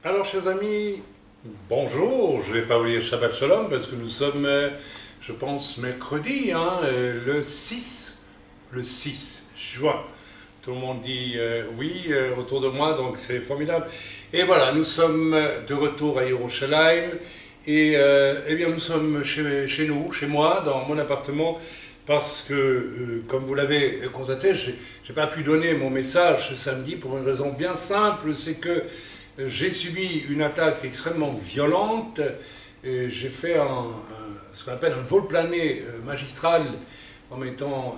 Alors, chers amis, bonjour. Je ne vais pas vous dire Shabbat Shalom parce que nous sommes, je pense, mercredi, le 6 juin. Tout le monde dit oui autour de moi, donc c'est formidable. Et voilà, nous sommes de retour à Yerushalayim. Et eh bien, nous sommes chez nous, chez moi, dans mon appartement, parce que, comme vous l'avez constaté, je n'ai pas pu donner mon message ce samedi pour une raison bien simple, c'est que j'ai subi une attaque extrêmement violente. J'ai fait ce qu'on appelle un vol plané magistral en n'ayant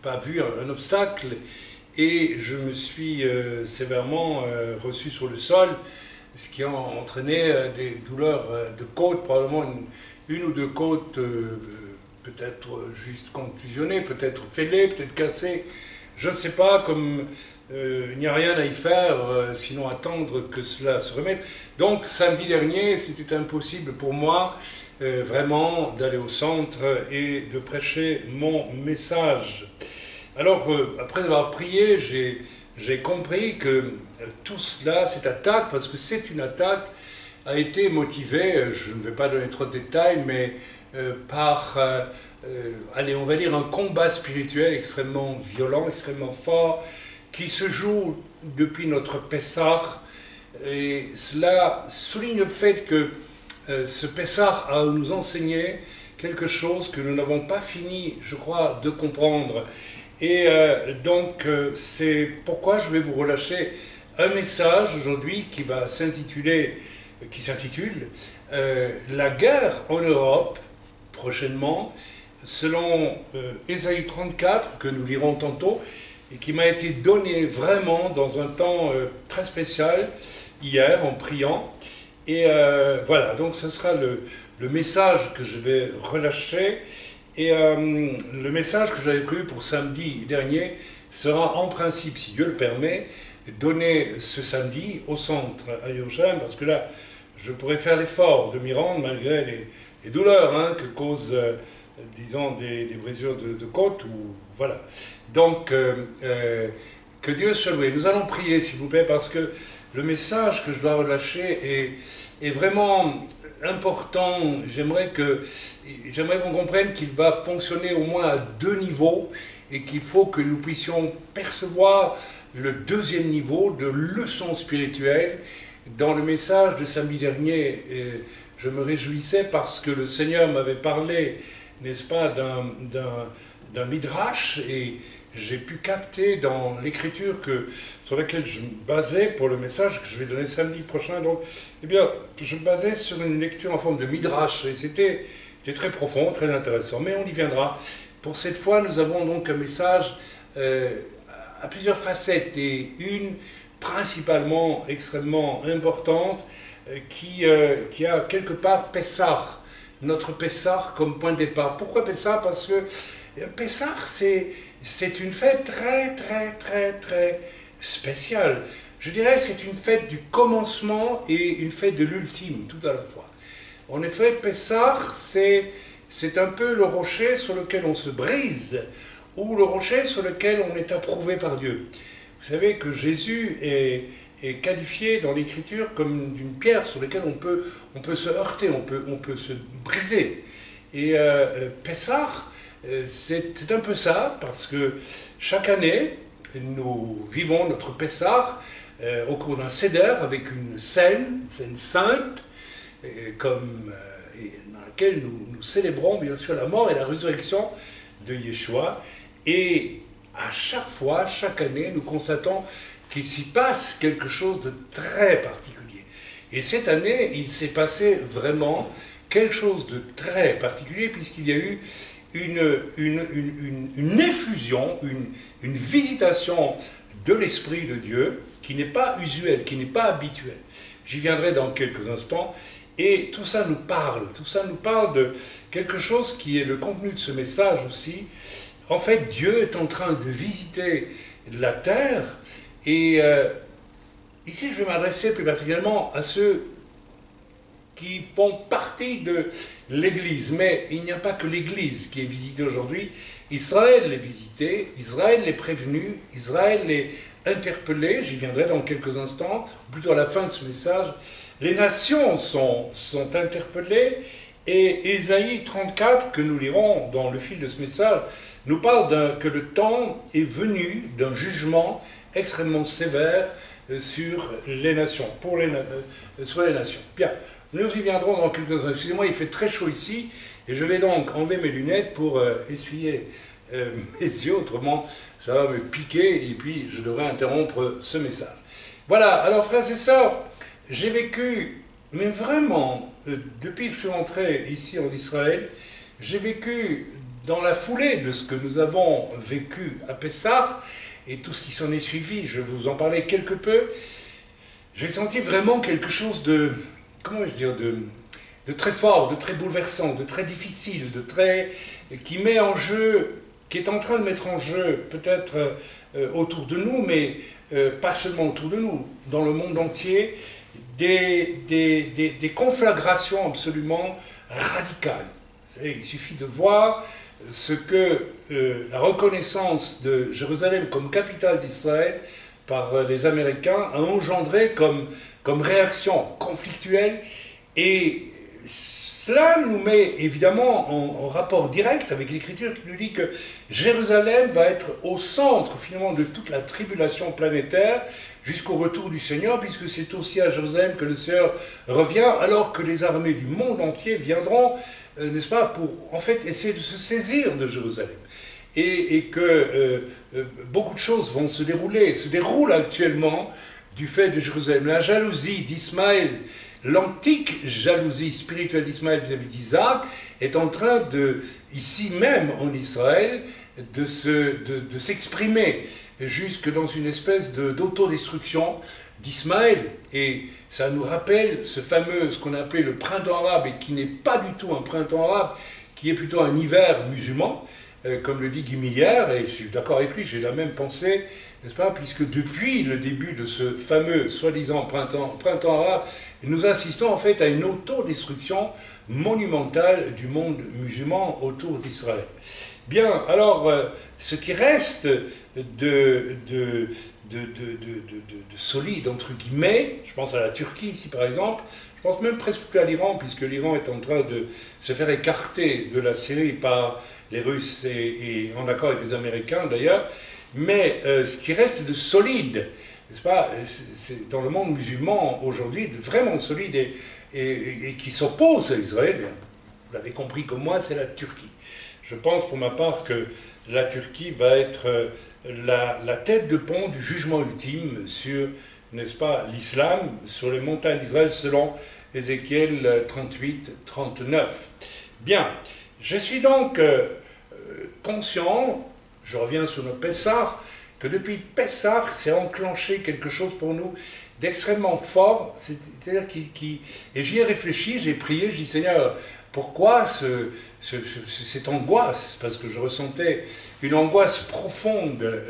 pas vu un obstacle, et je me suis sévèrement reçu sur le sol, ce qui a entraîné des douleurs de côte, probablement une ou deux côtes peut-être juste contusionnées, peut-être fêlées, peut-être cassées, je ne sais pas, comme il n'y a rien à y faire, sinon attendre que cela se remette. Donc samedi dernier, c'était impossible pour moi vraiment d'aller au centre et de prêcher mon message. Alors après avoir prié, j'ai compris que tout cela, cette attaque, parce que c'est une attaque, a été motivée, je ne vais pas donner trop de détails, mais par, allez, on va dire un combat spirituel extrêmement violent, extrêmement fort, qui se joue depuis notre Pessah. Et cela souligne le fait que ce Pessah a nous enseigné quelque chose que nous n'avons pas fini, je crois, de comprendre. Et donc, c'est pourquoi je vais vous relâcher un message aujourd'hui qui s'intitule La guerre en Europe, prochainement, selon Ésaïe 34, que nous lirons tantôt, et qui m'a été donné vraiment dans un temps très spécial, hier, en priant. Et voilà, donc ce sera le message que je vais relâcher. Et le message que j'avais prévu pour samedi dernier sera en principe, si Dieu le permet, donné ce samedi au centre à Yerushalayim, parce que là, je pourrais faire l'effort de m'y rendre malgré les douleurs que causent, disons, des brisures de côte, ou voilà. Donc, que Dieu soit loué. Nous allons prier, s'il vous plaît, parce que le message que je dois relâcher est vraiment important. J'aimerais qu'on comprenne qu'il va fonctionner au moins à deux niveaux, et qu'il faut que nous puissions percevoir le deuxième niveau de leçon spirituelle. Dans le message de samedi dernier, je me réjouissais parce que le Seigneur m'avait parlé, n'est-ce pas, d'un midrash, et j'ai pu capter dans l'écriture sur laquelle je me basais pour le message que je vais donner samedi prochain. Donc, eh bien, je me basais sur une lecture en forme de midrash, et c'était très profond, très intéressant, mais on y viendra. Pour cette fois, nous avons donc un message à plusieurs facettes, et une principalement extrêmement importante, qui a quelque part Pessah, notre Pessah comme point de départ. Pourquoi Pessah? Parce que Pessah, c'est une fête très spéciale. Je dirais c'est une fête du commencement et une fête de l'ultime, tout à la fois. En effet, Pessah, c'est un peu le rocher sur lequel on se brise, ou le rocher sur lequel on est approuvé par Dieu. Vous savez que Jésus est qualifié dans l'Écriture comme d'une pierre sur laquelle on peut se heurter, on peut se briser. Et Pessah, c'est un peu ça, parce que chaque année, nous vivons notre Pessah au cours d'un seder avec une scène sainte, dans laquelle nous célébrons bien sûr la mort et la résurrection de Yeshua. Et à chaque fois, chaque année, nous constatons qu'il s'y passe quelque chose de très particulier. Et cette année, il s'est passé vraiment quelque chose de très particulier, puisqu'il y a eu une effusion, une visitation de l'Esprit de Dieu qui n'est pas usuelle, qui n'est pas habituelle. J'y viendrai dans quelques instants. Et tout ça nous parle de quelque chose qui est le contenu de ce message aussi. En fait, Dieu est en train de visiter la terre, et ici je vais m'adresser plus particulièrement à ceux qui font partie de l'Église. Mais il n'y a pas que l'Église qui est visitée aujourd'hui. Israël est visité, Israël est prévenu, Israël est interpellé, j'y viendrai dans quelques instants, ou plutôt à la fin de ce message. Les nations sont interpellées, et Ésaïe 34, que nous lirons dans le fil de ce message, nous parle que le temps est venu d'un jugement extrêmement sévère sur les nations, sur les nations. Bien, nous y viendrons dans quelques instants. Excusez-moi, il fait très chaud ici, et je vais donc enlever mes lunettes pour essuyer mes yeux, autrement ça va me piquer, et puis je devrais interrompre ce message. Voilà, alors frères et sœurs, j'ai vécu, mais vraiment, depuis que je suis rentré ici en Israël, j'ai vécu dans la foulée de ce que nous avons vécu à Pessah, et tout ce qui s'en est suivi, je vais vous en parler quelque peu, j'ai senti vraiment quelque chose de, comment je dire, de très fort, de très bouleversant, de très difficile, qui met en jeu, qui est en train de mettre en jeu peut-être autour de nous, mais pas seulement autour de nous, dans le monde entier, des conflagrations absolument radicales. Il suffit de voir ce que la reconnaissance de Jérusalem comme capitale d'Israël par les Américains a engendré comme réaction conflictuelle, et cela nous met évidemment en rapport direct avec l'Écriture qui nous dit que Jérusalem va être au centre finalement de toute la tribulation planétaire jusqu'au retour du Seigneur, puisque c'est aussi à Jérusalem que le Seigneur revient, alors que les armées du monde entier viendront, n'est-ce pas, pour en fait essayer de se saisir de Jérusalem. Et que beaucoup de choses vont se déroulent actuellement du fait de Jérusalem. La jalousie d'Ismaël, l'antique jalousie spirituelle d'Ismaël vis-à-vis d'Isaac est en train de, ici même en Israël, de s'exprimer jusque dans une espèce d'autodestruction d'Ismaël. Et ça nous rappelle ce qu'on a appelé le printemps arabe, et qui n'est pas du tout un printemps arabe, qui est plutôt un hiver musulman, comme le dit Guy Millière, et je suis d'accord avec lui, j'ai la même pensée, n'est-ce pas, puisque depuis le début de ce fameux soi-disant printemps arabe, nous assistons en fait à une autodestruction monumentale du monde musulman autour d'Israël. Bien, alors, ce qui reste de solide, entre guillemets, je pense à la Turquie ici par exemple, je pense même presque plus à l'Iran, puisque l'Iran est en train de se faire écarter de la Syrie par les Russes et en accord avec les Américains d'ailleurs, mais ce qui reste de solide, n'est-ce pas, c'est dans le monde musulman aujourd'hui, vraiment solide et qui s'oppose à Israël, vous l'avez compris comme moi, c'est la Turquie. Je pense pour ma part que la Turquie va être la tête de pont du jugement ultime sur, n'est-ce pas, l'islam, sur les montagnes d'Israël, selon Ézéchiel 38-39. Bien, je suis donc conscient, je reviens sur notre Pessah, que depuis Pessah, c'est enclenché quelque chose pour nous d'extrêmement fort, c'est-à-dire et j'y ai réfléchi, j'ai prié, je dis Seigneur, pourquoi cette angoisse? Parce que je ressentais une angoisse profonde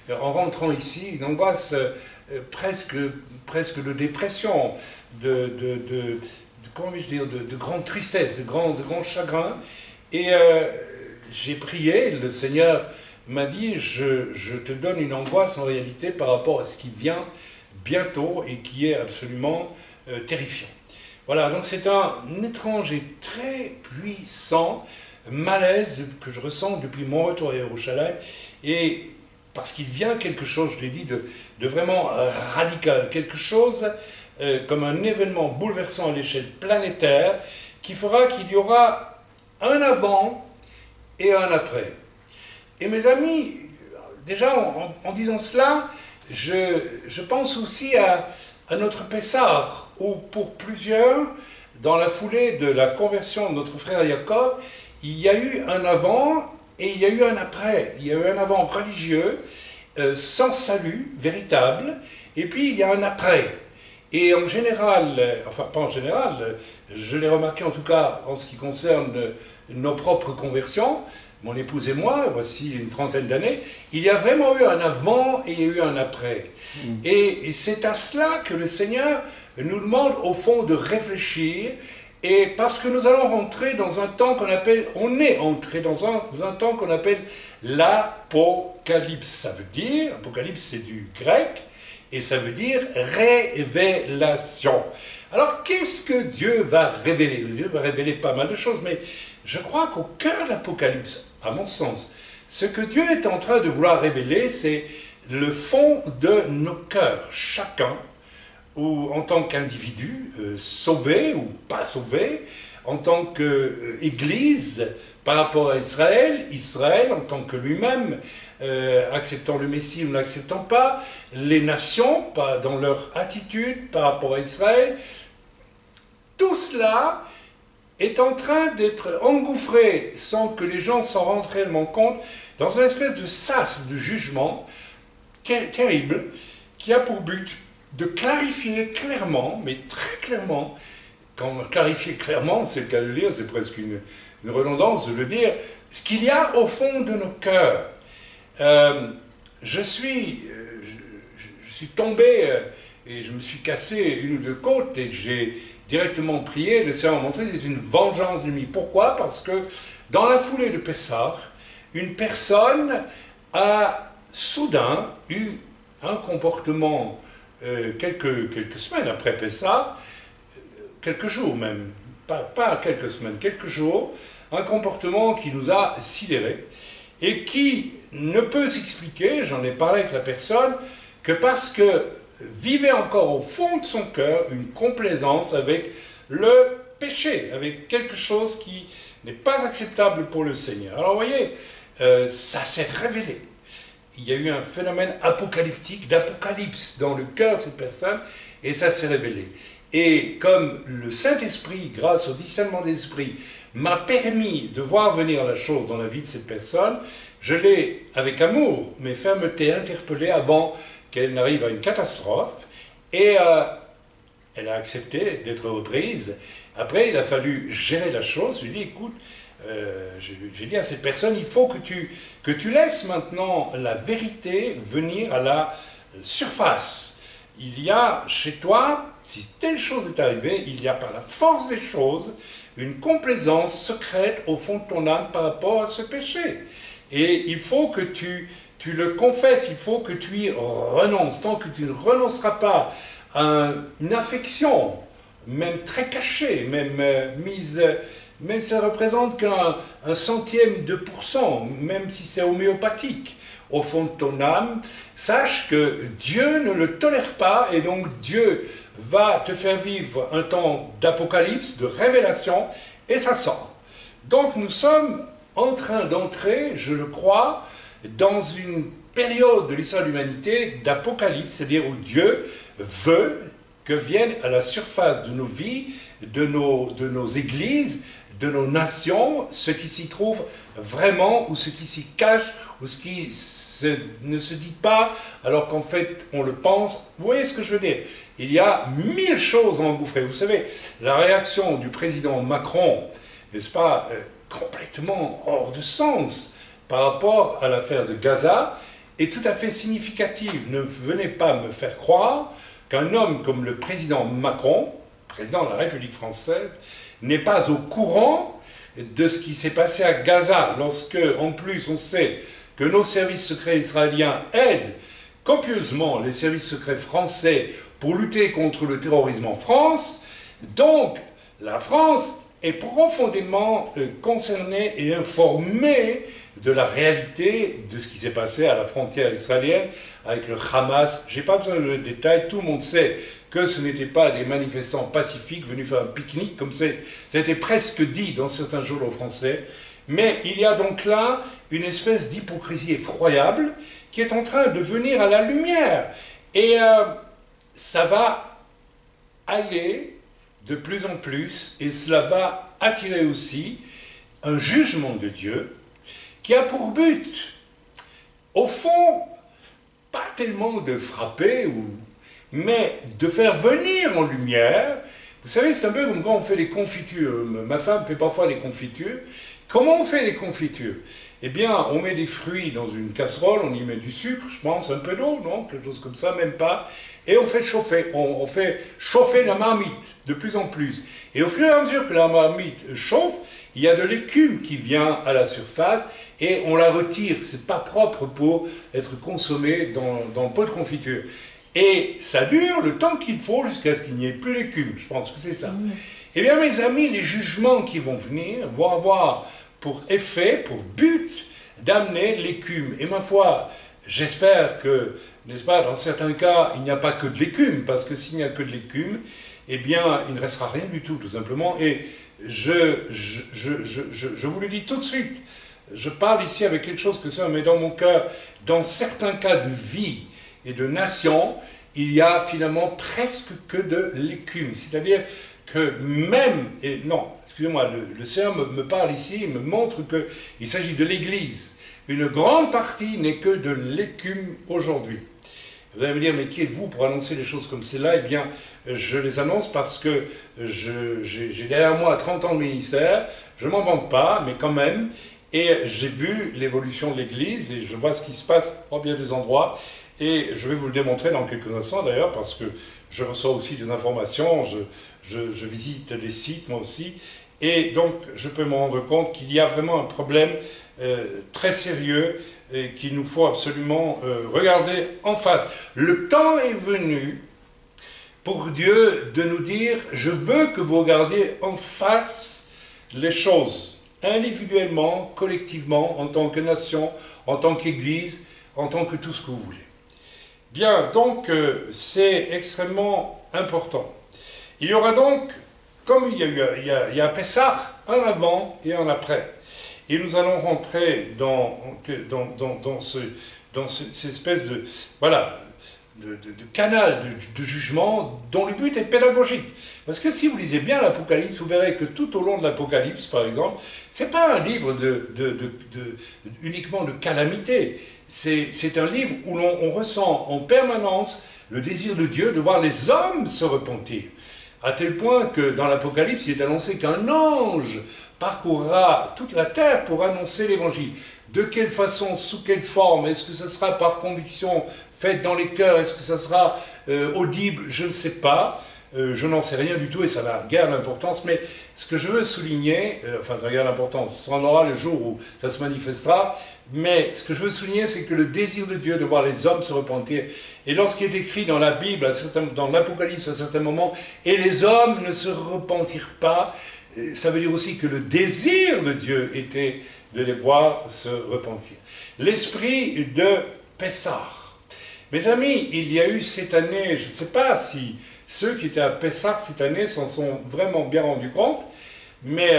en rentrant ici, une angoisse presque de dépression, comment vais-je dire, de grande tristesse, de grand chagrin. Et j'ai prié, le Seigneur m'a dit, je te donne une angoisse en réalité par rapport à ce qui vient bientôt et qui est absolument terrifiant. Voilà, donc c'est un étrange et très puissant malaise que je ressens depuis mon retour à Jérusalem, et parce qu'il vient quelque chose, je l'ai dit, de vraiment radical, quelque chose comme un événement bouleversant à l'échelle planétaire qui fera qu'il y aura un avant et un après. Et mes amis, déjà en disant cela, je pense aussi à notre Pessah, où pour plusieurs, dans la foulée de la conversion de notre frère Jacob, il y a eu un avant et il y a eu un après. Il y a eu un avant religieux, sans salut, véritable, et puis il y a un après. Et en général, enfin pas en général, je l'ai remarqué en tout cas en ce qui concerne nos propres conversions, mon épouse et moi, voici une trentaine d'années, il y a vraiment eu un avant et il y a eu un après. Et c'est à cela que le Seigneur nous demande au fond de réfléchir, et parce que nous allons rentrer dans un temps qu'on appelle, on est entré dans un temps qu'on appelle l'Apocalypse. Ça veut dire, Apocalypse c'est du grec, et ça veut dire révélation. Alors qu'est-ce que Dieu va révéler? Dieu va révéler pas mal de choses, mais je crois qu'au cœur de l'Apocalypse, à mon sens, ce que Dieu est en train de vouloir révéler, c'est le fond de nos cœurs, chacun, ou en tant qu'individu, sauvé ou pas sauvé, en tant qu'Église par rapport à Israël, Israël en tant que lui-même, acceptant le Messie ou n'acceptant pas, les nations dans leur attitude par rapport à Israël, tout cela est en train d'être engouffré sans que les gens s'en rendent réellement compte dans une espèce de sas de jugement terrible qui a pour but de clarifier clairement, mais très clairement, quand clarifier clairement, c'est le cas de le dire, c'est presque une redondance de le dire, ce qu'il y a au fond de nos cœurs. Je suis tombé et je me suis cassé une ou deux côtes et j'ai directement prié, le Seigneur m'a montré, c'est une vengeance de lui. Pourquoi? Parce que dans la foulée de Pessah, une personne a soudain eu un comportement quelques semaines après Pessah, quelques jours même, pas quelques semaines, quelques jours, un comportement qui nous a sidérés et qui ne peut s'expliquer, j'en ai parlé avec la personne, que parce que vivait encore au fond de son cœur une complaisance avec le péché, avec quelque chose qui n'est pas acceptable pour le Seigneur. Alors vous voyez, ça s'est révélé. Il y a eu un phénomène apocalyptique, d'apocalypse dans le cœur de cette personne, et ça s'est révélé. Et comme le Saint-Esprit, grâce au discernement d'esprit, m'a permis de voir venir la chose dans la vie de cette personne, je l'ai, avec amour, mais fermeté, interpellée avant qu'elle n'arrive à une catastrophe, et elle a accepté d'être reprise. Après, il a fallu gérer la chose. Je lui ai dit, écoute, j'ai dit à cette personne, il faut que tu laisses maintenant la vérité venir à la surface. Il y a chez toi, si telle chose est arrivée, il y a par la force des choses une complaisance secrète au fond de ton âme par rapport à ce péché. Et il faut que tu le confesses, il faut que tu y renonces. Tant que tu ne renonceras pas à une affection, même très cachée, même même si ça ne représente qu'un centième de pourcent, même si c'est homéopathique, au fond de ton âme, sache que Dieu ne le tolère pas et donc Dieu va te faire vivre un temps d'apocalypse, de révélation, et ça sort. Donc nous sommes en train d'entrer, je le crois, dans une période de l'histoire de l'humanité d'apocalypse, c'est-à-dire où Dieu veut que vienne à la surface de nos vies, de nos églises, de nos nations, ce qui s'y trouve vraiment, ou ce qui s'y cache, ou ce qui ne se dit pas, alors qu'en fait on le pense. Vous voyez ce que je veux dire? Il y a 1000 choses engouffrées. Vous savez, la réaction du président Macron, n'est-ce pas, complètement hors de sens par rapport à l'affaire de Gaza, est tout à fait significative. Ne venez pas me faire croire qu'un homme comme le président Macron, président de la République française, n'est pas au courant de ce qui s'est passé à Gaza, lorsque, en plus, on sait que nos services secrets israéliens aident copieusement les services secrets français pour lutter contre le terrorisme en France. Donc, la France est profondément concernée et informée de la réalité de ce qui s'est passé à la frontière israélienne avec le Hamas. Je n'ai pas besoin de détails, tout le monde sait que ce n'étaient pas des manifestants pacifiques venus faire un pique-nique, comme ça a été presque dit dans certains journaux français. Mais il y a donc là une espèce d'hypocrisie effroyable qui est en train de venir à la lumière. Et ça va aller de plus en plus, et cela va attirer aussi un jugement de Dieu qui a pour but, au fond, pas tellement de frapper, mais de faire venir en lumière. Vous savez, c'est un peu comme quand on fait des confitures. Ma femme fait parfois des confitures. Comment on fait les confitures? Eh bien, on met des fruits dans une casserole, on y met du sucre, je pense, un peu d'eau, non? Quelque chose comme ça, même pas. Et on fait chauffer. On fait chauffer la marmite de plus en plus. Et au fur et à mesure que la marmite chauffe, il y a de l'écume qui vient à la surface et on la retire. C'est pas propre pour être consommé dans le pot de confiture. Et ça dure le temps qu'il faut jusqu'à ce qu'il n'y ait plus d'écume. Je pense que c'est ça. Eh bien, mes amis, les jugements qui vont venir vont avoir pour effet, pour but, d'amener l'écume. Et ma foi, j'espère que, n'est-ce pas, dans certains cas, il n'y a pas que de l'écume, parce que s'il n'y a que de l'écume, eh bien, il ne restera rien du tout, tout simplement. Et je vous le dis tout de suite, je parle ici avec quelque chose que ça met dans mon cœur. Dans certains cas de vie et de nation, il y a finalement presque que de l'écume. C'est-à-dire que même, et non, excusez-moi, le Seigneur me parle ici, il me montre qu'il s'agit de l'Église. Une grande partie n'est que de l'écume aujourd'hui. Vous allez me dire, mais qui êtes-vous pour annoncer des choses comme celle-là? Eh bien, je les annonce parce que j'ai derrière moi 30 ans de ministère, je ne m'en vante pas, mais quand même, et j'ai vu l'évolution de l'Église, et je vois ce qui se passe dans bien des endroits, et je vais vous le démontrer dans quelques instants d'ailleurs, parce que je reçois aussi des informations, je visite les sites moi aussi, et donc je peux me rendre compte qu'il y a vraiment un problème très sérieux et qu'il nous faut absolument regarder en face. Le temps est venu pour Dieu de nous dire « Je veux que vous regardiez en face les choses, individuellement, collectivement, en tant que nation, en tant qu'Église, en tant que tout ce que vous voulez. » Bien, donc c'est extrêmement important. Il y aura donc, comme il y a Pessah, un avant et un après. Et nous allons rentrer dans cette espèce de, voilà, de canal de jugement dont le but est pédagogique. Parce que si vous lisez bien l'Apocalypse, vous verrez que tout au long de l'Apocalypse, par exemple, c'est pas un livre uniquement de calamité. C'est un livre où on ressent en permanence le désir de Dieu de voir les hommes se repentir. À tel point que dans l'Apocalypse, il est annoncé qu'un ange parcourra toute la terre pour annoncer l'évangile. De quelle façon, sous quelle forme? Est-ce que ça sera par conviction faite dans les cœurs? Est-ce que ça sera audible? Je ne sais pas. Je n'en sais rien du tout et ça n'a guère d'importance. Mais ce que je veux souligner, enfin ça n'a guère d'importance, ça en aura le jour où ça se manifestera. Mais ce que je veux souligner, c'est que le désir de Dieu de voir les hommes se repentir, et lorsqu'il est écrit dans la Bible, dans l'Apocalypse à certains moments, et les hommes ne se repentirent pas, ça veut dire aussi que le désir de Dieu était de les voir se repentir. L'esprit de Pessah. Mes amis, il y a eu cette année, je ne sais pas si ceux qui étaient à Pessah cette année s'en sont vraiment bien rendus compte, mais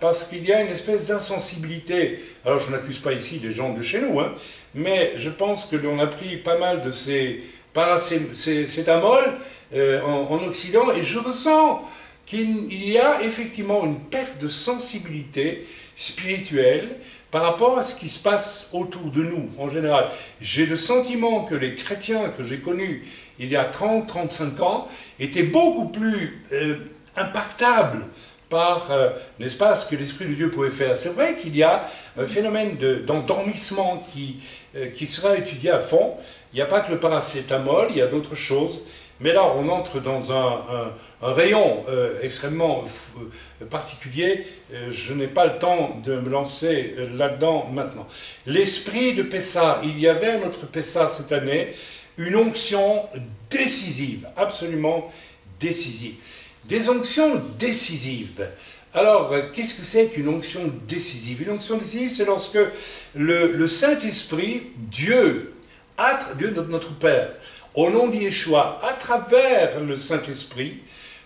parce qu'il y a une espèce d'insensibilité. Alors je n'accuse pas ici les gens de chez nous, hein, mais je pense que l'on a pris pas mal de ces paracétamol en Occident, et je ressens qu'il y a effectivement une perte de sensibilité spirituelle par rapport à ce qui se passe autour de nous en général. J'ai le sentiment que les chrétiens que j'ai connus il y a 30-35 ans étaient beaucoup plus impactables par, n'est-ce pas, ce que l'Esprit de Dieu pouvait faire. C'est vrai qu'il y a un phénomène d'endormissement qui sera étudié à fond. Il n'y a pas que le paracétamol, il y a d'autres choses. Mais là, on entre dans un rayon extrêmement particulier. Je n'ai pas le temps de me lancer là-dedans maintenant. L'esprit de Pessah, il y avait à notre Pessah cette année une onction décisive, absolument décisive. Des onctions décisives. Alors, qu'est-ce que c'est qu'une onction décisive? Une onction décisive, c'est lorsque le Saint-Esprit, Dieu, notre Père, au nom de Yeshua, à travers le Saint-Esprit,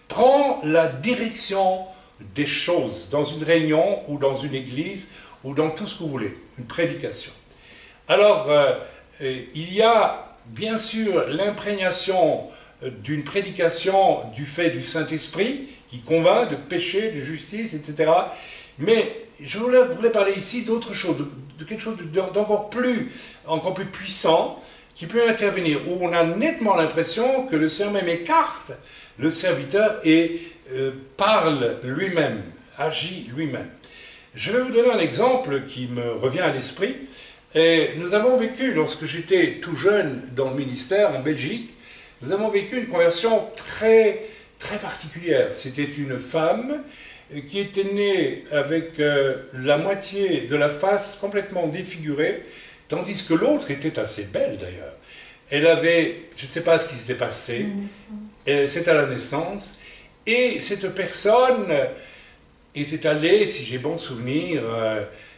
prend la direction des choses dans une réunion ou dans une église ou dans tout ce que vous voulez, une prédication. Alors, il y a bien sûr l'imprégnation d'une prédication du fait du Saint-Esprit qui convainc de péché, de justice, etc. Mais je voulais parler ici d'autre chose, de quelque chose d'encore plus puissant, qui peut intervenir, où on a nettement l'impression que le Seigneur même écarte le serviteur et parle lui-même, agit lui-même. Je vais vous donner un exemple qui me revient à l'esprit. Et nous avons vécu, lorsque j'étais tout jeune dans le ministère en Belgique, nous avons vécu une conversion très, très particulière. C'était une femme qui était née avec la moitié de la face complètement défigurée, tandis que l'autre était assez belle d'ailleurs. Elle avait, je ne sais pas ce qui s'était passé, c'est à la naissance, et cette personne était allée, si j'ai bon souvenir,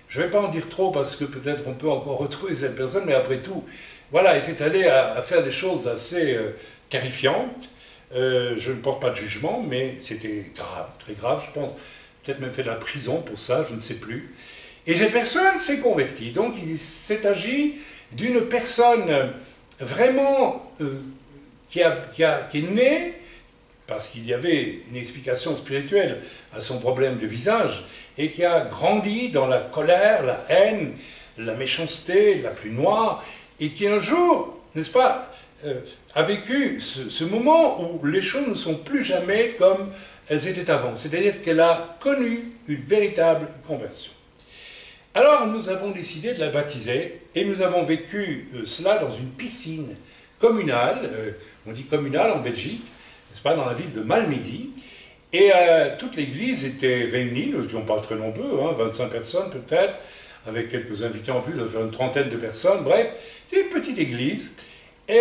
je ne vais pas en dire trop parce que peut-être on peut encore retrouver cette personne, mais après tout, voilà, était allée à faire des choses assez terrifiantes. Je ne porte pas de jugement, mais c'était grave, très grave, je pense. Peut-être même fait de la prison pour ça, je ne sais plus. Et cette personne s'est convertie. Donc il s'est agi d'une personne vraiment qui est née, parce qu'il y avait une explication spirituelle à son problème de visage, et qui a grandi dans la colère, la haine, la méchanceté la plus noire, et qui un jour, n'est-ce pas, a vécu ce moment où les choses ne sont plus jamais comme elles étaient avant. C'est-à-dire qu'elle a connu une véritable conversion. Alors nous avons décidé de la baptiser, et nous avons vécu cela dans une piscine communale, on dit communale en Belgique, n'est-ce pas, dans la ville de Malmedy, et toute l'église était réunie, nous n'étions pas très nombreux, 25 personnes peut-être, avec quelques invités en plus, ça fait une trentaine de personnes, bref, c'est une petite église, et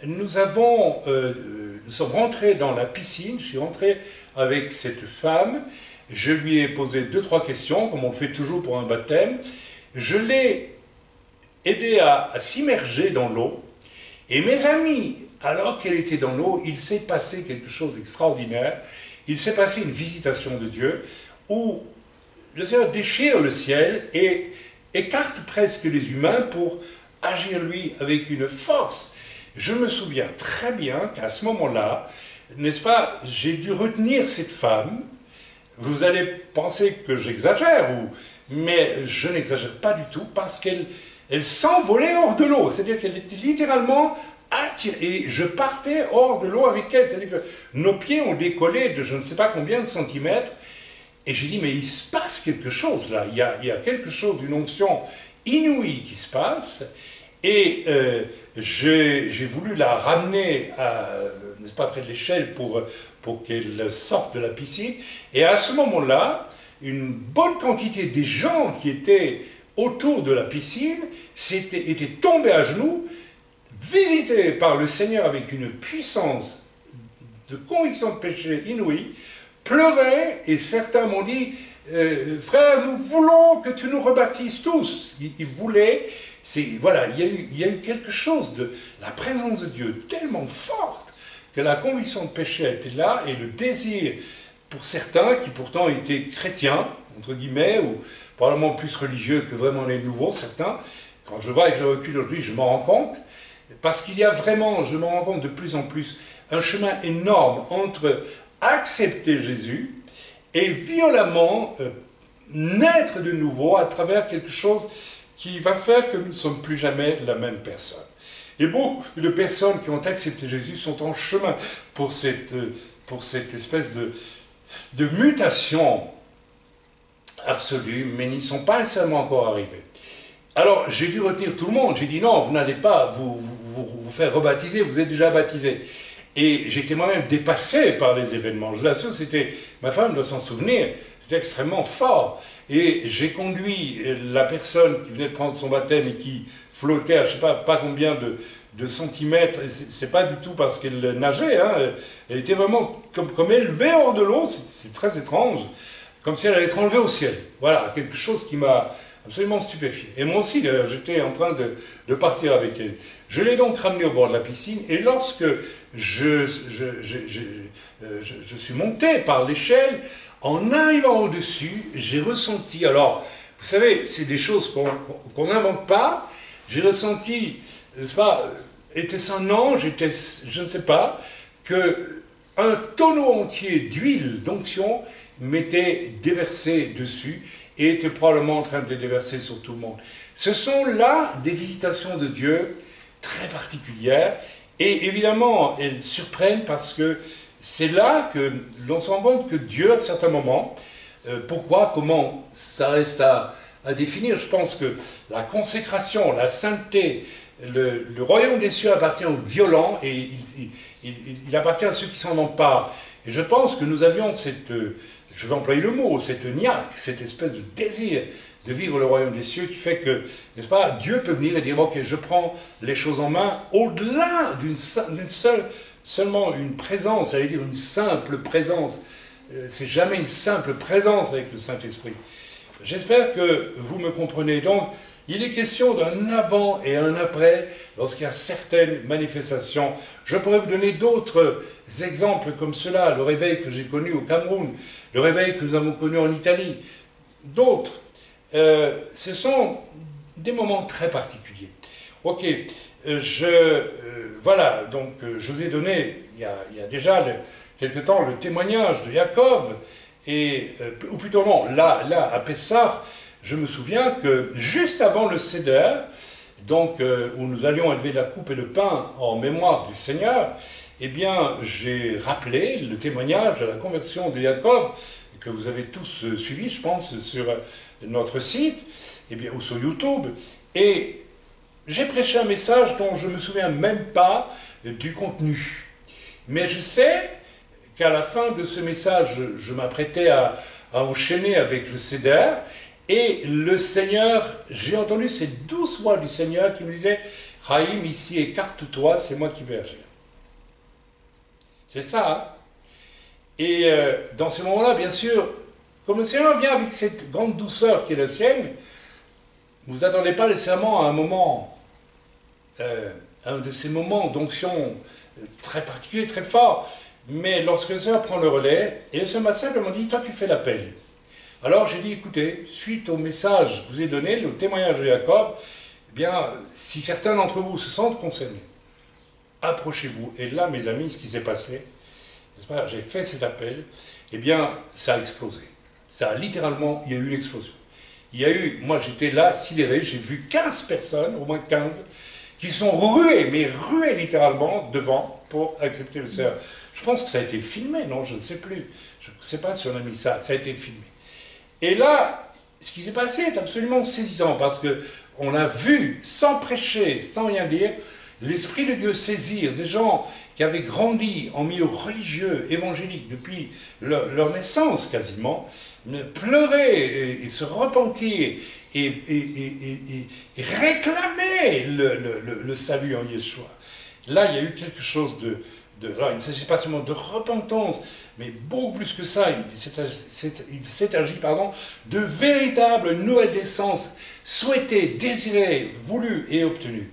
nous sommes rentrés dans la piscine, je suis rentré avec cette femme, je lui ai posé 2-3 questions, comme on le fait toujours pour un baptême, je l'ai aidé à s'immerger dans l'eau, et mes amis, alors qu'elle était dans l'eau, il s'est passé quelque chose d'extraordinaire. Il s'est passé une visitation de Dieu où le Seigneur déchire le ciel et écarte presque les humains pour agir lui avec une force. Je me souviens très bien qu'à ce moment-là, n'est-ce pas, j'ai dû retenir cette femme. Vous allez penser que j'exagère, mais je n'exagère pas du tout parce qu'elle s'envolait hors de l'eau. C'est-à-dire qu'elle était littéralement attirée. Et je partais hors de l'eau avec elle. C'est-à-dire que nos pieds ont décollé de je ne sais pas combien de centimètres. Et j'ai dit, mais il se passe quelque chose là. Il y a quelque chose d'une onction inouïe qui se passe. Et j'ai voulu la ramener n'est-ce pas, près de l'échelle pour qu'elle sorte de la piscine. Et à ce moment-là, une bonne quantité des gens qui étaient autour de la piscine étaient tombés à genoux, visités par le Seigneur avec une puissance de conviction de péché inouïe, pleuraient, et certains m'ont dit, frère, nous voulons que tu nous rebaptises tous. Ils voulaient, voilà, il y a eu quelque chose de la présence de Dieu tellement forte que la conviction de péché était là, et le désir pour certains qui pourtant étaient chrétiens, entre guillemets, ou probablement plus religieux que vraiment les nouveaux, certains, quand je vois avec le recul aujourd'hui, je m'en rends compte, parce qu'il y a vraiment, je m'en rends compte de plus en plus, un chemin énorme entre accepter Jésus et violemment naître de nouveau à travers quelque chose qui va faire que nous ne sommes plus jamais la même personne. Et beaucoup de personnes qui ont accepté Jésus sont en chemin pour cette espèce de mutation absolue, mais n'y sont pas nécessairement encore arrivés. Alors, j'ai dû retenir tout le monde. J'ai dit non, vous n'allez pas vous faire rebaptiser, vous êtes déjà baptisé. Et j'étais moi-même dépassé par les événements. Je vous assure, ma femme doit s'en souvenir, c'était extrêmement fort. Et j'ai conduit la personne qui venait de prendre son baptême et qui flottait à je ne sais pas combien de centimètres. C'est pas du tout parce qu'elle nageait, hein. Elle était vraiment comme élevée hors de l'eau, c'est très étrange, comme si elle allait être enlevée au ciel. Voilà, quelque chose qui m'a absolument stupéfié. Et moi aussi, j'étais en train de partir avec elle. Je l'ai donc ramenée au bord de la piscine, et lorsque je suis monté par l'échelle, en arrivant au-dessus, j'ai ressenti, alors, vous savez, c'est des choses qu'on n'invente pas, j'ai ressenti, n'est-ce pas, était-ce un ange, je ne sais pas, qu'un tonneau entier d'huile d'onction m'était déversé dessus, et était probablement en train de les déverser sur tout le monde. Ce sont là des visitations de Dieu très particulières, et évidemment, elles surprennent parce que c'est là que l'on se rend compte que Dieu, à certains moments, Pourquoi? Comment? Ça reste à définir. Je pense que la consécration, la sainteté, le royaume des cieux appartient aux violents et il appartient à ceux qui s'en emparent. Et je pense que nous avions cette, je vais employer le mot, cette niaque, cette espèce de désir de vivre le royaume des cieux qui fait que, n'est-ce pas, Dieu peut venir et dire, ok, je prends les choses en main au-delà d'une seulement une présence, j'allais dire une simple présence. C'est jamais une simple présence avec le Saint-Esprit. J'espère que vous me comprenez. Donc, il est question d'un avant et un après lorsqu'il y a certaines manifestations. Je pourrais vous donner d'autres exemples comme cela, le réveil que j'ai connu au Cameroun, le réveil que nous avons connu en Italie, d'autres. Ce sont des moments très particuliers. Ok, voilà, donc je vous ai donné, il y a déjà quelque temps, le témoignage de Jacob, ou plutôt non, là à Pessah, je me souviens que juste avant le Seder, donc où nous allions élever la coupe et le pain en mémoire du Seigneur, eh bien j'ai rappelé le témoignage de la conversion de Jacob, que vous avez tous suivi, je pense, sur notre site, ou sur YouTube, et j'ai prêché un message dont je ne me souviens même pas du contenu. Mais je sais qu'à la fin de ce message, je m'apprêtais à enchaîner avec le Seder, et le Seigneur, j'ai entendu cette douce voix du Seigneur qui me disait « Chaim, ici, écarte-toi, c'est moi qui vais agir. » C'est ça, hein? Et dans ce moment-là, bien sûr, comme le Seigneur vient avec cette grande douceur qui est la sienne, vous attendez pas nécessairement à un moment, un de ces moments d'onction très particuliers, très forts, mais lorsque le Seigneur prend le relais, et le Seigneur m'a simplement dit, toi tu fais l'appel. Alors j'ai dit, écoutez, suite au message que je vous ai donné, le témoignage de Jacob, eh bien, si certains d'entre vous se sentent concernés, approchez-vous. Et là, mes amis, ce qui s'est passé, n'est-ce pas, j'ai fait cet appel, eh bien, ça a explosé. Ça a littéralement, il y a eu une explosion. Il y a eu, moi j'étais là, sidéré, j'ai vu 15 personnes, au moins 15, qui sont ruées, mais ruées littéralement devant pour accepter le Seigneur. Je pense que ça a été filmé, non, je ne sais plus. Je ne sais pas si on a mis ça, ça a été filmé. Et là, ce qui s'est passé est absolument saisissant, parce qu'on a vu, sans prêcher, sans rien dire, l'Esprit de Dieu saisir des gens qui avaient grandi en milieu religieux, évangélique, depuis leur naissance quasiment, pleurer et se repentir et réclamer le salut en Yeshua. Là, il y a eu quelque chose alors, il ne s'agit pas seulement de repentance, mais beaucoup plus que ça, il s'est agi de véritable nouvelle naissance souhaitée, désirée, voulue et obtenue.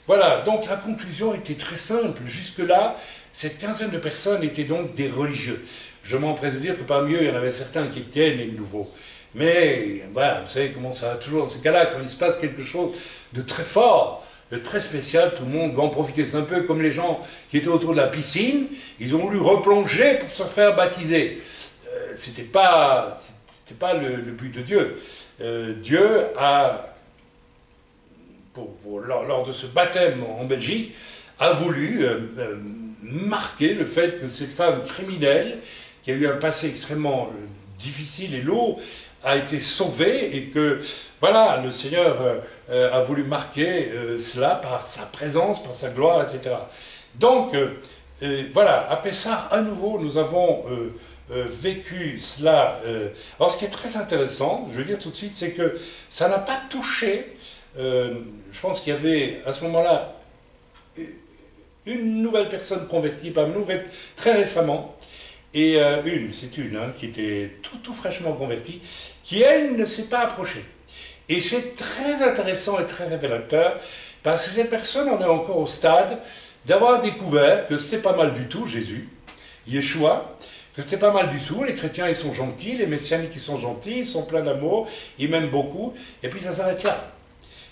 Voilà, donc la conclusion était très simple. Jusque-là, cette quinzaine de personnes étaient donc des religieux. Je m'empresse de dire que parmi eux, il y en avait certains qui étaient les nouveaux. Mais, voilà, vous savez comment ça va toujours dans ces cas-là, quand il se passe quelque chose de très fort, de très spécial, tout le monde va en profiter. C'est un peu comme les gens qui étaient autour de la piscine, ils ont voulu replonger pour se faire baptiser. C'était pas le but de Dieu. Dieu a, lors de ce baptême en Belgique, a voulu marquer le fait que cette femme criminelle, qui a eu un passé extrêmement difficile et lourd, a été sauvée et que, voilà, le Seigneur a voulu marquer cela par sa présence, par sa gloire, etc. Donc, voilà, à Pessah, à nouveau, nous avons vécu cela. Alors, ce qui est très intéressant, je veux dire tout de suite, c'est que ça n'a pas touché, je pense qu'il y avait, à ce moment-là, une nouvelle personne convertie parmi nous, très récemment, et c'est une qui était tout fraîchement convertie, qui, elle, ne s'est pas approchée. Et c'est très intéressant et très révélateur, parce que cette personne en est encore au stade d'avoir découvert que c'était pas mal du tout, Jésus, Yeshua, que c'était pas mal du tout, les chrétiens ils sont gentils, les messianiques ils sont gentils, ils sont pleins d'amour, ils m'aiment beaucoup, et puis ça s'arrête là.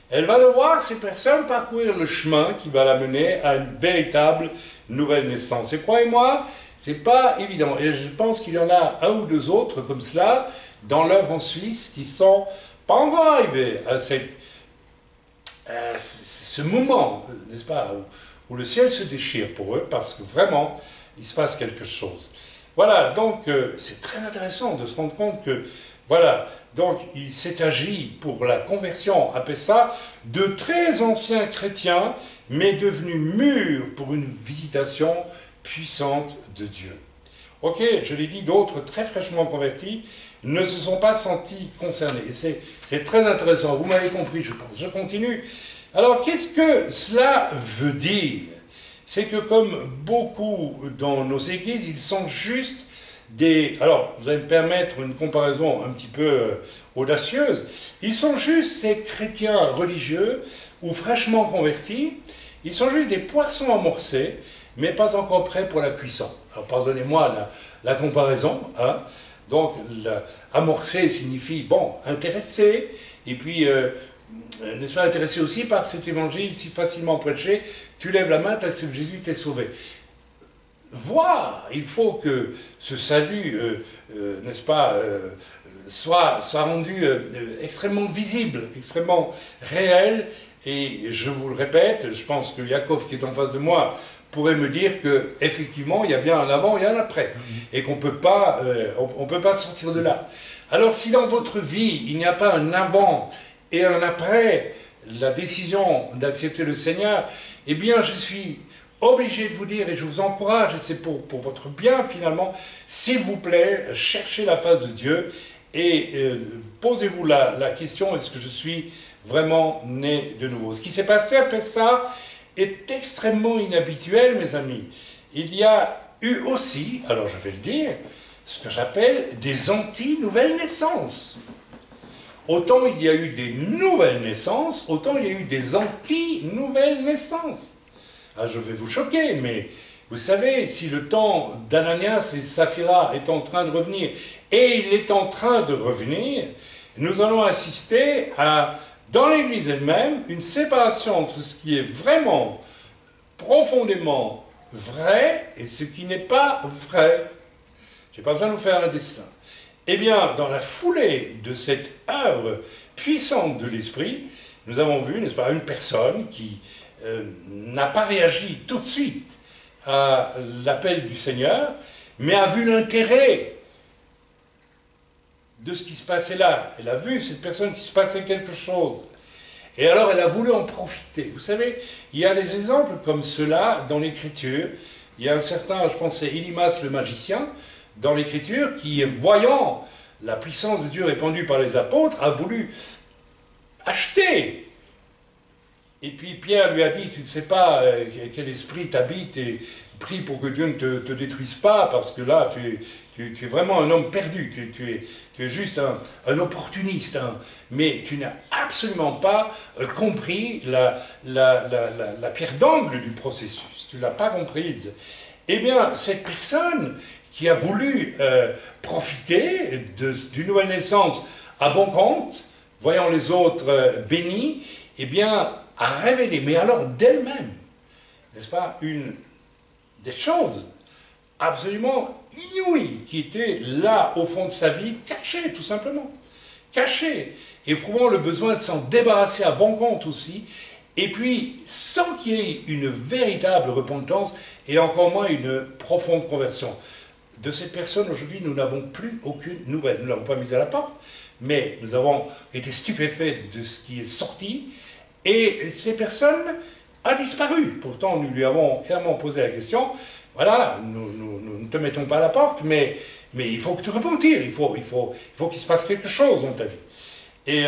Elle va devoir, ces personnes, parcourir le chemin qui va la mener à une véritable nouvelle naissance. Et croyez-moi, c'est pas évident. Et je pense qu'il y en a un ou deux autres comme cela dans l'œuvre en Suisse qui sont pas encore arrivés à ce moment, n'est-ce pas, où le ciel se déchire pour eux, parce que vraiment, il se passe quelque chose. Voilà, donc c'est très intéressant de se rendre compte que, voilà, donc il s'est agi pour la conversion à Pessa de très anciens chrétiens, mais devenus mûrs pour une visitation puissante de Dieu. Ok, je l'ai dit, d'autres très fraîchement convertis ne se sont pas sentis concernés. Et c'est très intéressant, vous m'avez compris, je pense. Je continue. Alors, qu'est-ce que cela veut dire? C'est que comme beaucoup dans nos églises, ils sont juste des... Alors, vous allez me permettre une comparaison un petit peu audacieuse. Ils sont juste ces chrétiens religieux ou fraîchement convertis. Ils sont juste des poissons amorcés, mais pas encore prêts pour la cuisson. Alors, pardonnez-moi la comparaison, hein. Donc, amorcer signifie, bon, intéressé, et puis, n'est-ce pas, intéressé aussi par cet évangile si facilement prêché, tu lèves la main, tu acceptes Jésus, t'es sauvé. Voir, il faut que ce salut, n'est-ce pas, soit rendu extrêmement visible, extrêmement réel, et je vous le répète, je pense que Yaakov qui est en face de moi pourrait me dire que effectivement il y a bien un avant et un après, et qu'on peut pas sortir de là. Alors si dans votre vie il n'y a pas un avant et un après la décision d'accepter le Seigneur, eh bien je suis obligé de vous dire, et je vous encourage, et c'est pour votre bien finalement, s'il vous plaît, cherchez la face de Dieu et posez-vous la question, est-ce que je suis vraiment né de nouveau? Ce qui s'est passé après ça est extrêmement inhabituel, mes amis. Il y a eu aussi, alors je vais le dire, ce que j'appelle des anti-nouvelles naissances. Autant il y a eu des nouvelles naissances, autant il y a eu des anti-nouvelles naissances. Ah, je vais vous choquer, mais vous savez, si le temps d'Ananias et Saphira est en train de revenir, et il est en train de revenir, nous allons assister à, dans l'Église elle-même, une séparation entre ce qui est vraiment, profondément vrai et ce qui n'est pas vrai. Je n'ai pas besoin de vous faire un dessin. Eh bien, dans la foulée de cette œuvre puissante de l'Esprit, nous avons vu, n'est-ce pas, une personne qui n'a pas réagi tout de suite à l'appel du Seigneur, mais a vu l'intérêt de ce qui se passait là. Elle a vu cette personne qui se passait quelque chose. Et alors elle a voulu en profiter. Vous savez, il y a des exemples comme cela dans l'Écriture. Il y a un certain, je pense c'est Élymas le magicien, dans l'Écriture, qui, voyant la puissance de Dieu répandue par les apôtres, a voulu acheter. Et puis Pierre lui a dit, tu ne sais pas quel esprit t'habite et prie pour que Dieu ne te détruise pas, parce que là, tu es vraiment un homme perdu, tu es juste un opportuniste, hein, mais tu n'as absolument pas compris la pierre d'angle du processus, tu ne l'as pas comprise. Eh bien, cette personne qui a voulu profiter d'une nouvelle naissance à bon compte, voyant les autres bénis, eh bien, a révélé, mais alors d'elle-même, n'est-ce pas, une des choses absolument inouïes qui étaient là, au fond de sa vie, cachées, tout simplement. Cachées, éprouvant le besoin de s'en débarrasser à bon compte aussi, et puis sans qu'il y ait une véritable repentance, et encore moins une profonde conversion. De cette personne, aujourd'hui, nous n'avons plus aucune nouvelle. Nous ne l'avons pas mise à la porte, mais nous avons été stupéfaits de ce qui est sorti, et ces personnes a disparu. Pourtant, nous lui avons clairement posé la question, voilà, nous ne te mettons pas à la porte, mais il faut que tu repentir, il faut qu'il se passe quelque chose dans ta vie. Et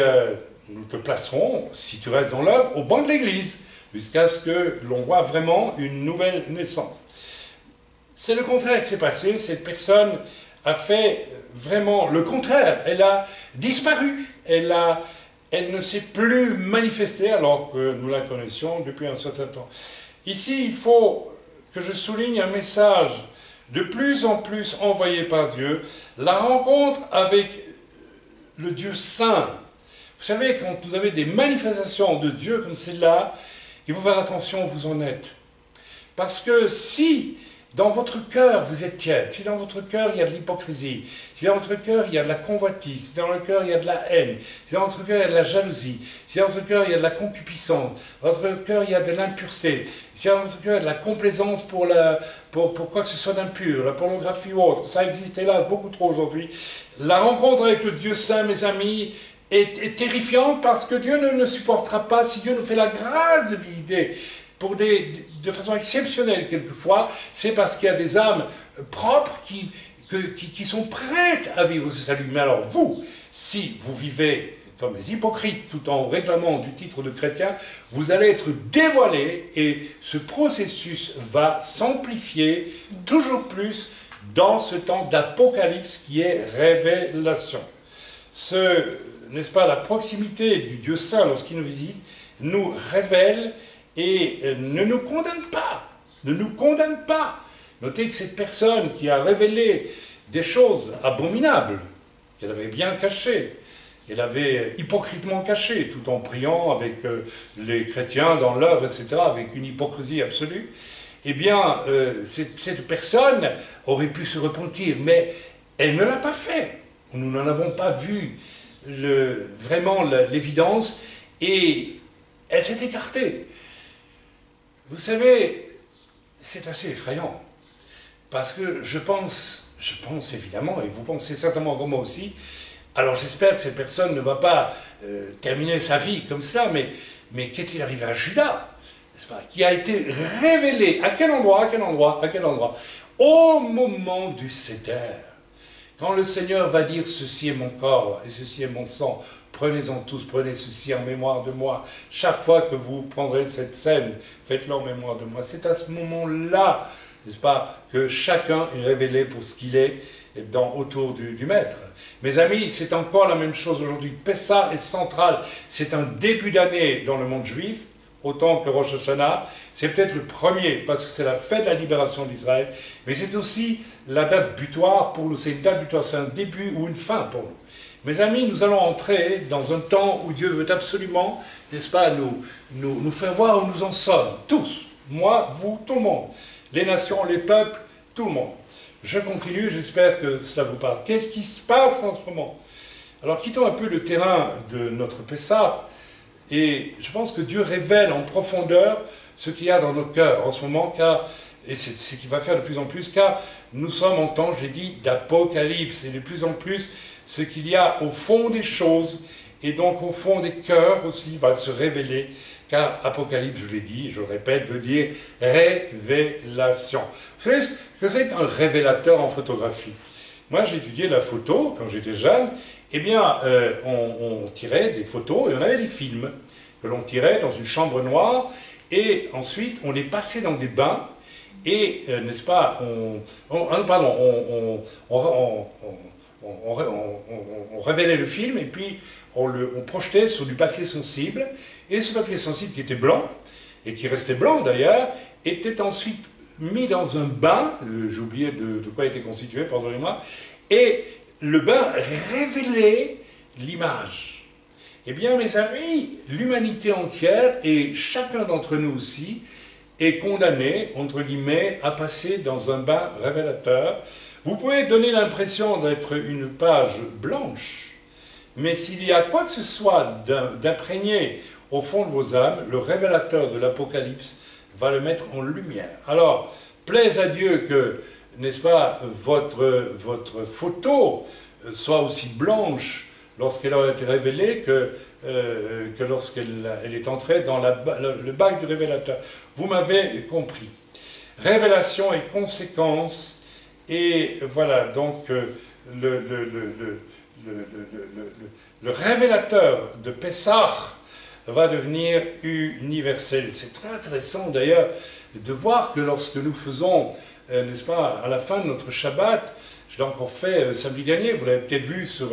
nous te placerons, si tu restes dans l'œuvre, au banc de l'église, jusqu'à ce que l'on voit vraiment une nouvelle naissance. C'est le contraire qui s'est passé, cette personne a fait vraiment le contraire, elle a disparu, elle ne s'est plus manifestée alors que nous la connaissions depuis un certain temps. Ici, il faut que je souligne un message de plus en plus envoyé par Dieu, la rencontre avec le Dieu saint. Vous savez, quand vous avez des manifestations de Dieu comme celle-là, il faut faire attention où vous en êtes. Parce que si dans votre cœur vous êtes tiède, si dans votre cœur il y a de l'hypocrisie, si dans votre cœur il y a de la convoitise, si dans le cœur il y a de la haine, si dans votre cœur il y a de la jalousie, si dans votre cœur il y a de la concupiscence, dans votre cœur il y a de l'impureté, si dans votre cœur il y a de la complaisance pour quoi que ce soit d'impur, la pornographie ou autre, ça existe hélas beaucoup trop aujourd'hui. La rencontre avec le Dieu Saint, mes amis, est terrifiante parce que Dieu ne le supportera pas si Dieu nous fait la grâce de visiter de façon exceptionnelle quelquefois, c'est parce qu'il y a des âmes propres qui sont prêtes à vivre ce salut. Mais alors vous, si vous vivez comme des hypocrites tout en réclamant du titre de chrétien, vous allez être dévoilés et ce processus va s'amplifier toujours plus dans ce temps d'apocalypse qui est révélation. N'est-ce pas, la proximité du Dieu Saint lorsqu'il nous visite nous révèle et ne nous condamne pas, ne nous condamne pas. Notez que cette personne qui a révélé des choses abominables, qu'elle avait bien cachées, qu'elle avait hypocritement cachées, tout en priant avec les chrétiens dans l'œuvre, etc., avec une hypocrisie absolue, eh bien, cette personne aurait pu se repentir, mais elle ne l'a pas fait. Nous n'en avons pas vu vraiment l'évidence, et elle s'est écartée. Vous savez, c'est assez effrayant, parce que je pense évidemment, et vous pensez certainement comme moi aussi, alors j'espère que cette personne ne va pas terminer sa vie comme cela, mais qu'est-il arrivé à Judas, n'est-ce pas, qui a été révélé, à quel endroit, au moment du Seder, quand le Seigneur va dire « Ceci est mon corps et ceci est mon sang », prenez-en tous, prenez ceci en mémoire de moi. Chaque fois que vous prendrez cette scène, faites-le en mémoire de moi. C'est à ce moment-là, n'est-ce pas, que chacun est révélé pour ce qu'il est autour du Maître. Mes amis, c'est encore la même chose aujourd'hui. Pessah est central. C'est un début d'année dans le monde juif, autant que Rosh Hashanah. C'est peut-être le premier, parce que c'est la fête de la libération d'Israël, mais c'est aussi la date butoir pour nous. C'est une date butoir, c'est un début ou une fin pour nous. Mes amis, nous allons entrer dans un temps où Dieu veut absolument, n'est-ce pas, nous faire voir où nous en sommes. Tous. Moi, vous, tout le monde. Les nations, les peuples, tout le monde. Je continue, j'espère que cela vous parle. Qu'est-ce qui se passe en ce moment? Alors, quittons un peu le terrain de notre Pessah, et je pense que Dieu révèle en profondeur ce qu'il y a dans nos cœurs en ce moment, et c'est ce qu'il va faire de plus en plus, car nous sommes en temps, je l'ai dit, d'apocalypse, et de plus en plus, ce qu'il y a au fond des choses, et donc au fond des cœurs aussi, va se révéler, car apocalypse, je l'ai dit, je le répète, veut dire révélation. Vous savez ce que c'est qu'un révélateur en photographie? Moi, j'ai étudié la photo quand j'étais jeune. Eh bien, on tirait des photos et on avait des films que l'on tirait dans une chambre noire, et ensuite on les passait dans des bains, et, n'est-ce pas, on révélait le film, et puis on projetait sur du papier sensible, et ce papier sensible qui était blanc, et qui restait blanc d'ailleurs, était ensuite mis dans un bain, j'ai oublié de quoi il était constitué, pardonnez-moi, et le bain révélait l'image. Eh bien, mes amis, l'humanité entière, et chacun d'entre nous aussi, est condamné, entre guillemets, à passer dans un bain révélateur. Vous pouvez donner l'impression d'être une page blanche, mais s'il y a quoi que ce soit d'imprégné au fond de vos âmes, le révélateur de l'Apocalypse va le mettre en lumière. Alors, plaise à Dieu que, n'est-ce pas, votre photo soit aussi blanche lorsqu'elle a été révélée que lorsqu'elle est entrée dans le bac du révélateur. Vous m'avez compris. Révélation et conséquence, et voilà, donc le révélateur de Pessah va devenir universel. C'est très intéressant d'ailleurs de voir que lorsque nous faisons, n'est-ce pas, à la fin de notre Shabbat, je l'ai encore fait samedi dernier, vous l'avez peut-être vu sur...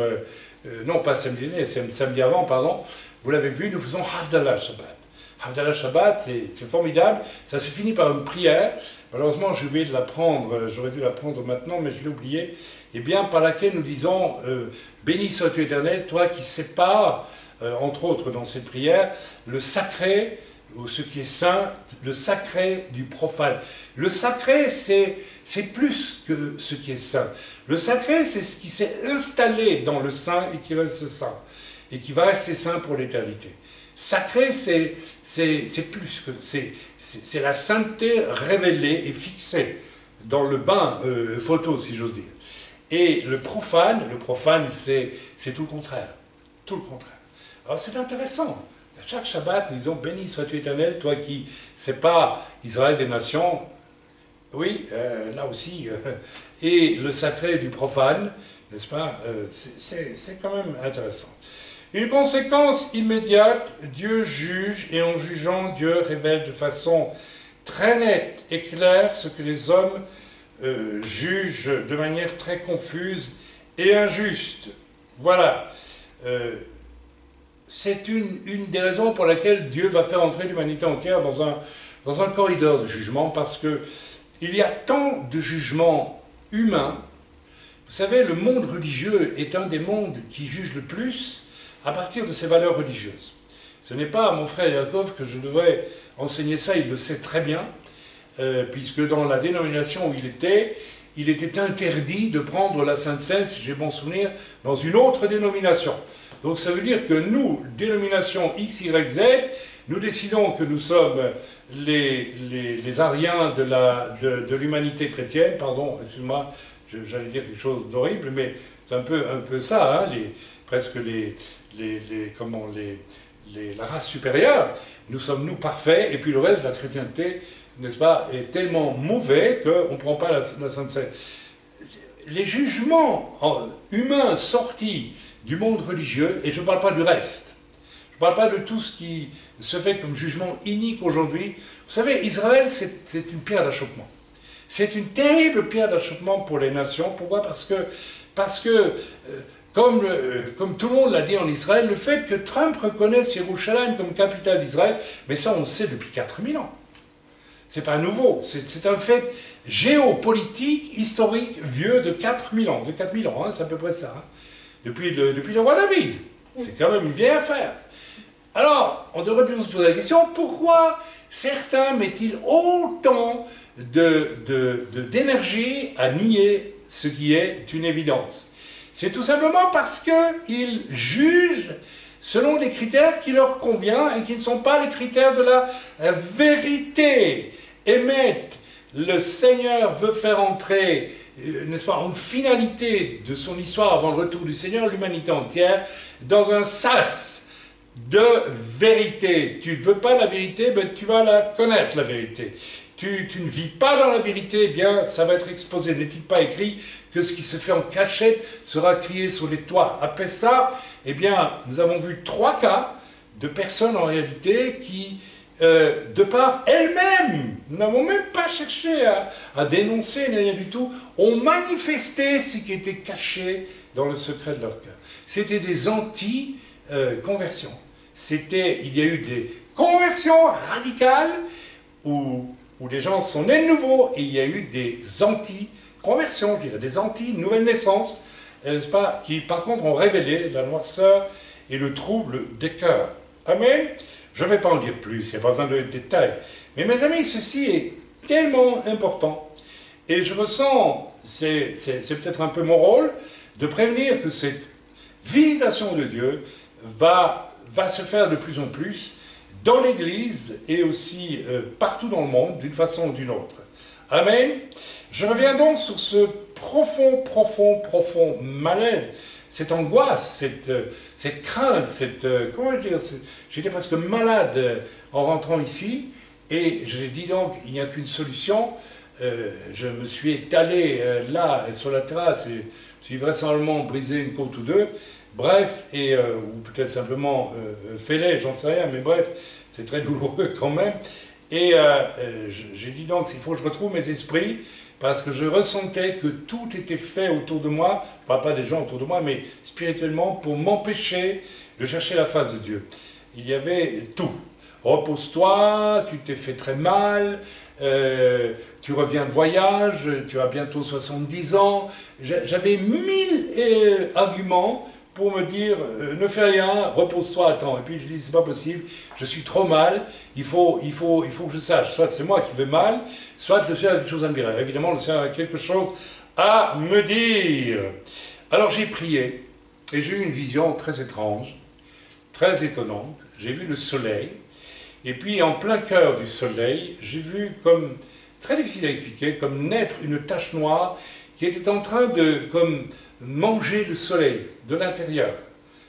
non, pas samedi dernier, c'est samedi avant, pardon, vous l'avez vu, nous faisons Havdalah Shabbat. Havdalah Shabbat, c'est formidable, ça se finit par une prière, malheureusement j'ai oublié de la prendre, j'aurais dû la prendre maintenant, mais je l'ai oublié, et bien par laquelle nous disons béni sois-tu éternel, toi qui sépares, entre autres dans cette prière, le sacré ou ce qui est saint, le sacré du profane. Le sacré, c'est plus que ce qui est saint. Le sacré, c'est ce qui s'est installé dans le saint et qui reste saint, et qui va rester saint pour l'éternité. Sacré, c'est plus que... c'est la sainteté révélée et fixée dans le bain photo, si j'ose dire. Et le profane, c'est tout le contraire. Tout le contraire. Alors c'est intéressant. Chaque Shabbat, nous disons, béni sois-tu éternel, toi qui, c'est pas Israël des nations, oui, là aussi, et le sacré du profane, n'est-ce pas, c'est quand même intéressant. Une conséquence immédiate, Dieu juge, et en jugeant, Dieu révèle de façon très nette et claire ce que les hommes jugent de manière très confuse et injuste. Voilà. C'est une des raisons pour laquelle Dieu va faire entrer l'humanité entière dans un corridor de jugement, parce que il y a tant de jugements humains. Vous savez, le monde religieux est un des mondes qui juge le plus à partir de ses valeurs religieuses. Ce n'est pas à mon frère Yaakov que je devrais enseigner ça, il le sait très bien, puisque dans la dénomination où il était interdit de prendre la Sainte Seine, si j'ai bon souvenir, dans une autre dénomination. Donc ça veut dire que nous, dénomination X, Y, Z, nous décidons que nous sommes les Ariens de l'humanité chrétienne, pardon, excuse-moi, j'allais dire quelque chose d'horrible, mais c'est un peu ça, hein, presque la race supérieure. Nous sommes nous parfaits, et puis le reste de la chrétienté, n'est-ce pas, est tellement mauvais qu'on ne prend pas la Sainte Seine. Les jugements humains sortis du monde religieux, et je ne parle pas du reste, je ne parle pas de tout ce qui se fait comme jugement inique aujourd'hui. Vous savez, Israël, c'est une pierre d'achoppement. C'est une terrible pierre d'achoppement pour les nations. Pourquoi? Parce que comme tout le monde l'a dit en Israël, le fait que Trump reconnaisse Jérusalem comme capitale d'Israël, mais ça on le sait depuis 4000 ans. C'est pas nouveau, c'est un fait géopolitique, historique, vieux de 4000 ans. De 4000 ans, hein, c'est à peu près ça. Hein. Depuis le roi David. C'est quand même une vieille affaire. Alors, on devrait plus se poser la question, pourquoi certains mettent-ils autant d'énergie à nier ce qui est une évidence? C'est tout simplement parce qu'ils jugent selon des critères qui leur conviennent et qui ne sont pas les critères de la vérité. Émettent, le Seigneur veut faire entrer, n'est-ce pas, en finalité de son histoire avant le retour du Seigneur, l'humanité entière, dans un sas de vérité. Tu ne veux pas la vérité, ben tu vas la connaître, la vérité. Tu ne vis pas dans la vérité, eh bien, ça va être exposé. N'est-il pas écrit que ce qui se fait en cachette sera crié sur les toits? Après ça, eh bien, nous avons vu 3 cas de personnes en réalité qui, de par elles-mêmes, nous n'avons même pas cherché à dénoncer, ni rien du tout, ont manifesté ce qui était caché dans le secret de leur cœur. C'était des anti-conversions. Il y a eu des conversions radicales où les gens sont nés de nouveau, et il y a eu des anti-conversions, je dirais, des anti-nouvelles naissances, n'est-ce pas, qui par contre ont révélé la noirceur et le trouble des cœurs. Amen. Je ne vais pas en dire plus, il n'y a pas besoin de détails. Mais mes amis, ceci est tellement important, et je ressens, c'est peut-être un peu mon rôle, de prévenir que cette visitation de Dieu va se faire de plus en plus, dans l'Église et aussi partout dans le monde, d'une façon ou d'une autre. Amen. Je reviens donc sur ce profond malaise, cette angoisse, cette crainte, comment dire, j'étais presque malade en rentrant ici, et j'ai dit donc, il n'y a qu'une solution. Je me suis étalé là, sur la terrasse, et je me suis vraisemblablement brisé une côte ou deux. Bref, ou peut-être simplement fêlé, j'en sais rien, mais bref, c'est très douloureux quand même. Et j'ai dit donc, il faut que je retrouve mes esprits, parce que je ressentais que tout était fait autour de moi, je ne parle pas des gens autour de moi, mais spirituellement, pour m'empêcher de chercher la face de Dieu. Il y avait tout. Repose-toi, tu t'es fait très mal, tu reviens de voyage, tu as bientôt 70 ans. J'avais 1000 arguments pour me dire ne fais rien, repose-toi, attends. Et puis je dis c'est pas possible, je suis trop mal, il faut que je sache, soit c'est moi qui vais mal, soit le Seigneur a quelque chose à me dire. Évidemment, le Seigneur a quelque chose à me dire. Alors j'ai prié et j'ai eu une vision très étrange, très étonnante. J'ai vu le soleil et puis en plein cœur du soleil, j'ai vu comme, très difficile à expliquer, comme naître une tache noire qui était en train de comme manger le soleil de l'intérieur.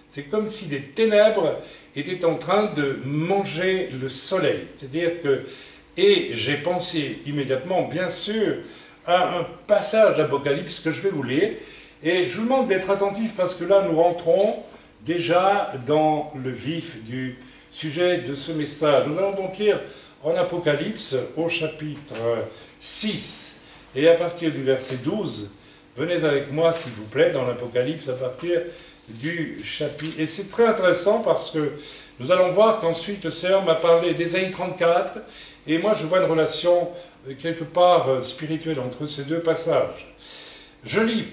C'est comme si des ténèbres étaient en train de manger le soleil. C'est-à-dire que, et j'ai pensé immédiatement, bien sûr, à un passage d'Apocalypse que je vais vous lire, et je vous demande d'être attentifs parce que là nous rentrons déjà dans le vif du sujet de ce message. Nous allons donc lire en Apocalypse au chapitre 6 et à partir du verset 12. Venez avec moi, s'il vous plaît, dans l'Apocalypse à partir du chapitre. Et c'est très intéressant parce que nous allons voir qu'ensuite le Seigneur m'a parlé d'Ésaïe 34, et moi je vois une relation quelque part spirituelle entre ces deux passages. Je lis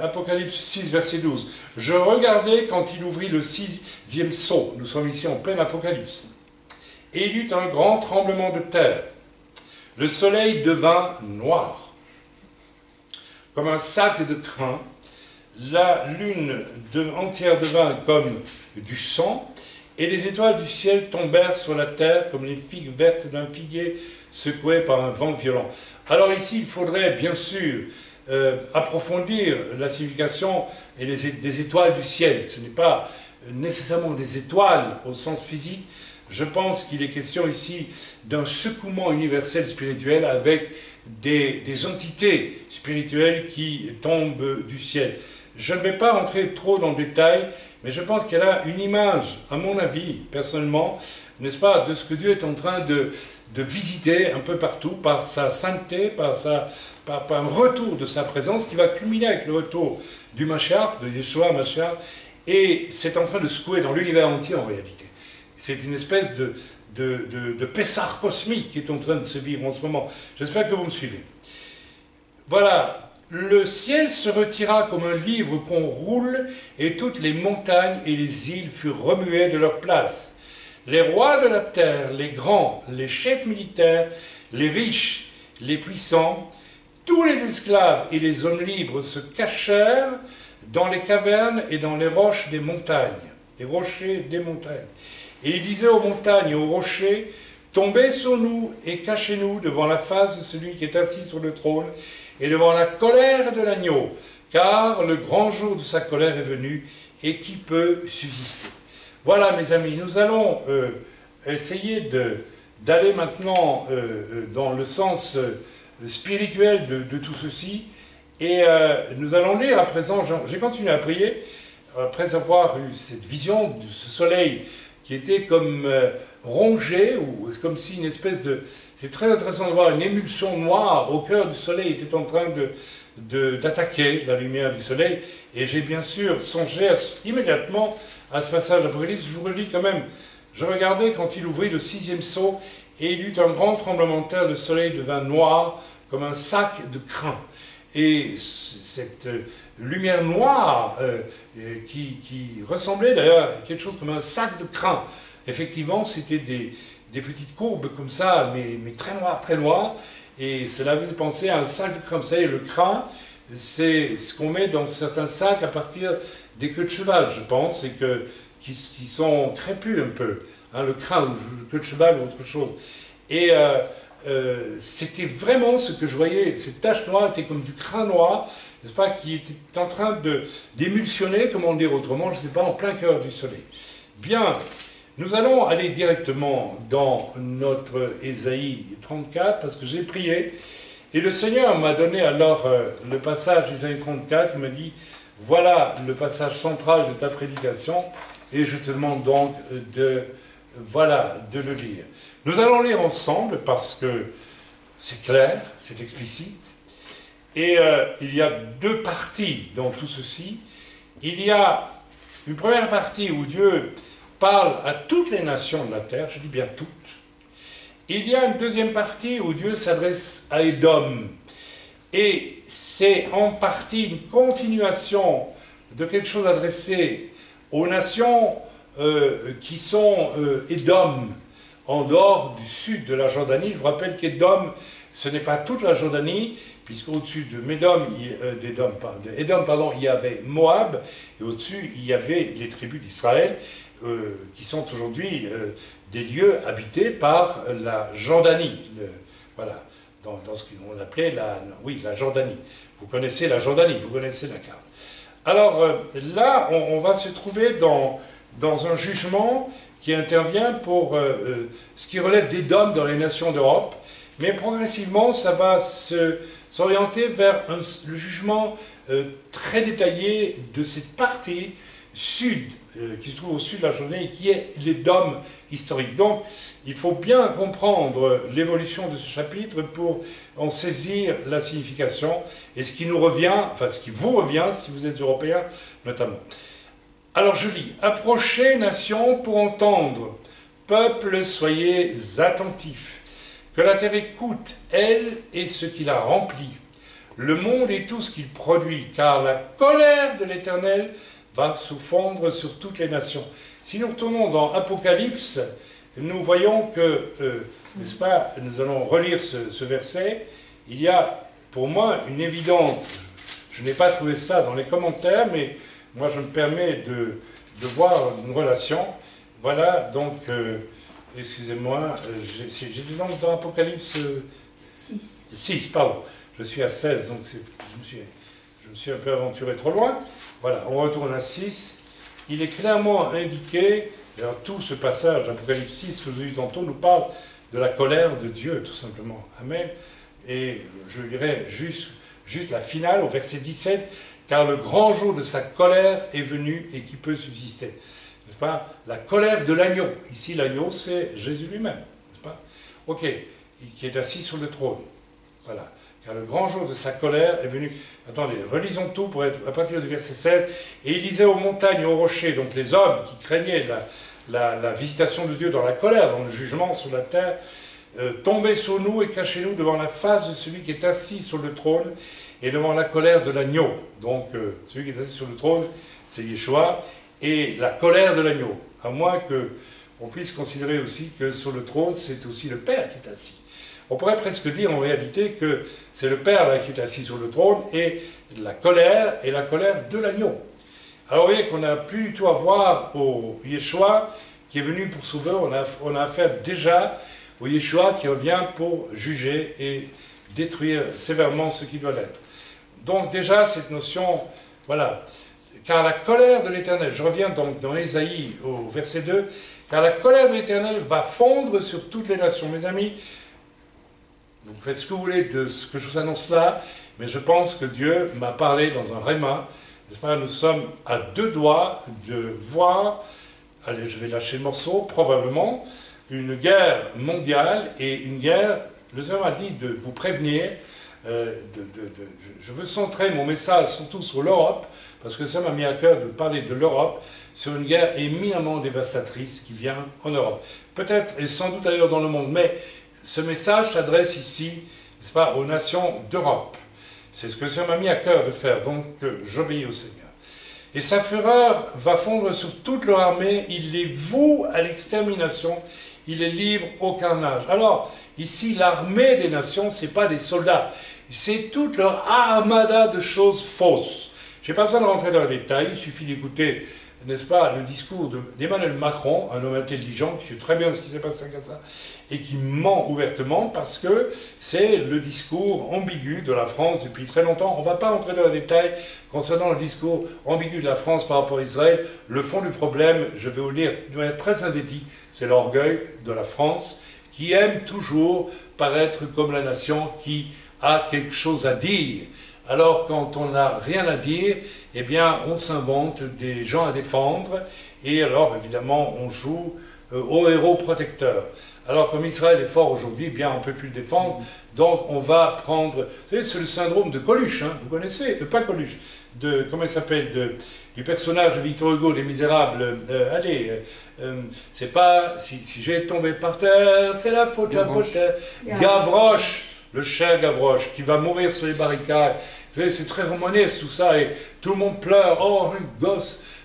Apocalypse 6, verset 12. « Je regardais quand il ouvrit le 6e sceau. » Nous sommes ici en plein Apocalypse. « Et il y eut un grand tremblement de terre. Le soleil devint noir, comme un sac de crin, la lune entière devint comme du sang, et les étoiles du ciel tombèrent sur la terre comme les figues vertes d'un figuier secoué par un vent violent. » Alors ici, il faudrait bien sûr approfondir la signification des étoiles du ciel. Ce n'est pas nécessairement des étoiles au sens physique. Je pense qu'il est question ici d'un secouement universel spirituel avec des entités spirituelles qui tombent du ciel. Je ne vais pas rentrer trop dans le détail, mais je pense qu'elle a une image, à mon avis, personnellement, n'est-ce pas, de ce que Dieu est en train de visiter un peu partout par sa sainteté, par un retour de sa présence qui va culminer avec le retour du Mashiach, de Yeshua Mashiach, et c'est en train de secouer dans l'univers entier en réalité. C'est une espèce de Pessah cosmique qui est en train de se vivre en ce moment. J'espère que vous me suivez. Voilà, le ciel se retira comme un livre qu'on roule, et toutes les montagnes et les îles furent remuées de leur place. Les rois de la terre, les grands, les chefs militaires, les riches, les puissants, tous les esclaves et les hommes libres se cachèrent dans les cavernes et dans les roches des montagnes, les rochers des montagnes. Et il disait aux montagnes et aux rochers, « Tombez sur nous et cachez-nous devant la face de celui qui est assis sur le trône et devant la colère de l'agneau, car le grand jour de sa colère est venu, et qui peut subsister ?» Voilà, mes amis, nous allons essayer d'aller maintenant dans le sens spirituel de tout ceci, et nous allons lire à présent, j'ai continué à prier, après avoir eu cette vision de ce soleil qui était comme rongé, ou comme si une espèce de... C'est très intéressant de voir une émulsion noire au cœur du soleil était en train d'attaquer la lumière du soleil, et j'ai bien sûr songé immédiatement à ce passage d'Apocalypse. Je vous relis quand même. Je regardais quand il ouvrit le 6e sceau, et il y eut un grand tremblement de terre, le soleil devint noir comme un sac de crin. Et cette lumière noire qui ressemblait d'ailleurs à quelque chose comme un sac de crin. Effectivement, c'était des petites courbes comme ça, mais très noires, et cela faisait penser à un sac de crin. Vous savez, le crin, c'est ce qu'on met dans certains sacs à partir des queues de cheval, je pense, et qui sont crépus un peu, hein, le crin ou le queue de cheval ou autre chose. Et c'était vraiment ce que je voyais, cette tache noire était comme du crin noir, n'est-ce pas, qui était en train d'émulsionner, comment dire autrement, je ne sais pas, en plein cœur du soleil. Bien, nous allons aller directement dans notre Ésaïe 34, parce que j'ai prié, et le Seigneur m'a donné alors le passage d'Ésaïe 34, il m'a dit, voilà le passage central de ta prédication, et je te demande donc de le lire. Nous allons lire ensemble parce que c'est clair, c'est explicite, et il y a deux parties dans tout ceci. Il y a une première partie où Dieu parle à toutes les nations de la terre, je dis bien toutes. Il y a une deuxième partie où Dieu s'adresse à Édom, et c'est en partie une continuation de quelque chose adressé aux nations qui sont Édom, en dehors du sud de la Jordanie. Je vous rappelle qu'Édom, ce n'est pas toute la Jordanie, puisqu'au-dessus de Édom, il y avait Moab, et au-dessus, il y avait les tribus d'Israël, qui sont aujourd'hui des lieux habités par la Jordanie. Voilà, dans ce qu'on appelait la Jordanie. Vous connaissez la Jordanie, vous connaissez la carte. Alors là, on va se trouver dans un jugement qui intervient pour ce qui relève d'Édom dans les nations d'Europe, mais progressivement, ça va s'orienter vers le jugement très détaillé de cette partie sud, qui se trouve au sud de la Jordanie, et qui est l'Édom historique. Donc, il faut bien comprendre l'évolution de ce chapitre pour en saisir la signification, et ce qui nous revient, enfin ce qui vous revient, si vous êtes européen notamment. Alors je lis, « Approchez, nations, pour entendre. Peuple, soyez attentifs. Que la terre écoute, elle et ce qui la remplit. Le monde et tout ce qu'il produit, car la colère de l'Éternel va se fondre sur toutes les nations. » Si nous retournons dans Apocalypse, nous voyons que, n'est-ce pas, nous allons relire ce verset. Il y a, pour moi, une évidente, je n'ai pas trouvé ça dans les commentaires, mais moi je me permets de voir une relation. Voilà, donc, excusez-moi, j'étais donc dans Apocalypse 6, pardon. Je suis à 16, donc je me suis un peu aventuré trop loin. Voilà, on retourne à 6. Il est clairement indiqué, alors tout ce passage d'Apocalypse 6 que je vous ai dit tantôt nous parle de la colère de Dieu, tout simplement. Amen. Et je lirai juste la finale au verset 17, car le grand jour de sa colère est venu et qui peut subsister. N'est-ce pas? La colère de l'agneau. Ici, l'agneau, c'est Jésus lui-même. N'est-ce pas? Ok, qui est assis sur le trône. Voilà. Car le grand jour de sa colère est venu. Attendez, relisons tout pour être à partir du verset 16. Et il disait aux montagnes et aux rochers, donc les hommes qui craignaient la visitation de Dieu dans la colère, dans le jugement sur la terre, tombez sur nous et cachez-nous devant la face de celui qui est assis sur le trône et devant la colère de l'agneau. Donc, celui qui est assis sur le trône, c'est Yeshua, et la colère de l'agneau. À moins qu'on puisse considérer aussi que sur le trône, c'est aussi le Père qui est assis. On pourrait presque dire en réalité que c'est le Père là, qui est assis sur le trône et la colère de l'agneau. Alors vous voyez qu'on n'a plus du tout à voir au Yeshua qui est venu pour sauver, on a affaire déjà au Yeshua qui revient pour juger et détruire sévèrement ce qui doit l'être. Donc déjà cette notion, voilà, car la colère de l'Éternel, je reviens donc dans Ésaïe au verset 2, car la colère de l'Éternel va fondre sur toutes les nations. Mes amis, vous faites ce que vous voulez de ce que je vous annonce là, mais je pense que Dieu m'a parlé dans un réma. N'est-ce pas? Nous sommes à deux doigts de voir, allez, je vais lâcher le morceau, probablement, une guerre mondiale et une guerre, le Seigneur m'a dit de vous prévenir, je veux centrer mon message surtout sur l'Europe, parce que le Seigneur m'a mis à cœur de parler de l'Europe, sur une guerre éminemment dévastatrice qui vient en Europe. Peut-être et sans doute ailleurs dans le monde, mais ce message s'adresse ici, n'est-ce pas, aux nations d'Europe. C'est ce que le Seigneur m'a mis à cœur de faire, donc j'obéis au Seigneur. Et sa fureur va fondre sur toute leur armée, il les voue à l'extermination, il les livre au carnage. Alors, ici, l'armée des nations, ce n'est pas des soldats, c'est toute leur armada de choses fausses. Je n'ai pas besoin de rentrer dans les détails, il suffit d'écouter, n'est-ce pas, le discours d'Emmanuel Macron, un homme intelligent qui sait très bien ce qui s'est passé à Gaza, et qui ment ouvertement parce que c'est le discours ambigu de la France depuis très longtemps. On ne va pas entrer dans les détails concernant le discours ambigu de la France par rapport à Israël. Le fond du problème, je vais vous le dire de manière très synthétique, c'est l'orgueil de la France qui aime toujours paraître comme la nation qui a quelque chose à dire. Alors quand on n'a rien à dire, eh bien on s'invente des gens à défendre et alors évidemment on joue au héros protecteur. Alors comme Israël est fort aujourd'hui, eh bien on ne peut plus le défendre, donc on va prendre... Vous savez, c'est le syndrome de Coluche, hein, vous connaissez, pas Coluche, comment il s'appelle, du personnage de Victor Hugo, Les Misérables, c'est pas, si j'ai tombé par terre, c'est la faute, Gavroche, le cher Gavroche, qui va mourir sur les barricades, Vous savez, c'est très romanesque tout ça, et tout le monde pleure. Oh,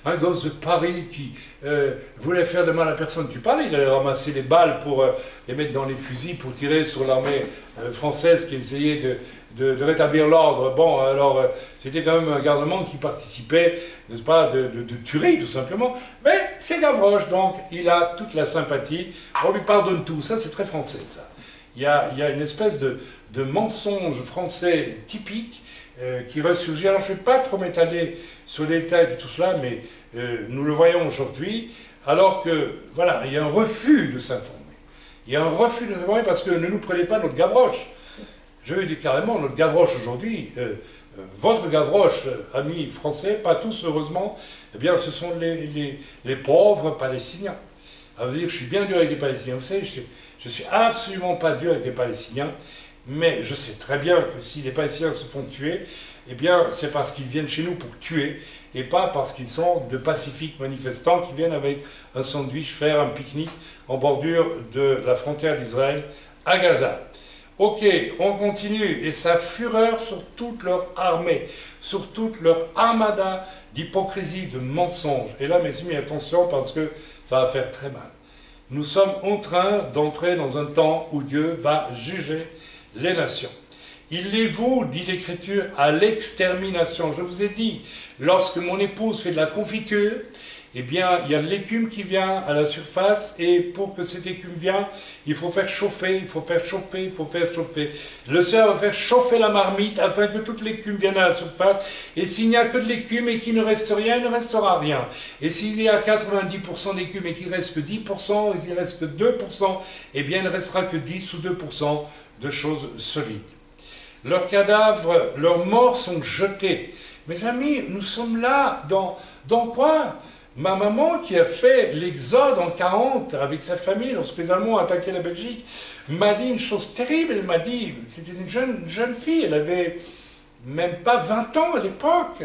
un gosse de Paris qui voulait faire de mal à personne. Tu parles, il allait ramasser les balles pour les mettre dans les fusils, pour tirer sur l'armée française qui essayait de rétablir l'ordre. Bon, alors, c'était quand même un garnement qui participait, n'est-ce pas, de tuerie, tout simplement. Mais c'est Gavroche, donc il a toute la sympathie. On lui pardonne tout. Ça, c'est très français, ça. Il y a une espèce de mensonge français typique qui ressurgit. Alors je ne vais pas trop m'étaler sur les détails de tout cela, mais nous le voyons aujourd'hui, alors que, voilà, il y a un refus de s'informer. Il y a un refus de s'informer parce que ne nous prenez pas notre Gavroche. Je vais dire carrément, notre Gavroche aujourd'hui, votre Gavroche, amis français, pas tous heureusement, eh bien ce sont les pauvres Palestiniens. Alors vous dire, je suis bien dur avec les Palestiniens, vous savez, je suis absolument pas dur avec les Palestiniens, mais je sais très bien que si les Palestiniens se font tuer, eh bien c'est parce qu'ils viennent chez nous pour tuer, et pas parce qu'ils sont de pacifiques manifestants qui viennent avec un sandwich faire un pique-nique en bordure de la frontière d'Israël à Gaza. Ok, on continue, et sa fureur sur toute leur armée, sur toute leur armada d'hypocrisie, de mensonges. Et là, mes amis, attention, parce que ça va faire très mal. Nous sommes en train d'entrer dans un temps où Dieu va juger les nations. Il les voue, dit l'Écriture, à l'extermination. Je vous ai dit, lorsque mon épouse fait de la confiture, eh bien, il y a de l'écume qui vient à la surface, et pour que cette écume vienne, il faut faire chauffer, il faut faire chauffer, il faut faire chauffer. Le Seigneur va faire chauffer la marmite afin que toute l'écume vienne à la surface, et s'il n'y a que de l'écume et qu'il ne reste rien, il ne restera rien. Et s'il y a 90% d'écume et qu'il ne reste que 10%, et qu'il ne reste que 2%, eh bien, il ne restera que 10 ou 2% de choses solides. Leurs cadavres, leurs morts sont jetés. Mes amis, nous sommes là dans quoi ? Ma maman, qui a fait l'exode en 40 avec sa famille lorsque les Allemands ont attaqué la Belgique, m'a dit une chose terrible. Elle m'a dit, c'était une jeune fille, elle avait même pas 20 ans à l'époque,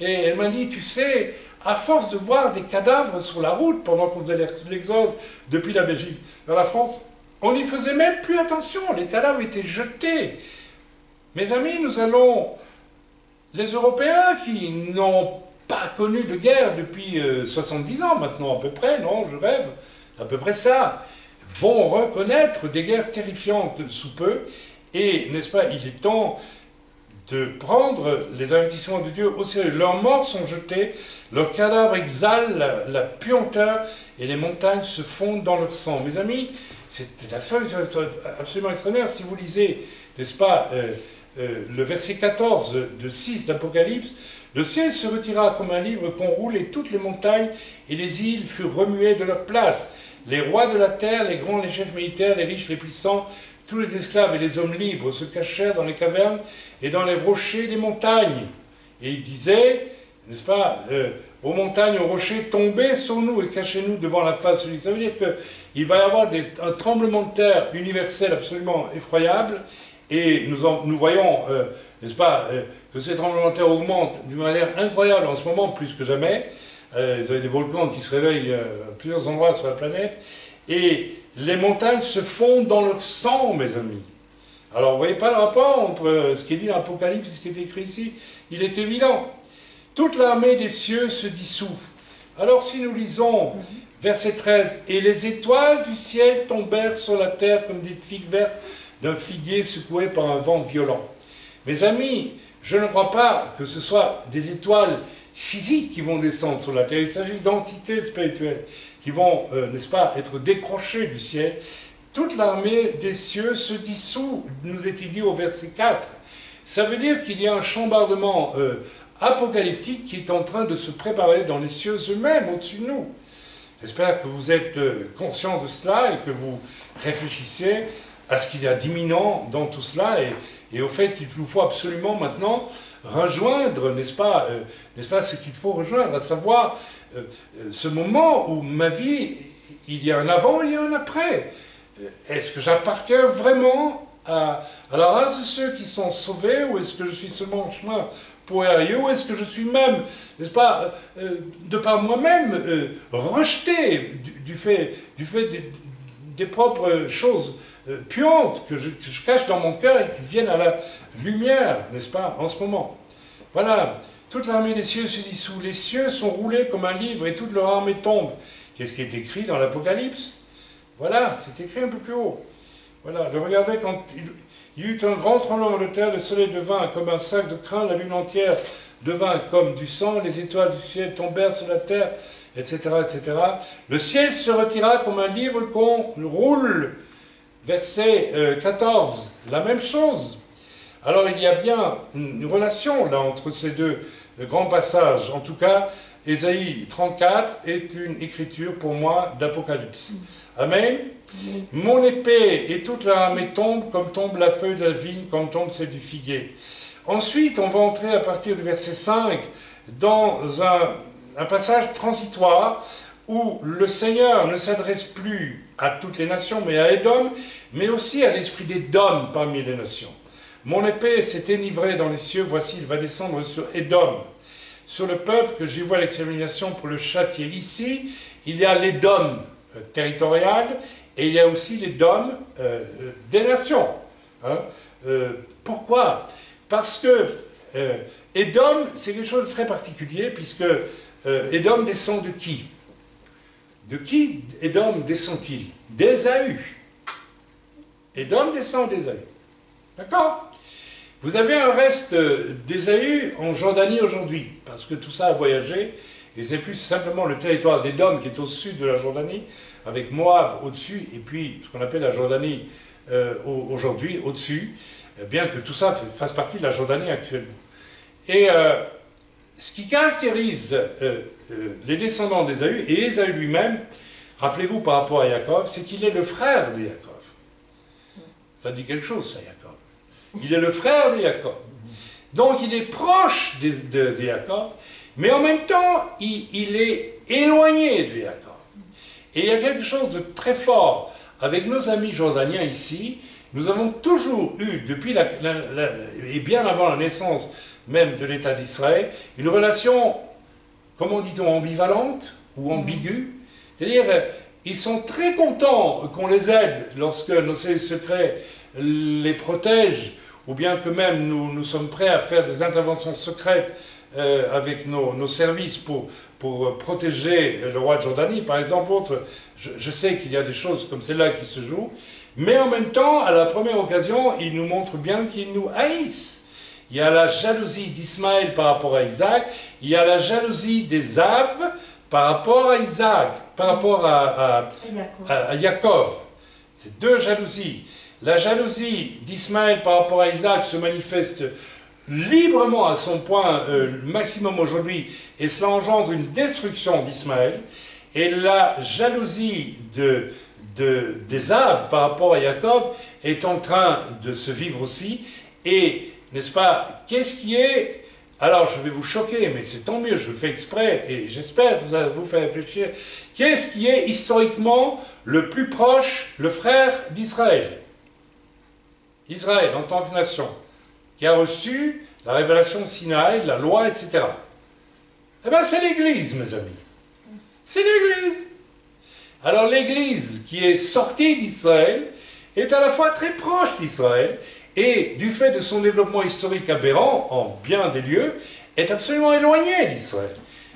et elle m'a dit, tu sais, à force de voir des cadavres sur la route pendant qu'on faisait l'exode depuis la Belgique vers la France, on n'y faisait même plus attention, les cadavres étaient jetés. Mes amis, nous allons, les Européens qui n'ont pas connu de guerre depuis 70 ans maintenant à peu près, non, je rêve, à peu près ça, vont reconnaître des guerres terrifiantes sous peu, et, n'est-ce pas, il est temps de prendre les avertissements de Dieu au sérieux. Leurs morts sont jetés, leurs cadavres exhalent la puanteur, et les montagnes se fondent dans leur sang. Mes amis, c'est absolument extraordinaire. Si vous lisez, n'est-ce pas, le verset 14 de 6 d'Apocalypse, le ciel se retira comme un livre qu'on roule, et toutes les montagnes et les îles furent remuées de leur place. Les rois de la terre, les grands, les chefs militaires, les riches, les puissants, tous les esclaves et les hommes libres se cachèrent dans les cavernes et dans les rochers des montagnes. Et il disait, n'est-ce pas, aux montagnes, aux rochers, tombez sur nous et cachez-nous devant la face de lui. Ça veut dire qu'il va y avoir un tremblement de terre universel absolument effroyable, et nous voyons, n'est-ce pas, que ces tremblements de terre augmentent d'une manière incroyable en ce moment, plus que jamais. Vous avez des volcans qui se réveillent à plusieurs endroits sur la planète, et les montagnes se fondent dans leur sang, mes amis. Alors, vous ne voyez pas le rapport entre ce qui est dit dans l'Apocalypse et ce qui est écrit ici? Il est évident. Toute l'armée des cieux se dissout. Alors, si nous lisons verset 13, « Et les étoiles du ciel tombèrent sur la terre comme des figues vertes d'un figuier secoué par un vent violent. » Mes amis, je ne crois pas que ce soit des étoiles physiques qui vont descendre sur la terre. Il s'agit d'entités spirituelles qui vont, n'est-ce pas, être décrochées du ciel. Toute l'armée des cieux se dissout, nous est-il dit au verset 4. Ça veut dire qu'il y a un chambardement apocalyptique qui est en train de se préparer dans les cieux eux-mêmes, au-dessus de nous. J'espère que vous êtes conscients de cela et que vous réfléchissez à ce qu'il y a d'imminent dans tout cela, et au fait qu'il nous faut absolument maintenant rejoindre, n'est-ce pas, ce qu'il faut rejoindre, à savoir ce moment où ma vie, il y a un avant, il y a un après. Est-ce que j'appartiens vraiment à la race de ceux qui sont sauvés, ou est-ce que je suis seulement en chemin pour arriver, ou est-ce que je suis même, n'est-ce pas, de par moi-même, rejeté du fait des propres choses puantes que je cache dans mon cœur et qui viennent à la lumière, n'est-ce pas, en ce moment. Voilà, toute l'armée des cieux se dissout, les cieux sont roulés comme un livre et toute leur armée tombe. Qu'est-ce qui est écrit dans l'Apocalypse? Voilà, c'est écrit un peu plus haut. Voilà, regardez quand il y eut un grand tremblement de terre, le soleil devint comme un sac de crin, la lune entière devint comme du sang, les étoiles du ciel tombèrent sur la terre, etc., etc. Le ciel se retira comme un livre qu'on roule. Verset 14, la même chose. Alors il y a bien une relation là entre ces deux grands passages. En tout cas, Ésaïe 34 est une écriture pour moi d'Apocalypse. Amen. Mon épée et toute la armée tombent comme tombe la feuille de la vigne, comme tombe celle du figuier. Ensuite, on va entrer à partir du verset 5 dans un passage transitoire où le Seigneur ne s'adresse plus à toutes les nations, mais à Édom, mais aussi à l'esprit d'Édom parmi les nations. Mon épée s'est enivrée dans les cieux, voici, il va descendre sur Édom, sur le peuple que j'y vois l'extermination pour le châtier. Ici, il y a l'Édom territorial et il y a aussi l'Édom des nations. Hein. Pourquoi? Parce que Édom, c'est quelque chose de très particulier, puisque Édom descend de qui? De qui Édom descend-il? D'Ésaü. Édom descend d'Ésaü. D'accord? Vous avez un reste d'Ésaü en Jordanie aujourd'hui, parce que tout ça a voyagé, et c'est plus simplement le territoire d'Édom qui est au sud de la Jordanie, avec Moab au-dessus, et puis ce qu'on appelle la Jordanie aujourd'hui au-dessus, bien que tout ça fasse partie de la Jordanie actuellement. Et ce qui caractérise les descendants d'Ésaü, et Ésaü lui-même, rappelez-vous par rapport à Jacob, c'est qu'il est le frère de Jacob. Ça dit quelque chose, ça, Jacob. Il est le frère de Jacob. Donc il est proche de Jacob, mais en même temps, il est éloigné de Jacob. Et il y a quelque chose de très fort avec nos amis jordaniens ici. Nous avons toujours eu, depuis et bien avant la naissance même de l'État d'Israël, une relation, comment dit-on, ambivalente ou ambiguë. C'est-à-dire, ils sont très contents qu'on les aide lorsque nos services secrets les protègent, ou bien que même nous sommes prêts à faire des interventions secrètes avec nos services pour protéger le roi de Jordanie, par exemple. Je sais qu'il y a des choses comme celle-là qui se jouent, mais en même temps, à la première occasion, ils nous montrent bien qu'ils nous haïssent. Il y a la jalousie d'Ismaël par rapport à Isaac, il y a la jalousie d'Ésav par rapport à Isaac, par rapport à Jacob. C'est deux jalousies. La jalousie d'Ismaël par rapport à Isaac se manifeste librement à son point maximum aujourd'hui, et cela engendre une destruction d'Ismaël. Et la jalousie d'Ésav par rapport à Jacob est en train de se vivre aussi. Et, n'est-ce pas, qu'est-ce qui est... Alors, je vais vous choquer, mais c'est tant mieux, je le fais exprès, et j'espère que vous vous faire réfléchir. Qu'est-ce qui est historiquement le plus proche, le frère d'Israël? Israël, en tant que nation, qui a reçu la révélation Sinaï, la loi, etc. Eh bien, c'est l'Église, mes amis. C'est l'Église. Alors, l'Église qui est sortie d'Israël est à la fois très proche d'Israël, et du fait de son développement historique aberrant, en bien des lieux, est absolument éloignée d'Israël.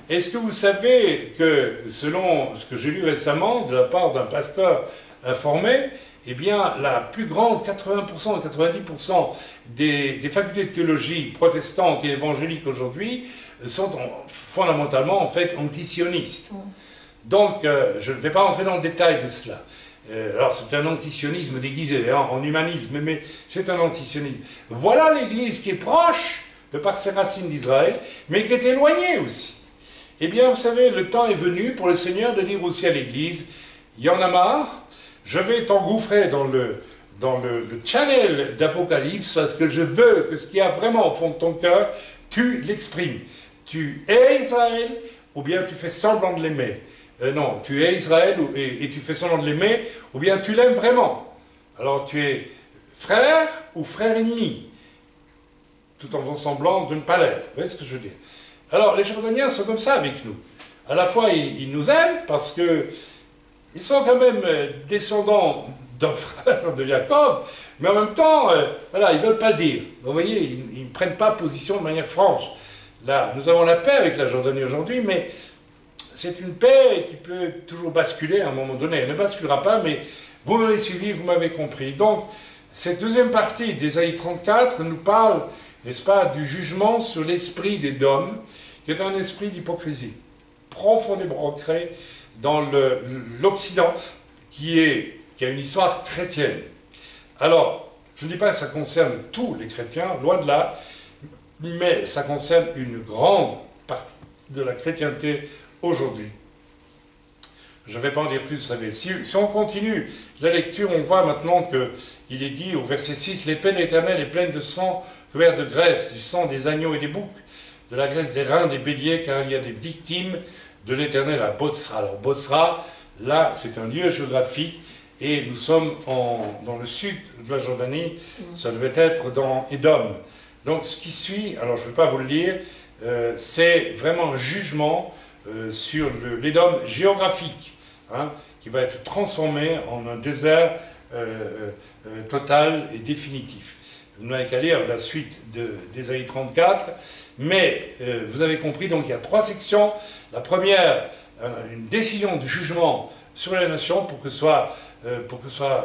Est-ce que vous savez que, selon ce que j'ai lu récemment de la part d'un pasteur informé, eh bien, la plus grande, 80% et 90% des facultés de théologie protestantes et évangéliques aujourd'hui sont fondamentalement, en fait, antisionistes. Donc, je ne vais pas entrer dans le détail de cela. Alors, c'est un antisionisme déguisé, hein, en humanisme, mais c'est un antisionisme. Voilà l'Église qui est proche, de par ses racines d'Israël, mais qui est éloignée aussi. Eh bien, vous savez, le temps est venu pour le Seigneur de dire aussi à l'Église, il y en a marre, je vais t'engouffrer dans le channel d'Apocalypse, parce que je veux que ce qu'il y a vraiment au fond de ton cœur, tu l'exprimes. Tu es Israël, ou bien tu fais semblant de l'aimer. Non, tu es Israël et tu fais semblant de l'aimer, ou bien tu l'aimes vraiment. Alors tu es frère ou frère ennemi, tout en faisant semblant de ne pas l'être. Vous voyez ce que je veux dire? Alors les Jordaniens sont comme ça avec nous. À la fois ils nous aiment parce que ils sont quand même descendants d'un frère de Jacob, mais en même temps, voilà, ils ne veulent pas le dire. Vous voyez, ils ne prennent pas position de manière franche. là, nous avons la paix avec la Jordanie aujourd'hui, mais c'est une paix qui peut toujours basculer à un moment donné. Elle ne basculera pas, mais vous m'avez suivi, vous m'avez compris. Donc, cette deuxième partie d'Ésaïe 34 nous parle, n'est-ce pas, du jugement sur l'esprit d'Édom, qui est un esprit d'hypocrisie, profondément ancré dans l'Occident, qui a une histoire chrétienne. Alors, je ne dis pas que ça concerne tous les chrétiens, loin de là, mais ça concerne une grande partie de la chrétienté aujourd'hui. Je ne vais pas en dire plus, vous savez. Si on continue la lecture, on voit maintenant qu'il est dit au verset 6, « L'épée de l'Éternel est pleine de sang, couvert de graisse, du sang des agneaux et des boucs, de la graisse des reins, des béliers, car il y a des victimes de l'Éternel à Botsra. » Alors Botsra, là, c'est un lieu géographique, et nous sommes dans le sud de la Jordanie, ça devait être dans Édom. Donc ce qui suit, alors je ne vais pas vous le lire, c'est vraiment un jugement sur l'Édom géographique, hein, qui va être transformé en un désert total et définitif. Vous n'avez qu'à lire la suite d'Ésaïe 34, mais vous avez compris, donc il y a 3 sections. La première, une décision de jugement sur les nations pour que soit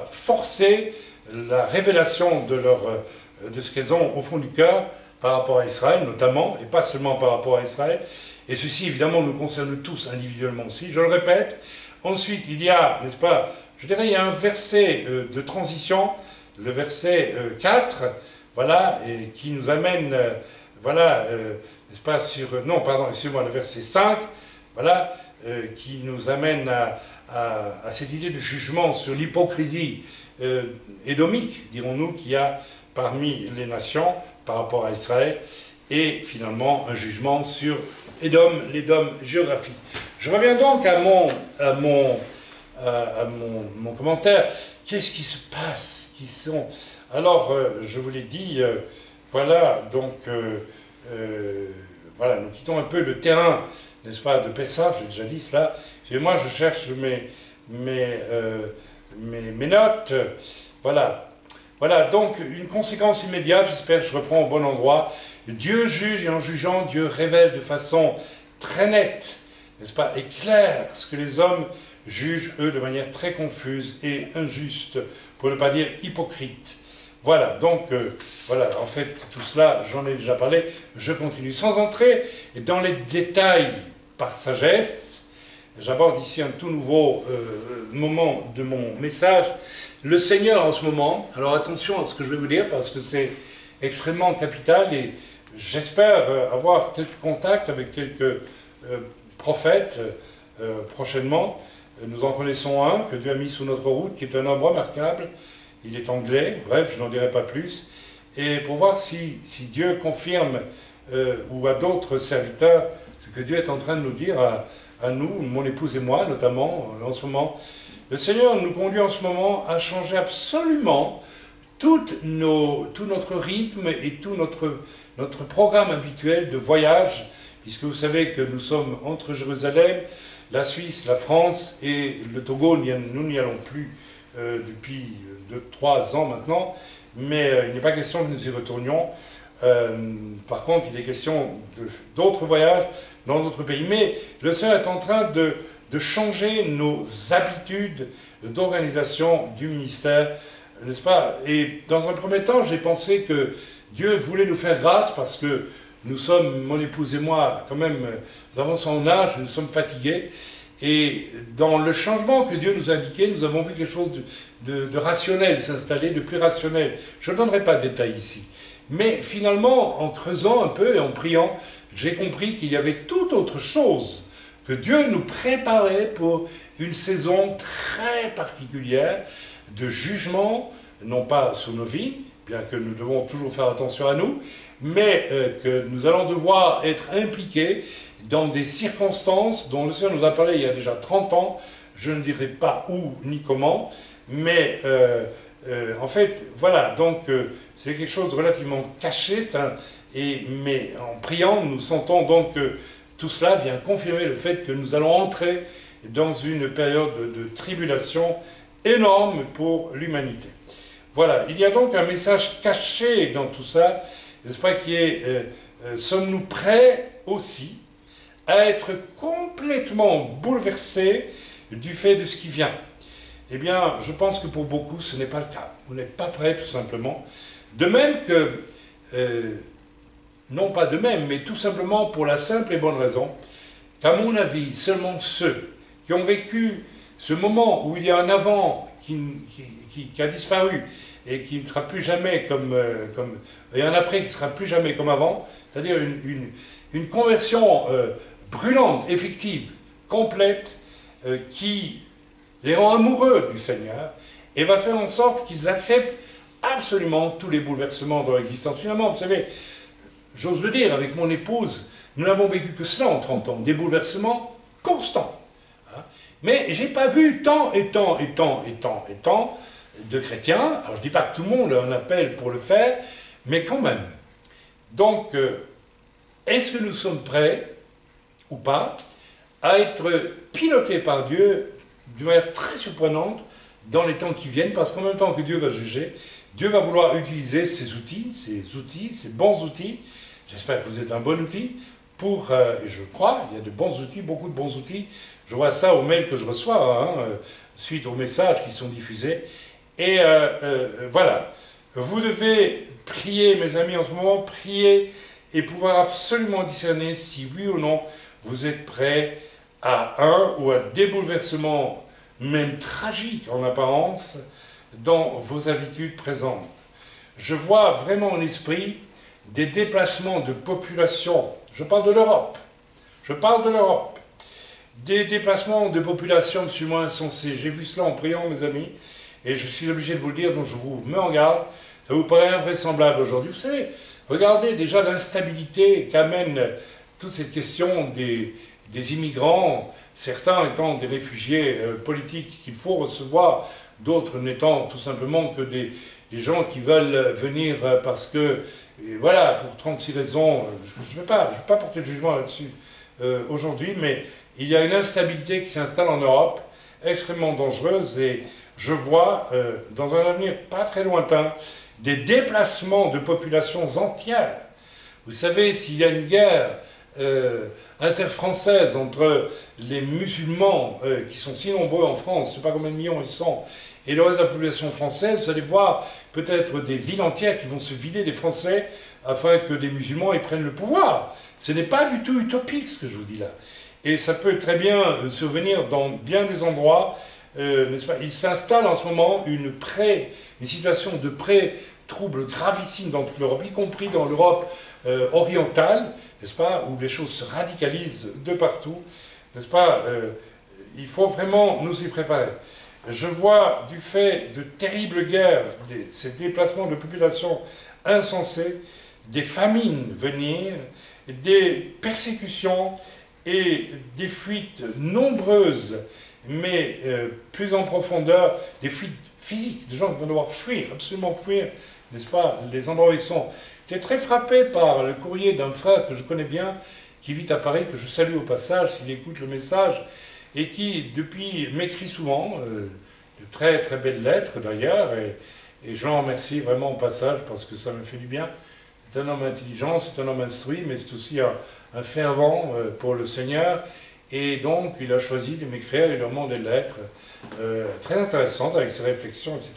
forcée la révélation de ce qu'elles ont au fond du cœur par rapport à Israël, notamment, et pas seulement par rapport à Israël. Et ceci, évidemment, nous concerne tous individuellement aussi. Je le répète. Ensuite, il y a, n'est-ce pas, je dirais, il y a un verset de transition, le verset 4, voilà, et qui nous amène, voilà, n'est-ce pas, non, pardon, excusez-moi, le verset 5, voilà, qui nous amène à cette idée de jugement sur l'hypocrisie édomique, dirons-nous, qu'il y a parmi les nations par rapport à Israël, et finalement un jugement sur l'Édom géographique. Je reviens donc à mon commentaire. Qu'est-ce qui se passe? Alors, je vous l'ai dit, voilà, donc, voilà, nous quittons un peu le terrain, n'est-ce pas, de Pessah, j'ai déjà dit cela. Et moi, je cherche mes notes. Voilà. Voilà, donc, une conséquence immédiate, j'espère que je reprends au bon endroit. Dieu juge, et en jugeant, Dieu révèle de façon très nette, n'est-ce pas, et claire, ce que les hommes jugent, eux, de manière très confuse et injuste, pour ne pas dire hypocrite. Voilà, donc, voilà, en fait, tout cela, j'en ai déjà parlé, je continue. Sans entrer dans les détails par sagesse, j'aborde ici un tout nouveau moment de mon message. Le Seigneur, en ce moment, alors attention à ce que je vais vous dire, parce que c'est extrêmement capital, et j'espère avoir quelques contacts avec quelques prophètes prochainement. Nous en connaissons un que Dieu a mis sous notre route, qui est un homme remarquable. Il est anglais, bref, je n'en dirai pas plus. Et pour voir si Dieu confirme, ou à d'autres serviteurs, ce que Dieu est en train de nous dire à nous, mon épouse et moi, notamment, en ce moment. Le Seigneur nous conduit en ce moment à changer absolument tout notre rythme et tout notre programme habituel de voyage, puisque vous savez que nous sommes entre Jérusalem, la Suisse, la France et le Togo. Nous n'y allons plus depuis 2-3 ans maintenant, mais il n'est pas question que nous y retournions. Par contre, il est question d'autres voyages dans d'autres pays. Mais le Seigneur est en train de changer nos habitudes d'organisation du ministère, n'est-ce pas? Et dans un premier temps, j'ai pensé que Dieu voulait nous faire grâce parce que nous sommes, mon épouse et moi, quand même, nous avançons en âge, nous sommes fatigués. Et dans le changement que Dieu nous a indiqué, nous avons vu quelque chose de rationnel s'installer, de plus rationnel. Je ne donnerai pas de détails ici. Mais finalement, en creusant un peu et en priant, j'ai compris qu'il y avait tout autre chose, que Dieu nous préparait pour une saison très particulière de jugement, non pas sur nos vies, bien que nous devons toujours faire attention à nous, mais que nous allons devoir être impliqués dans des circonstances dont le Seigneur nous a parlé il y a déjà 30 ans, je ne dirai pas où ni comment, mais en fait, voilà, donc c'est quelque chose de relativement caché, mais en priant, nous sentons donc que tout cela vient confirmer le fait que nous allons entrer dans une période de tribulation énorme pour l'humanité. Voilà, il y a donc un message caché dans tout ça, n'est-ce pas, qui est sommes-nous prêts aussi à être complètement bouleversés du fait de ce qui vient? Eh bien, je pense que pour beaucoup, ce n'est pas le cas. Vous n'êtes pas prêts, tout simplement. De même que, non pas de même, mais tout simplement pour la simple et bonne raison qu'à mon avis, seulement ceux qui ont vécu ce moment où il y a un avant qui a disparu et qui ne sera plus jamais et un après qui ne sera plus jamais comme avant, c'est-à-dire une conversion brûlante, effective, complète, qui les rend amoureux du Seigneur et va faire en sorte qu'ils acceptent absolument tous les bouleversements de leur existence. Finalement, vous savez, j'ose le dire, avec mon épouse, nous n'avons vécu que cela en 30 ans, des bouleversements constants. Mais je n'ai pas vu tant de chrétiens, alors je ne dis pas que tout le monde a un appel pour le faire, mais quand même. Donc, est-ce que nous sommes prêts, ou pas, à être pilotés par Dieu d'une manière très surprenante dans les temps qui viennent, parce qu'en même temps que Dieu va juger, Dieu va vouloir utiliser ces bons outils, j'espère que vous êtes un bon outil, et je crois, il y a de bons outils, beaucoup de bons outils. Je vois ça aux mails que je reçois, suite aux messages qui sont diffusés. Et voilà, vous devez prier, mes amis, en ce moment, prier et pouvoir absolument discerner si oui ou non vous êtes prêts à un ou à des bouleversements, même tragiques en apparence, dans vos habitudes présentes. Je vois vraiment en esprit des déplacements de population. Je parle de l'Europe. Des déplacements de population absolument insensés. J'ai vu cela en priant, mes amis, et je suis obligé de vous le dire, donc je vous mets en garde. Ça vous paraît invraisemblable aujourd'hui. Vous savez, regardez déjà l'instabilité qu'amène toute cette question des immigrants, certains étant des réfugiés politiques qu'il faut recevoir, d'autres n'étant tout simplement que des gens qui veulent venir parce que, et voilà, pour 36 raisons, je ne vais pas porter de jugement là-dessus aujourd'hui, mais il y a une instabilité qui s'installe en Europe, extrêmement dangereuse, et je vois, dans un avenir pas très lointain, des déplacements de populations entières. Vous savez, s'il y a une guerre interfrançaise entre les musulmans, qui sont si nombreux en France, je ne sais pas combien de millions ils sont, et le reste de la population française, vous allez voir peut-être des villes entières qui vont se vider des Français afin que des musulmans y prennent le pouvoir. Ce n'est pas du tout utopique ce que je vous dis là. Et ça peut très bien survenir dans bien des endroits, n'est-ce pas? Il s'installe en ce moment une situation de pré-trouble gravissime dans toute l'Europe, y compris dans l'Europe orientale, n'est-ce pas, où les choses se radicalisent de partout, n'est-ce pas? Il faut vraiment nous y préparer. Je vois du fait de terribles guerres, ces déplacements de population insensés, des famines venir, des persécutions et des fuites nombreuses, mais plus en profondeur, des fuites physiques, des gens qui vont devoir fuir, absolument fuir, n'est-ce pas, les endroits où ils sont. J'étais très frappé par le courrier d'un frère que je connais bien, qui vit à Paris, que je salue au passage, s'il écoute le message, et qui, depuis, m'écrit souvent, de très très belles lettres d'ailleurs, et je l'en remercie vraiment au passage, parce que ça me fait du bien. C'est un homme intelligent, c'est un homme instruit, mais c'est aussi un fervent pour le Seigneur, et donc il a choisi de m'écrire, il leur demande des lettres très intéressantes, avec ses réflexions, etc.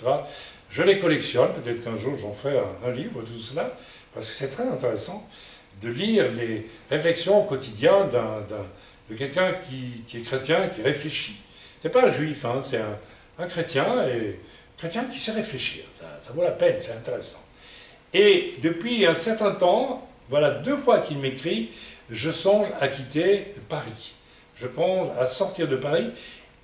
Je les collectionne, peut-être qu'un jour j'en ferai un livre de tout cela, parce que c'est très intéressant de lire les réflexions au quotidien de quelqu'un qui est chrétien, qui réfléchit. C'est pas un juif, hein, c'est un chrétien, et chrétien qui sait réfléchir. Ça vaut la peine, c'est intéressant. Et depuis un certain temps, voilà 2 fois qu'il m'écrit, je songe à quitter Paris. Je pense à sortir de Paris.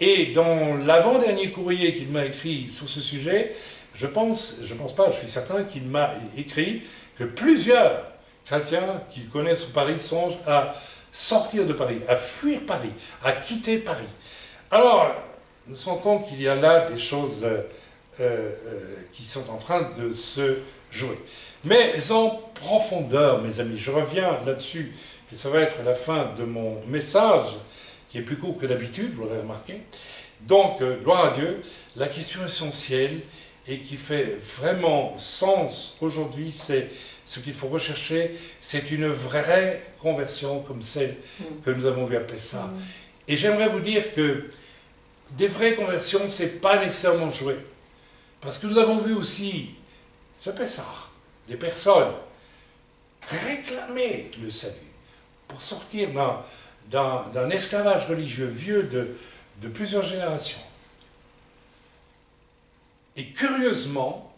Et dans l'avant-dernier courrier qu'il m'a écrit sur ce sujet, je pense pas, je suis certain qu'il m'a écrit que plusieurs chrétiens qu'il connaît sur Paris songent à sortir de Paris, à fuir Paris, à quitter Paris. Alors, nous sentons qu'il y a là des choses qui sont en train de se jouer. Mais en profondeur, mes amis, je reviens là-dessus, et ça va être la fin de mon message, qui est plus court que d'habitude, vous l'aurez remarqué. Donc, gloire à Dieu, la question essentielle et qui fait vraiment sens aujourd'hui, c'est ce qu'il faut rechercher, c'est une vraie conversion comme celle que nous avons vu à Pessah. Et j'aimerais vous dire que des vraies conversions, ce n'est pas nécessairement joué. Parce que nous avons vu aussi, ce Pessah, des personnes réclamer le salut pour sortir d'un esclavage religieux vieux de plusieurs générations. Et curieusement,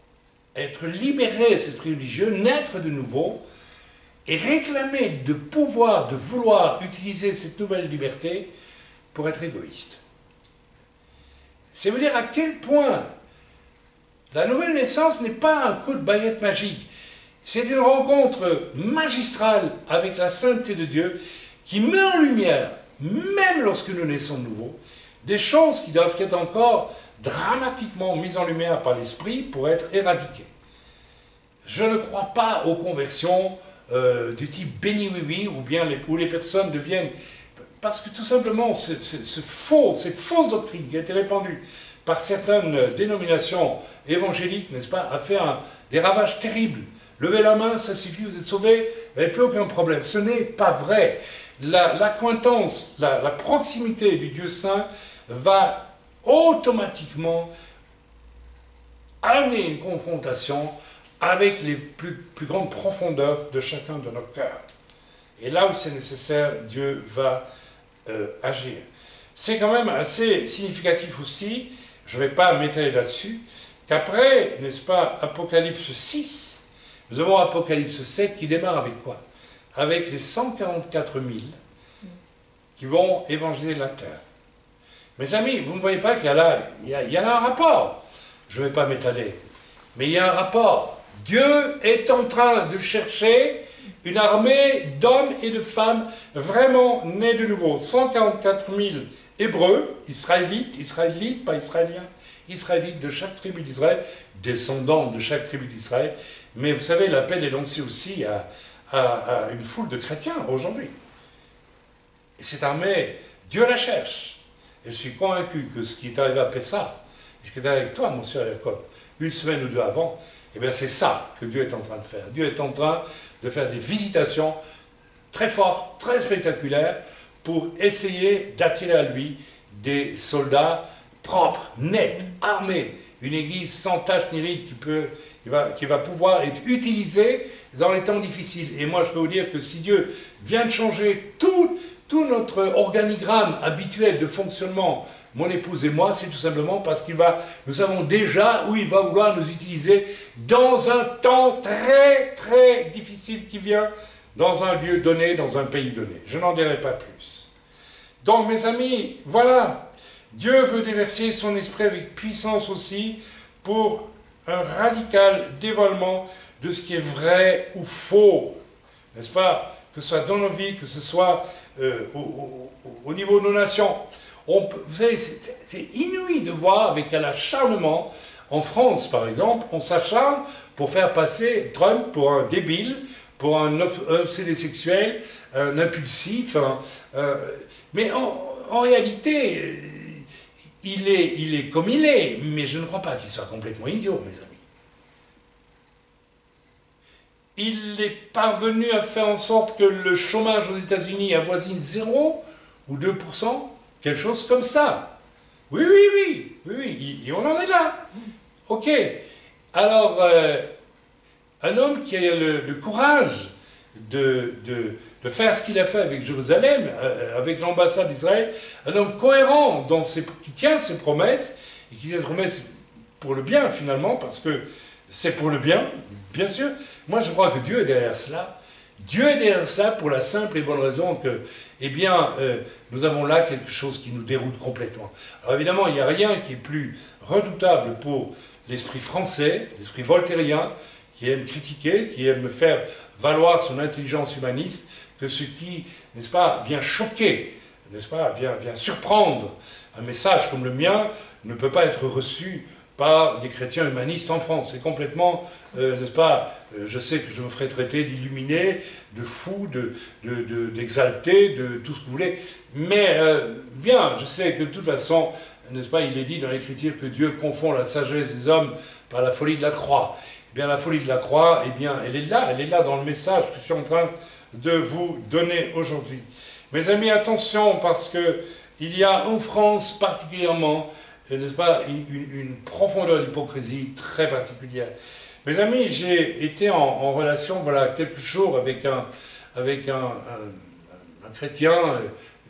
être libéré de cet esprit religieux, naître de nouveau, et réclamer de pouvoir, de vouloir utiliser cette nouvelle liberté pour être égoïste. C'est vous dire à quel point la nouvelle naissance n'est pas un coup de baguette magique. C'est une rencontre magistrale avec la sainteté de Dieu qui met en lumière, même lorsque nous naissons de nouveau, des choses qui doivent être encore dramatiquement mises en lumière par l'Esprit pour être éradiquées. Je ne crois pas aux conversions du type béni oui-oui, ou bien où les personnes deviennent... Parce que tout simplement, cette fausse doctrine qui a été répandue par certaines dénominations évangéliques, n'est-ce pas, a fait des ravages terribles. Levez la main, ça suffit, vous êtes sauvés, vous n'avez plus aucun problème. Ce n'est pas vrai. L'accointance, la proximité du Dieu Saint va automatiquement amener une confrontation avec les plus grandes profondeurs de chacun de nos cœurs. Et là où c'est nécessaire, Dieu va agir. C'est quand même assez significatif aussi, je ne vais pas m'étaler là-dessus, qu'après, n'est-ce pas, Apocalypse 6, nous avons Apocalypse 7 qui démarre avec quoi? Avec les 144 000 qui vont évangéliser la terre. Mes amis, vous ne voyez pas qu'il y a un rapport. Je ne vais pas m'étaler, mais il y a un rapport. Dieu est en train de chercher une armée d'hommes et de femmes vraiment nés de nouveau. 144 000 Hébreux, Israélites, pas Israéliens, Israélites de chaque tribu d'Israël, descendants de chaque tribu d'Israël. Mais vous savez, l'appel est lancé aussi à une foule de chrétiens aujourd'hui. Et cette armée, Dieu la cherche. Et je suis convaincu que ce qui est arrivé à Pessah, et ce qui est arrivé avec toi, mon cher Jacob, une semaine ou deux avant, eh bien c'est ça que Dieu est en train de faire. Dieu est en train de faire des visitations très fortes, très spectaculaires, pour essayer d'attirer à lui des soldats propres, nets, armés, une église sans tache ni ride qui va pouvoir être utilisée dans les temps difficiles. Et moi je peux vous dire que si Dieu vient de changer tout notre organigramme habituel de fonctionnement, mon épouse et moi, c'est tout simplement parce nous savons déjà où il va vouloir nous utiliser dans un temps très très difficile qui vient, dans un lieu donné, dans un pays donné. Je n'en dirai pas plus. Donc mes amis, voilà, Dieu veut déverser son esprit avec puissance aussi pour un radical dévoilement de ce qui est vrai ou faux, n'est-ce pas? Que ce soit dans nos vies, que ce soit au niveau de nos nations. Vous savez, c'est inouï de voir avec quel acharnement, en France par exemple, on s'acharne pour faire passer Trump pour un débile, pour un obsédé sexuel, un impulsif. Mais en réalité, il est comme il est, mais je ne crois pas qu'il soit complètement idiot, mes amis. Il est parvenu à faire en sorte que le chômage aux États-Unis avoisine 0 ou 2%, quelque chose comme ça. Oui, on en est là. Ok. Alors, un homme qui a le courage de faire ce qu'il a fait avec Jérusalem, avec l'ambassade d'Israël, un homme cohérent qui tient ses promesses, et qui tient ses promesses pour le bien finalement, parce que c'est pour le bien, bien sûr. Moi je crois que Dieu est derrière cela. Dieu est derrière cela pour la simple et bonne raison que, eh bien, nous avons là quelque chose qui nous déroute complètement. Alors évidemment, il n'y a rien qui est plus redoutable pour l'esprit français, l'esprit voltairien, qui aime critiquer, qui aime faire valoir son intelligence humaniste, que ce qui, n'est-ce pas, vient choquer, n'est-ce pas, vient surprendre. Un message comme le mien ne peut pas être reçu par des chrétiens humanistes en France. C'est complètement, n'est-ce pas, je sais que je me ferai traiter d'illuminé, de fou, d'exalté, de tout ce que vous voulez, mais bien, je sais que de toute façon, n'est-ce pas, il est dit dans l'Écriture que Dieu confond la sagesse des hommes par la folie de la croix. Eh bien, la folie de la croix, eh bien, elle est là dans le message que je suis en train de vous donner aujourd'hui. Mes amis, attention, parce que il y a en France particulièrement, n'est-ce pas, une profondeur d'hypocrisie très particulière. Mes amis, j'ai été en relation, voilà, quelques jours avec un chrétien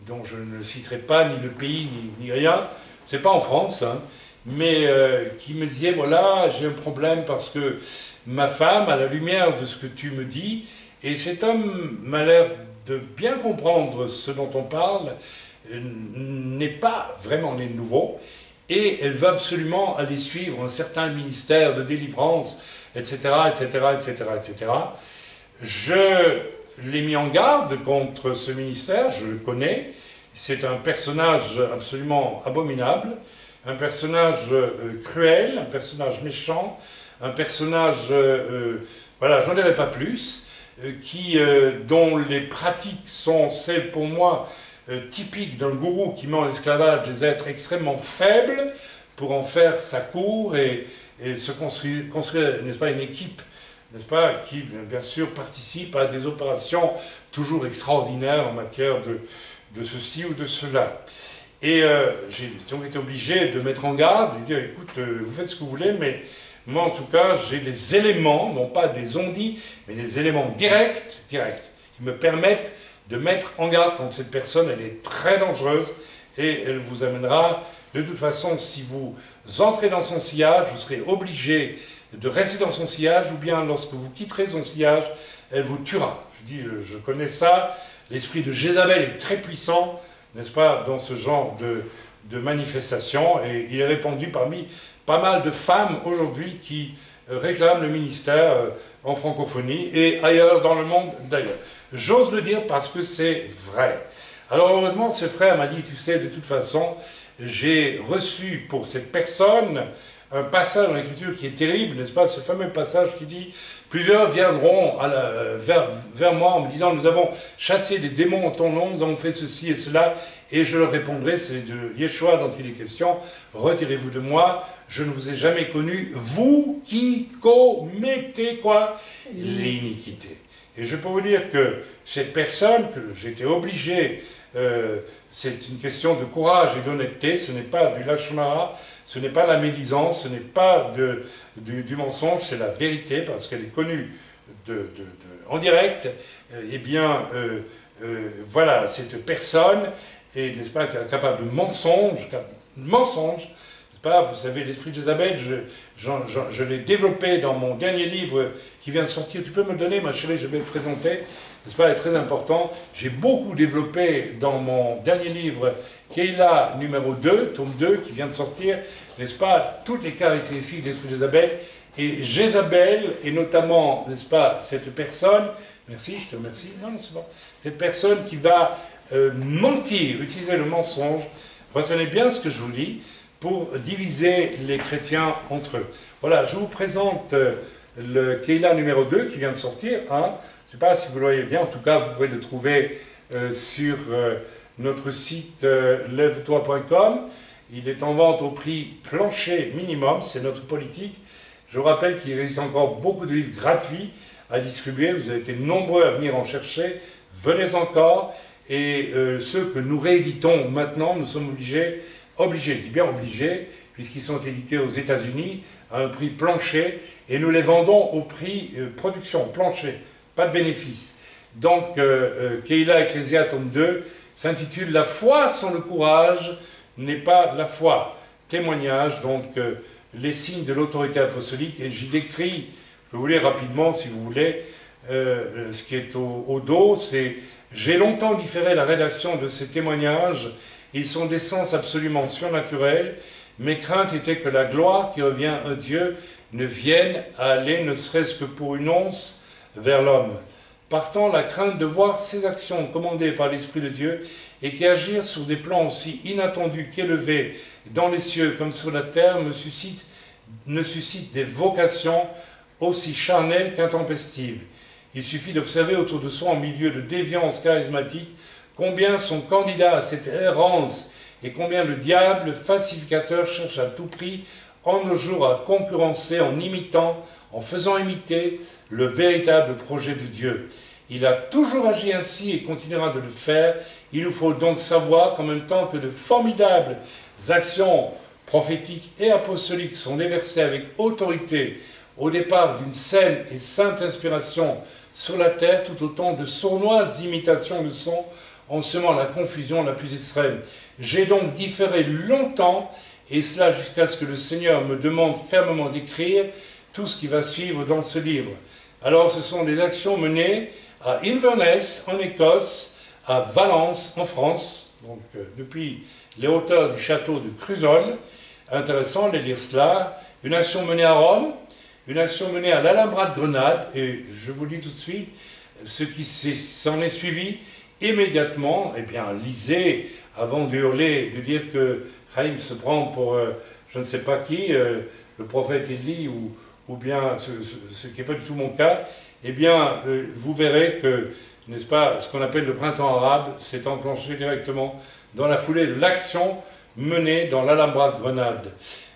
dont je ne citerai pas ni le pays ni rien. C'est pas en France, hein, mais qui me disait, voilà, j'ai un problème parce que ma femme, à la lumière de ce que tu me dis, et cet homme m'a l'air de bien comprendre ce dont on parle, n'est pas vraiment né de nouveau, et elle veut absolument aller suivre un certain ministère de délivrance, etc., etc., etc., etc. Je l'ai mis en garde contre ce ministère, je le connais, c'est un personnage absolument abominable, un personnage cruel, un personnage méchant, un personnage, voilà, j'en dirai pas plus, dont les pratiques sont celles pour moi typiques d'un gourou qui met en esclavage des êtres extrêmement faibles pour en faire sa cour et se construire, n'est-ce pas, une équipe, n'est-ce pas, qui bien sûr participe à des opérations toujours extraordinaires en matière de ceci ou de cela. Et j'ai donc été obligé de mettre en garde, de dire, écoute, vous faites ce que vous voulez, mais moi en tout cas, j'ai les éléments, non pas des on-dit, mais des éléments directs, qui me permettent de mettre en garde contre cette personne. Elle est très dangereuse et elle vous amènera, de toute façon, si vous entrez dans son sillage, vous serez obligé de rester dans son sillage, ou bien lorsque vous quitterez son sillage, elle vous tuera. Je dis, je connais ça, l'esprit de Jézabel est très puissant, n'est-ce pas, dans ce genre de manifestation, et il est répandu parmi pas mal de femmes aujourd'hui qui réclament le ministère en francophonie et ailleurs dans le monde d'ailleurs. J'ose le dire parce que c'est vrai. Alors heureusement, ce frère m'a dit, tu sais, de toute façon, j'ai reçu pour cette personne un passage dans l'Écriture qui est terrible, n'est-ce pas, ce fameux passage qui dit « Plusieurs viendront vers moi en me disant « Nous avons chassé des démons en ton nom, nous avons fait ceci et cela. » Et je leur répondrai, c'est de Yeshua dont il est question, « Retirez-vous de moi, je ne vous ai jamais connu, vous qui commettez quoi? L'iniquité. » Et je peux vous dire que cette personne que j'étais obligé, c'est une question de courage et d'honnêteté, ce n'est pas du lashon hara, ce n'est pas la médisance, ce n'est pas du mensonge, c'est la vérité, parce qu'elle est connue en direct. Eh bien, voilà, cette personne est, n'est-ce pas, capable de mensonge, n'est-ce pas, vous savez, l'esprit de Jézabel, je l'ai développé dans mon dernier livre qui vient de sortir. Tu peux me le donner, ma chérie, je vais le présenter, n'est-ce pas, est très important. J'ai beaucoup développé dans mon dernier livre, Keila numéro 2, tome 2, qui vient de sortir, n'est-ce pas, toutes les caractéristiques de l'esprit de Jézabel. Et Jézabel, et notamment, n'est-ce pas, cette personne, merci, je te remercie, non, c'est bon, cette personne qui va mentir, utiliser le mensonge, retenez bien ce que je vous dis, pour diviser les chrétiens entre eux. Voilà, je vous présente le Keila numéro 2 qui vient de sortir. Hein. Je ne sais pas si vous le voyez bien, en tout cas, vous pouvez le trouver sur notre site lève-toi.com. Il est en vente au prix plancher minimum, c'est notre politique. Je vous rappelle qu'il existe encore beaucoup de livres gratuits à distribuer. Vous avez été nombreux à venir en chercher. Venez encore. Et ceux que nous rééditons maintenant, nous sommes obligés, je dis bien obligés, puisqu'ils sont édités aux États-Unis à un prix plancher, et nous les vendons au prix production, plancher, pas de bénéfice. Donc, Keila Ecclésia, tome 2, s'intitule « La foi sans le courage n'est pas la foi ». Témoignage, donc, les signes de l'autorité apostolique, et j'y décris, je peux vous lire rapidement si vous voulez, ce qui est au dos, c'est « J'ai longtemps différé la rédaction de ces témoignages. Ils sont d'essence absolument surnaturelle. Mes craintes étaient que la gloire qui revient à Dieu ne vienne à aller, ne serait-ce que pour une once, vers l'homme. Partant, la crainte de voir ces actions commandées par l'Esprit de Dieu et qui agirent sur des plans aussi inattendus qu'élevés dans les cieux comme sur la terre ne suscite des vocations aussi charnelles qu'intempestives. Il suffit d'observer autour de soi, en milieu de déviance charismatique, combien sont candidats à cette errance et combien le diable, le falsificateur, cherche à tout prix en nos jours à concurrencer en imitant, en faisant imiter le véritable projet de Dieu. Il a toujours agi ainsi et continuera de le faire. Il nous faut donc savoir qu'en même temps que de formidables actions prophétiques et apostoliques sont déversées avec autorité au départ d'une saine et sainte inspiration sur la terre, tout autant de sournoises imitations le sont en semant la confusion la plus extrême. J'ai donc différé longtemps, et cela jusqu'à ce que le Seigneur me demande fermement d'écrire tout ce qui va suivre dans ce livre. Alors ce sont des actions menées à Inverness en Écosse, à Valence en France, donc depuis les hauteurs du château de Cruzol. Intéressant de lire cela. Une action menée à Rome, une action menée à l'Alhambra de Grenade, et je vous dis tout de suite, ce qui s'en est suivi immédiatement, eh bien, lisez avant de hurler, de dire que Chaim se prend pour je ne sais pas qui, le prophète Élie, ou bien ce qui n'est pas du tout mon cas, eh bien, vous verrez que, n'est-ce pas, ce qu'on appelle le printemps arabe s'est enclenché directement dans la foulée de l'action menée dans l'Alhambra de Grenade.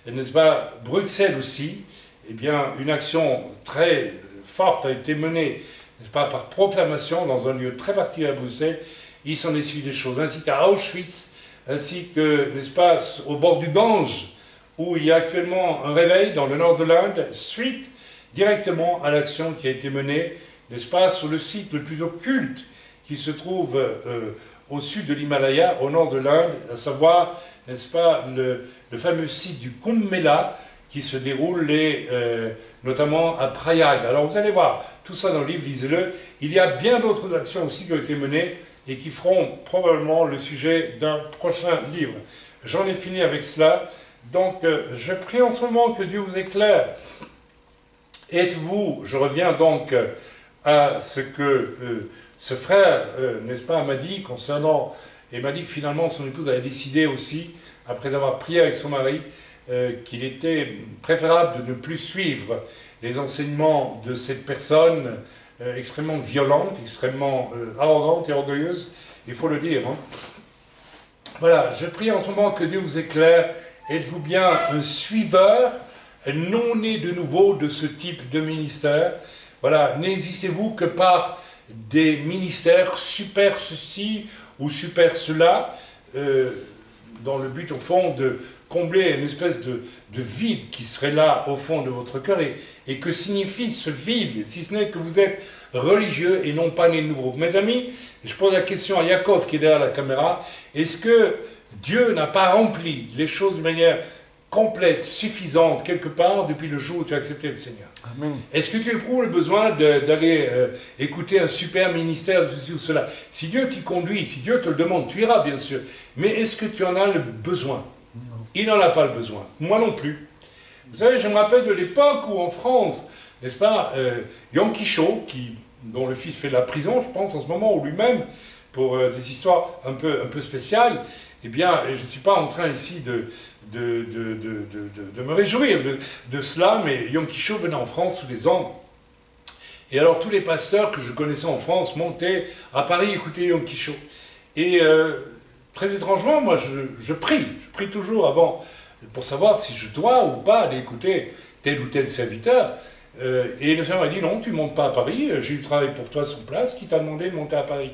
N'est-ce pas, Bruxelles aussi, eh bien, une action très forte a été menée, n'est-ce pas, par proclamation dans un lieu très particulier à Bruxelles. Il s'en est suivi des choses, ainsi qu'à Auschwitz, ainsi que, n'est-ce pas, au bord du Gange, où il y a actuellement un réveil dans le nord de l'Inde, suite directement à l'action qui a été menée, n'est-ce pas, sur le site le plus occulte qui se trouve au sud de l'Himalaya, au nord de l'Inde, à savoir, n'est-ce pas, le fameux site du Kumbh Mela, qui se déroule notamment à Prayag. Alors vous allez voir, tout ça dans le livre, lisez-le. Il y a bien d'autres actions aussi qui ont été menées et qui feront probablement le sujet d'un prochain livre. J'en ai fini avec cela. Donc je prie en ce moment que Dieu vous éclaire. Êtes-vous, je reviens donc à ce que ce frère, n'est-ce pas, m'a dit concernant, et m'a dit que finalement son épouse avait décidé aussi, après avoir prié avec son mari, qu'il était préférable de ne plus suivre les enseignements de cette personne extrêmement violente, extrêmement arrogante et orgueilleuse, il faut le dire. Hein. Voilà, je prie en ce moment que Dieu vous éclaire. Êtes-vous bien un suiveur non né de nouveau de ce type de ministère? Voilà, n'existez-vous que par des ministères super ceci ou super cela, dans le but au fond de combler une espèce de vide qui serait là au fond de votre cœur. Et que signifie ce vide, si ce n'est que vous êtes religieux et non pas né de nouveau? Mes amis, je pose la question à Yaakov qui est derrière la caméra, est-ce que Dieu n'a pas rempli les choses de manière complète, suffisante, quelque part, depuis le jour où tu as accepté le Seigneur? Amen. Est-ce que tu éprouves le besoin d'aller écouter un super ministère de ceci ou cela? Si Dieu t'y conduit, si Dieu te le demande, tu iras bien sûr. Mais est-ce que tu en as le besoin? Non. Il n'en a pas le besoin. Moi non plus. Vous savez, je me rappelle de l'époque où en France, n'est-ce pas, Yom Kicho, dont le fils fait de la prison, je pense, en ce moment, ou lui-même, pour des histoires un peu spéciales, eh bien, je ne suis pas en train ici de me réjouir de cela, mais Yom Kicho venait en France tous les ans. Et alors, tous les pasteurs que je connaissais en France montaient à Paris écouter Yom Kicho. Et très étrangement, moi, je prie toujours avant, pour savoir si je dois ou pas aller écouter tel ou tel serviteur. Et le Seigneur m'a dit, non, tu ne montes pas à Paris, j'ai eu travail pour toi sur place, qui t'a demandé de monter à Paris?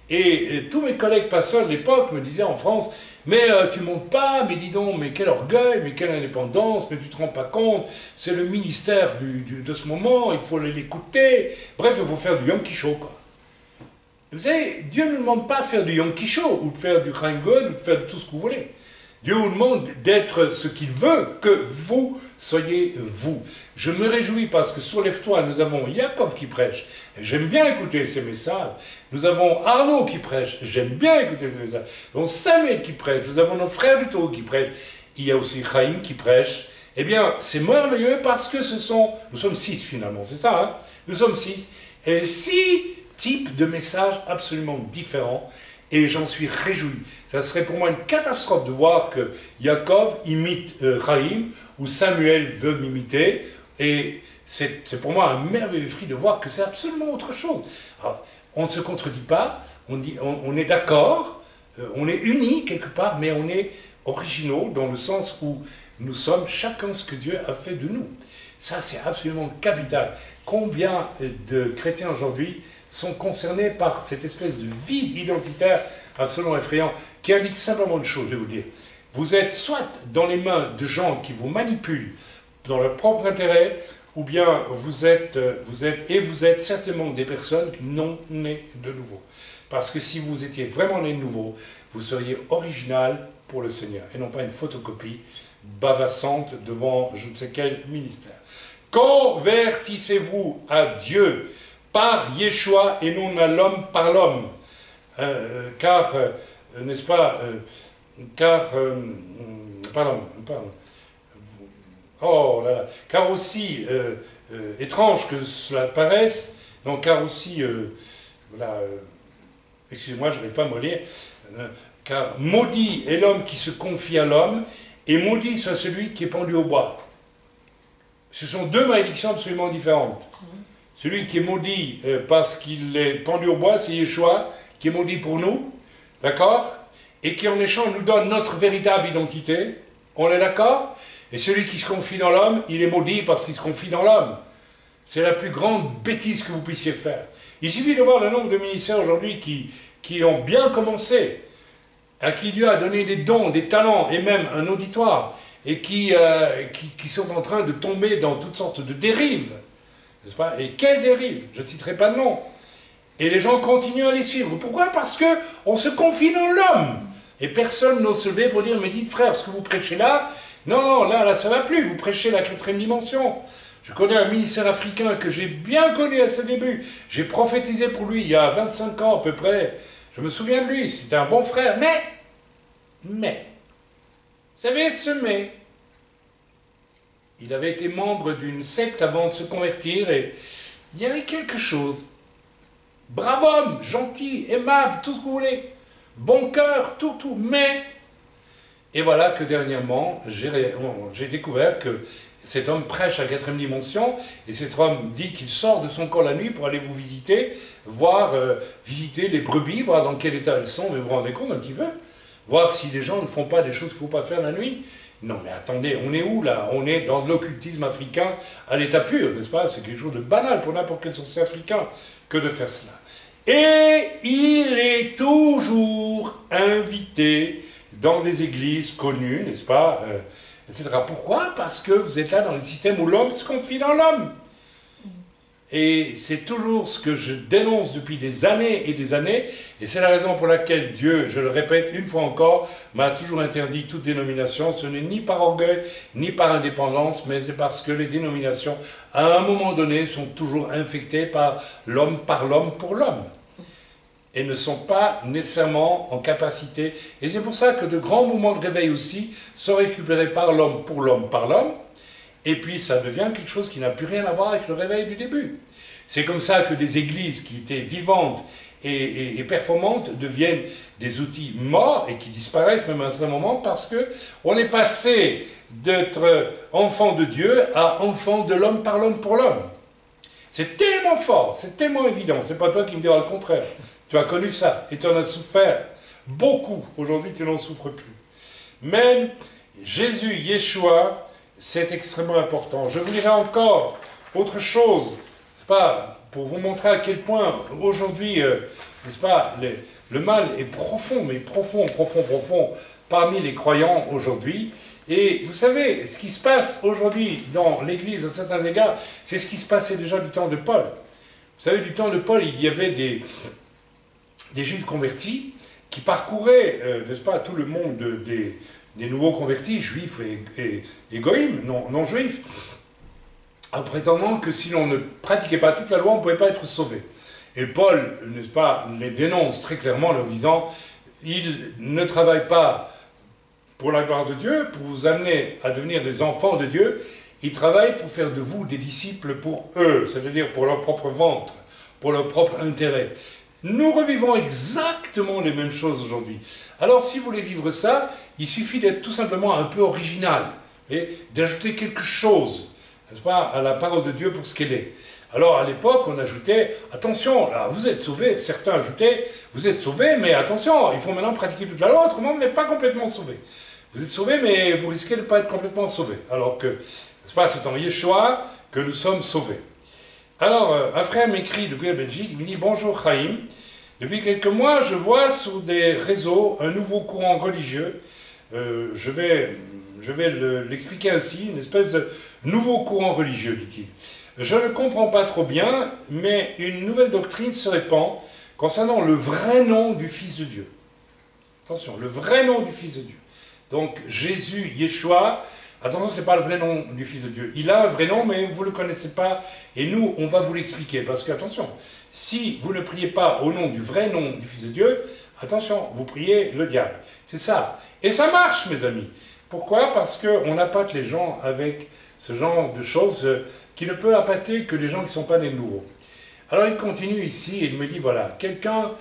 Et tous mes collègues pasteurs de l'époque me disaient en France, mais tu ne montes pas, mais dis donc, mais quel orgueil, mais quelle indépendance, mais tu ne te rends pas compte, c'est le ministère de ce moment, il faut l'écouter. Bref, il faut faire du Yom Kicho, quoi. Vous savez, Dieu ne nous demande pas de faire du Yom Kicho, ou de faire du Krangon, ou de faire tout ce que vous voulez. Dieu vous demande d'être ce qu'il veut que vous soyez vous. Je me réjouis parce que sur Lève-toi, nous avons Yaakov qui prêche. J'aime bien écouter ses messages. Nous avons Arnaud qui prêche. J'aime bien écouter ses messages. Nous avons Samuel qui prêche. Nous avons nos frères du Togo qui prêchent. Il y a aussi Chaim qui prêche. Eh bien, c'est merveilleux parce que nous sommes 6 finalement, c'est ça, hein? Nous sommes 6. Et 6 types de messages absolument différents. Et j'en suis réjoui. Ça serait pour moi une catastrophe de voir que Yaakov imite Chaim, ou Samuel veut m'imiter. Et c'est pour moi un merveilleux fruit de voir que c'est absolument autre chose. Alors, on ne se contredit pas, on est d'accord, on est unis quelque part, mais on est originaux dans le sens où nous sommes chacun ce que Dieu a fait de nous. Ça, c'est absolument capital. Combien de chrétiens aujourd'hui sont concernés par cette espèce de vide identitaire absolument effrayant, qui indique simplement une chose, je vais vous dire. Vous êtes soit dans les mains de gens qui vous manipulent dans leur propre intérêt, ou bien vous êtes certainement des personnes non nées de nouveau. Parce que si vous étiez vraiment né de nouveau, vous seriez original pour le Seigneur, et non pas une photocopie bavassante devant je ne sais quel ministère. Convertissez-vous à Dieu par Yeshua et non à l'homme par l'homme. N'est-ce pas, oh là là, car aussi étrange que cela paraisse, non, car aussi, voilà, excusez-moi, je n'arrive pas à me lire, car maudit est l'homme qui se confie à l'homme, et maudit soit celui qui est pendu au bois. Ce sont deux malédictions absolument différentes. Celui qui est maudit parce qu'il est pendu au bois, c'est Yeshua, qui est maudit pour nous, d'accord? Et qui en échange nous donne notre véritable identité, on est d'accord? Et celui qui se confie dans l'homme, il est maudit parce qu'il se confie dans l'homme. C'est la plus grande bêtise que vous puissiez faire. Il suffit de voir le nombre de ministères aujourd'hui qui ont bien commencé, à qui Dieu a donné des dons, des talents et même un auditoire, et qui sont en train de tomber dans toutes sortes de dérives. N'est-ce pas? Et quelles dérives? Je ne citerai pas de nom. Et les gens continuent à les suivre. Pourquoi? Parce qu'on se confie dans l'homme. Et personne n'ose se lever pour dire, mais dites frère, ce que vous prêchez là, non, là, ça ne va plus, vous prêchez la 4e dimension. Je connais un ministère africain que j'ai bien connu à ses débuts. J'ai prophétisé pour lui il y a 25 ans à peu près. Je me souviens de lui, c'était un bon frère. Mais, vous savez, il avait été membre d'une secte avant de se convertir et il y avait quelque chose. Brave homme, gentil, aimable, tout ce que vous voulez. Bon cœur, tout, mais... Et voilà que dernièrement, j'ai découvert que cet homme prêche à la 4e dimension, et cet homme dit qu'il sort de son corps la nuit pour aller vous visiter, visiter les brebis, voir dans quel état elles sont, mais vous vous rendez compte un petit peu? Voir si les gens ne font pas des choses qu'il ne faut pas faire la nuit. Non mais attendez, on est où là? On est dans l'occultisme africain à l'état pur, n'est-ce pas? C'est quelque chose de banal pour n'importe quel sorcier africain que de faire cela. Et il est toujours invité dans des églises connues, n'est-ce pas, etc. Pourquoi? Parce que vous êtes là dans le système où l'homme se confie dans l'homme. Et c'est toujours ce que je dénonce depuis des années, et c'est la raison pour laquelle Dieu, je le répète une fois encore, m'a toujours interdit toute dénomination. Ce n'est ni par orgueil, ni par indépendance, mais c'est parce que les dénominations, à un moment donné, sont toujours infectées par l'homme pour l'homme. Et ne sont pas nécessairement en capacité. Et c'est pour ça que de grands mouvements de réveil aussi sont récupérés par l'homme par l'homme. Et puis ça devient quelque chose qui n'a plus rien à voir avec le réveil du début. C'est comme ça que des églises qui étaient vivantes et performantes deviennent des outils morts et qui disparaissent même à un certain moment parce qu'on est passé d'être enfant de Dieu à enfant de l'homme pour l'homme. C'est tellement fort, c'est tellement évident. C'est pas toi qui me diras le contraire. Tu as connu ça et tu en as souffert beaucoup. Aujourd'hui, tu n'en souffres plus. Mais Jésus, Yeshua, c'est extrêmement important. Je vous dirai encore autre chose, pas pour vous montrer à quel point aujourd'hui, n'est-ce pas, le mal est profond, mais profond parmi les croyants aujourd'hui. Et vous savez, ce qui se passe aujourd'hui dans l'Église à certains égards, c'est ce qui se passait déjà du temps de Paul. Vous savez, du temps de Paul, il y avait des Juifs convertis qui parcouraient, n'est-ce pas, tout le monde des nouveaux convertis, juifs et goïms, non juifs, en prétendant que si l'on ne pratiquait pas toute la loi, on ne pouvait pas être sauvé. Et Paul, n'est-ce pas, les dénonce très clairement en leur disant, il ne travaille pas pour la gloire de Dieu, pour vous amener à devenir des enfants de Dieu, il travaille pour faire de vous des disciples pour eux, c'est-à-dire pour leur propre ventre, pour leur propre intérêt. Nous revivons exactement les mêmes choses aujourd'hui. Alors, si vous voulez vivre ça, il suffit d'être tout simplement un peu original, et d'ajouter quelque chose, n'est-ce pas, à la parole de Dieu pour ce qu'elle est. Alors à l'époque, on ajoutait, attention, là, vous êtes sauvés, certains ajoutaient, vous êtes sauvés, mais attention, il faut maintenant pratiquer toute la loi, autrement vous n'êtes pas complètement sauvés. Vous êtes sauvés, mais vous risquez de ne pas être complètement sauvés. Alors que, n'est-ce pas, c'est en Yeshua que nous sommes sauvés. Alors, un frère m'écrit depuis la Belgique, il me dit « Bonjour Chaim, depuis quelques mois, je vois sur des réseaux un nouveau courant religieux. Je vais l'expliquer ainsi, une espèce de nouveau courant religieux, dit-il. Je ne comprends pas trop bien, mais une nouvelle doctrine se répand concernant le vrai nom du Fils de Dieu. Attention, le vrai nom du Fils de Dieu. Donc, Jésus, Yeshua, attention, ce n'est pas le vrai nom du Fils de Dieu. Il a un vrai nom, mais vous ne le connaissez pas, et nous, on va vous l'expliquer. Parce que, attention, si vous ne priez pas au nom du vrai nom du Fils de Dieu, attention, vous priez le diable. C'est ça. Et ça marche, mes amis. Pourquoi? Parce qu'on appâte les gens avec ce genre de choses qui ne peut appâter que les gens qui ne sont pas nés de nouveau. Alors il continue ici, et il me dit, voilà, quelqu'un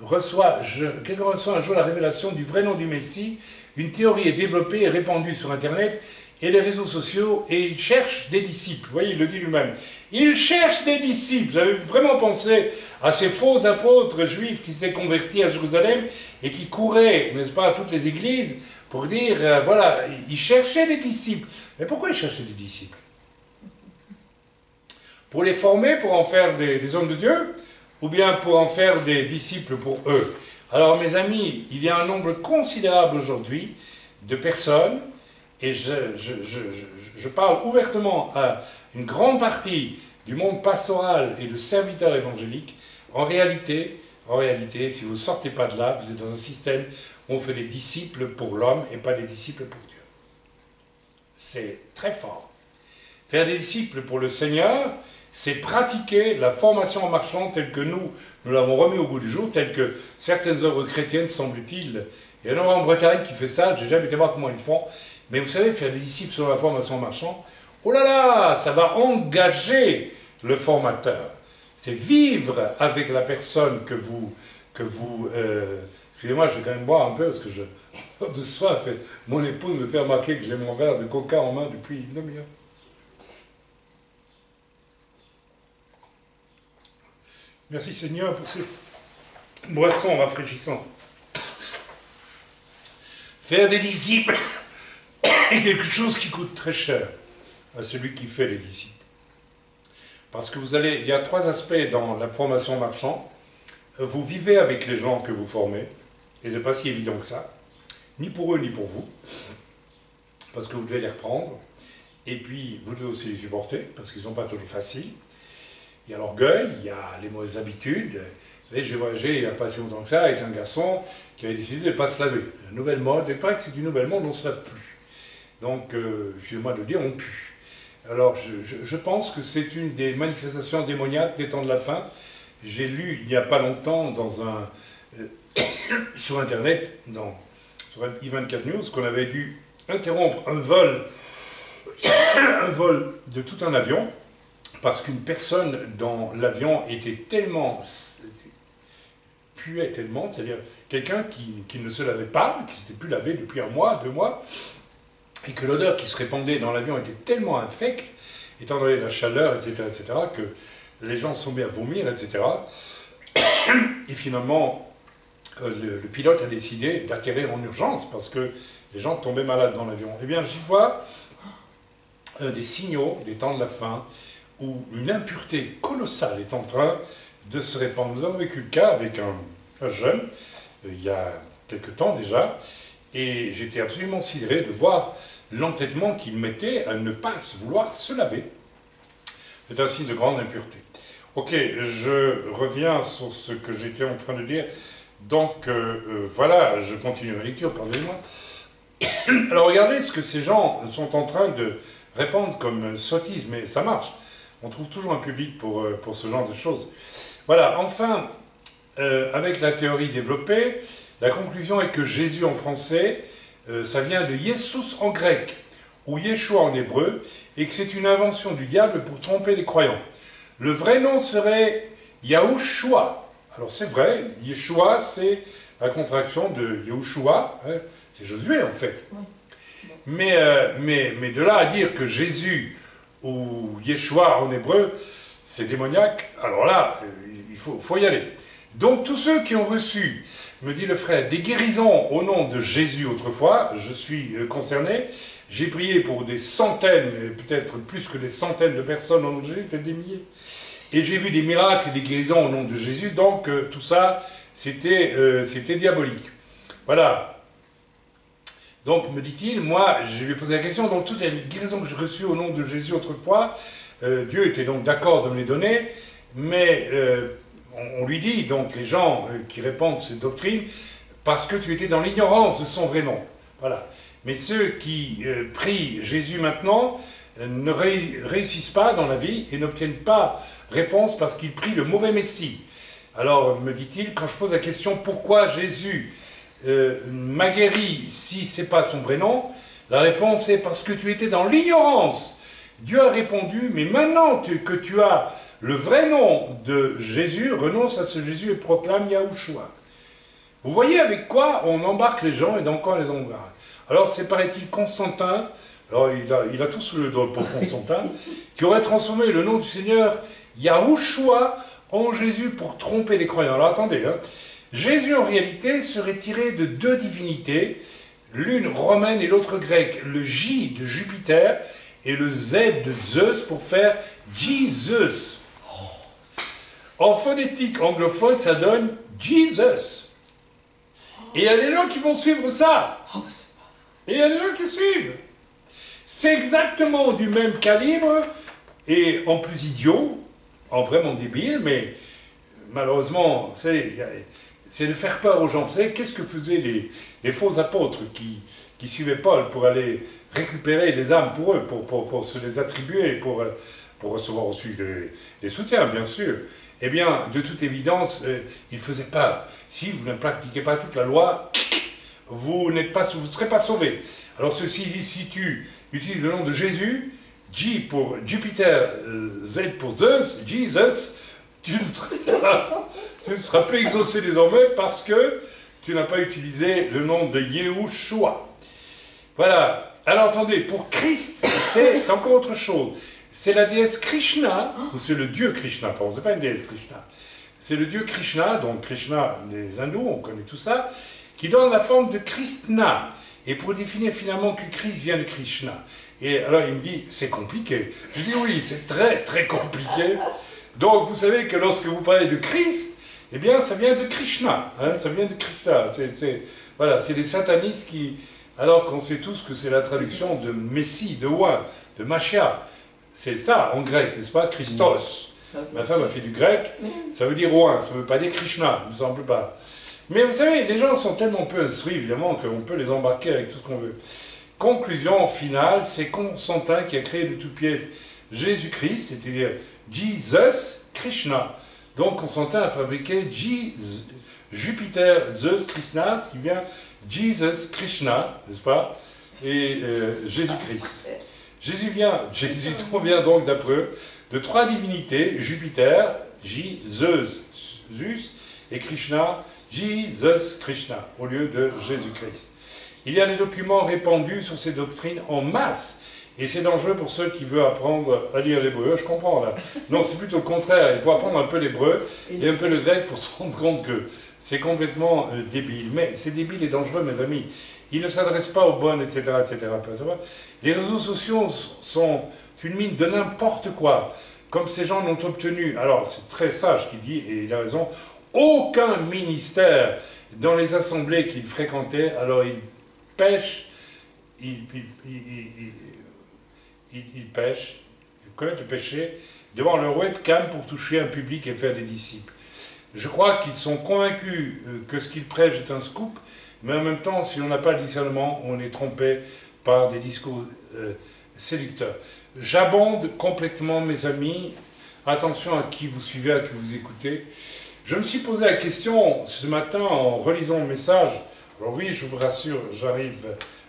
reçoit un jour la révélation du vrai nom du Messie, une théorie est développée et répandue sur Internet et les réseaux sociaux, et il cherche des disciples. Vous voyez, il le dit lui-même. Il cherche des disciples. Vous avez vraiment pensé à ces faux apôtres juifs qui s'étaient convertis à Jérusalem et qui couraient, n'est-ce pas, à toutes les églises pour dire, voilà, il cherchait des disciples. Mais pourquoi il cherchait des disciples? Pour les former, pour en faire des hommes de Dieu, ou bien pour en faire des disciples pour eux? Alors, mes amis, il y a un nombre considérable aujourd'hui de personnes, et je parle ouvertement à une grande partie du monde pastoral et de serviteurs évangéliques. En réalité, si vous ne sortez pas de là, vous êtes dans un système où on fait des disciples pour l'homme et pas des disciples pour Dieu. C'est très fort. Faire des disciples pour le Seigneur, c'est pratiquer la formation en marchant telle que nous l'avons remis au goût du jour, telle que certaines œuvres chrétiennes, semble-t-il. Il y en a en Bretagne qui fait ça, j'ai jamais été voir comment ils font. Mais vous savez, faire des disciples sur la formation en marchant, oh là là, ça va engager le formateur. C'est vivre avec la personne que vous excusez-moi, je vais quand même boire un peu parce que de soif, mon épouse me fait remarquer que j'ai mon verre de coca en main depuis une demi-heure. Merci Seigneur pour cette boisson rafraîchissante. Faire des disciples est quelque chose qui coûte très cher à celui qui fait les disciples. Parce que il y a 3 aspects dans la formation marchand. Vous vivez avec les gens que vous formez, et ce n'est pas si évident que ça, ni pour eux ni pour vous, parce que vous devez les reprendre, et puis vous devez aussi les supporter, parce qu'ils ne sont pas toujours faciles. Il y a l'orgueil, il y a les mauvaises habitudes. J'ai voyagé il n'y a pas si longtemps que ça avec un garçon qui avait décidé de ne pas se laver. C'est une nouvelle mode, et pas que c'est une nouvelle mode, on ne se lave plus. Donc, excusez-moi de le dire, on pue. Alors, je pense que c'est une des manifestations démoniaques des temps de la fin. J'ai lu il n'y a pas longtemps sur Internet, sur I24 News, qu'on avait dû interrompre un vol de tout un avion, parce qu'une personne dans l'avion était tellement, puait tellement, c'est-à-dire quelqu'un qui ne se lavait pas, qui ne s'était plus lavé depuis 1 mois, 2 mois, et que l'odeur qui se répandait dans l'avion était tellement infecte, étant donné la chaleur, etc., que les gens sont mis à vomir, etc. Et finalement, le pilote a décidé d'atterrir en urgence, parce que les gens tombaient malades dans l'avion. Eh bien, j'y vois des signaux des temps de la fin, où une impureté colossale est en train de se répandre. Nous avons vécu le cas avec un jeune, il y a quelque temps déjà, et j'étais absolument sidéré de voir l'entêtement qu'il mettait à ne pas vouloir se laver. C'est un signe de grande impureté. Ok, je reviens sur ce que j'étais en train de dire. Donc, voilà, je continue ma lecture, pardonnez-moi. Alors, regardez ce que ces gens sont en train de répandre comme sottise, mais ça marche. On trouve toujours un public pour ce genre de choses. Voilà, enfin, avec la théorie développée, la conclusion est que Jésus en français, ça vient de Jesus en grec, ou Yeshua en hébreu, et que c'est une invention du diable pour tromper les croyants. Le vrai nom serait Yahushua. Alors c'est vrai, Yeshua, c'est la contraction de Yahushua, hein, c'est Josué en fait. Oui. Mais de là à dire que Jésus, ou Yeshua en hébreu, c'est démoniaque, alors là, il faut y aller. Donc tous ceux qui ont reçu, me dit le frère, des guérisons au nom de Jésus autrefois, je suis concerné, j'ai prié pour des centaines, peut-être plus que des centaines de personnes au nom de Jésus, peut-être des milliers. Et j'ai vu des miracles et des guérisons au nom de Jésus, donc tout ça, c'était diabolique. Voilà. Donc, me dit-il, moi, je lui ai posé la question, donc toutes les guérisons que j'ai reçues au nom de Jésus autrefois, Dieu était donc d'accord de me les donner, mais on lui dit, donc les gens qui répandent cette doctrine, parce que tu étais dans l'ignorance de son vrai nom. Voilà. Mais ceux qui prient Jésus maintenant ne réussissent pas dans la vie et n'obtiennent pas réponse parce qu'ils prient le mauvais Messie. Alors, me dit-il, quand je pose la question pourquoi Jésus m'a guéri si ce n'est pas son vrai nom, la réponse est parce que tu étais dans l'ignorance. Dieu a répondu, mais maintenant que tu as le vrai nom de Jésus, renonce à ce Jésus et proclame Yahushua. Vous voyez avec quoi on embarque les gens et dans quoi on les embarque. Alors, c'est paraît-il Constantin, alors il a tout sous le dos pour Constantin, qui aurait transformé le nom du Seigneur Yahushua en Jésus pour tromper les croyants. Alors attendez, hein. Jésus en réalité serait tiré de deux divinités, l'une romaine et l'autre grecque, le J de Jupiter et le Z de Zeus pour faire Jesus. En phonétique anglophone, ça donne Jesus. Et il y a des gens qui vont suivre ça. Et il y a des gens qui suivent. C'est exactement du même calibre et en plus idiot, en vraiment débile, mais malheureusement, c'est de faire peur aux gens. Vous savez, qu'est-ce que faisaient les faux apôtres qui suivaient Paul pour aller récupérer les âmes pour eux, pour se les attribuer, pour recevoir aussi les soutiens, bien sûr. Eh bien, de toute évidence, ils faisaient peur. Si vous ne pratiquez pas toute la loi, vous ne serez pas sauvés. Alors ceci utilise le nom de Jésus, J pour Jupiter, Z pour Zeus, Jesus, tu ne seras plus exaucé désormais parce que tu n'as pas utilisé le nom de Yahushua. Voilà. Alors attendez, pour Christ, c'est encore autre chose. C'est la déesse Krishna, ou c'est le dieu Krishna, pardon, c'est pas une déesse Krishna. C'est le dieu Krishna, donc Krishna des hindous, on connaît tout ça, qui donne la forme de Krishna. Et pour définir finalement que Christ vient de Krishna. Et alors il me dit, c'est compliqué. Je dis oui, c'est très très compliqué. Donc vous savez que lorsque vous parlez de Christ, eh bien ça vient de Krishna. Hein, ça vient de Krishna. Voilà, c'est des satanistes qui, alors qu'on sait tous que c'est la traduction de Messie, de Oin, de Mashiach. C'est ça en grec, n'est-ce pas? Christos. Ma femme a fait du grec, ça veut dire Oin, ça ne veut pas dire Krishna, il ne me semble pas. Mais vous savez, les gens sont tellement peu instruits, évidemment, qu'on peut les embarquer avec tout ce qu'on veut. Conclusion finale, c'est Constantin qui a créé de toutes pièces Jésus-Christ, c'est-à-dire Jesus Krishna. Donc Constantin a fabriqué Jupiter, Zeus, Krishna, ce qui vient Jesus Krishna, n'est-ce pas? Et Jésus-Christ. Jésus vient donc d'après eux de trois divinités, Jupiter, Zeus, et Krishna, Jesus Krishna, au lieu de Jésus-Christ. Il y a des documents répandus sur ces doctrines en masse, et c'est dangereux pour ceux qui veulent apprendre à lire l'hébreu. Je comprends là. Non, c'est plutôt le contraire. Il faut apprendre un peu l'hébreu et un peu le grec pour se rendre compte que c'est complètement débile. Mais c'est débile et dangereux, mes amis. Il ne s'adresse pas aux bonnes, etc., etc. Les réseaux sociaux sont une mine de n'importe quoi. Comme ces gens l'ont obtenu. Alors, c'est très sage qu'il dit, et il a raison, aucun ministère dans les assemblées qu'il fréquentait, alors il pêche, il pêche, il connaît le péché, devant leur webcam pour toucher un public et faire des disciples. Je crois qu'ils sont convaincus que ce qu'ils prêchent est un scoop, mais en même temps, si on n'a pas le discernement, on est trompé par des discours séducteurs. J'abonde complètement, mes amis. Attention à qui vous suivez, à qui vous écoutez. Je me suis posé la question ce matin en relisant le message. Alors oui, je vous rassure, j'arrive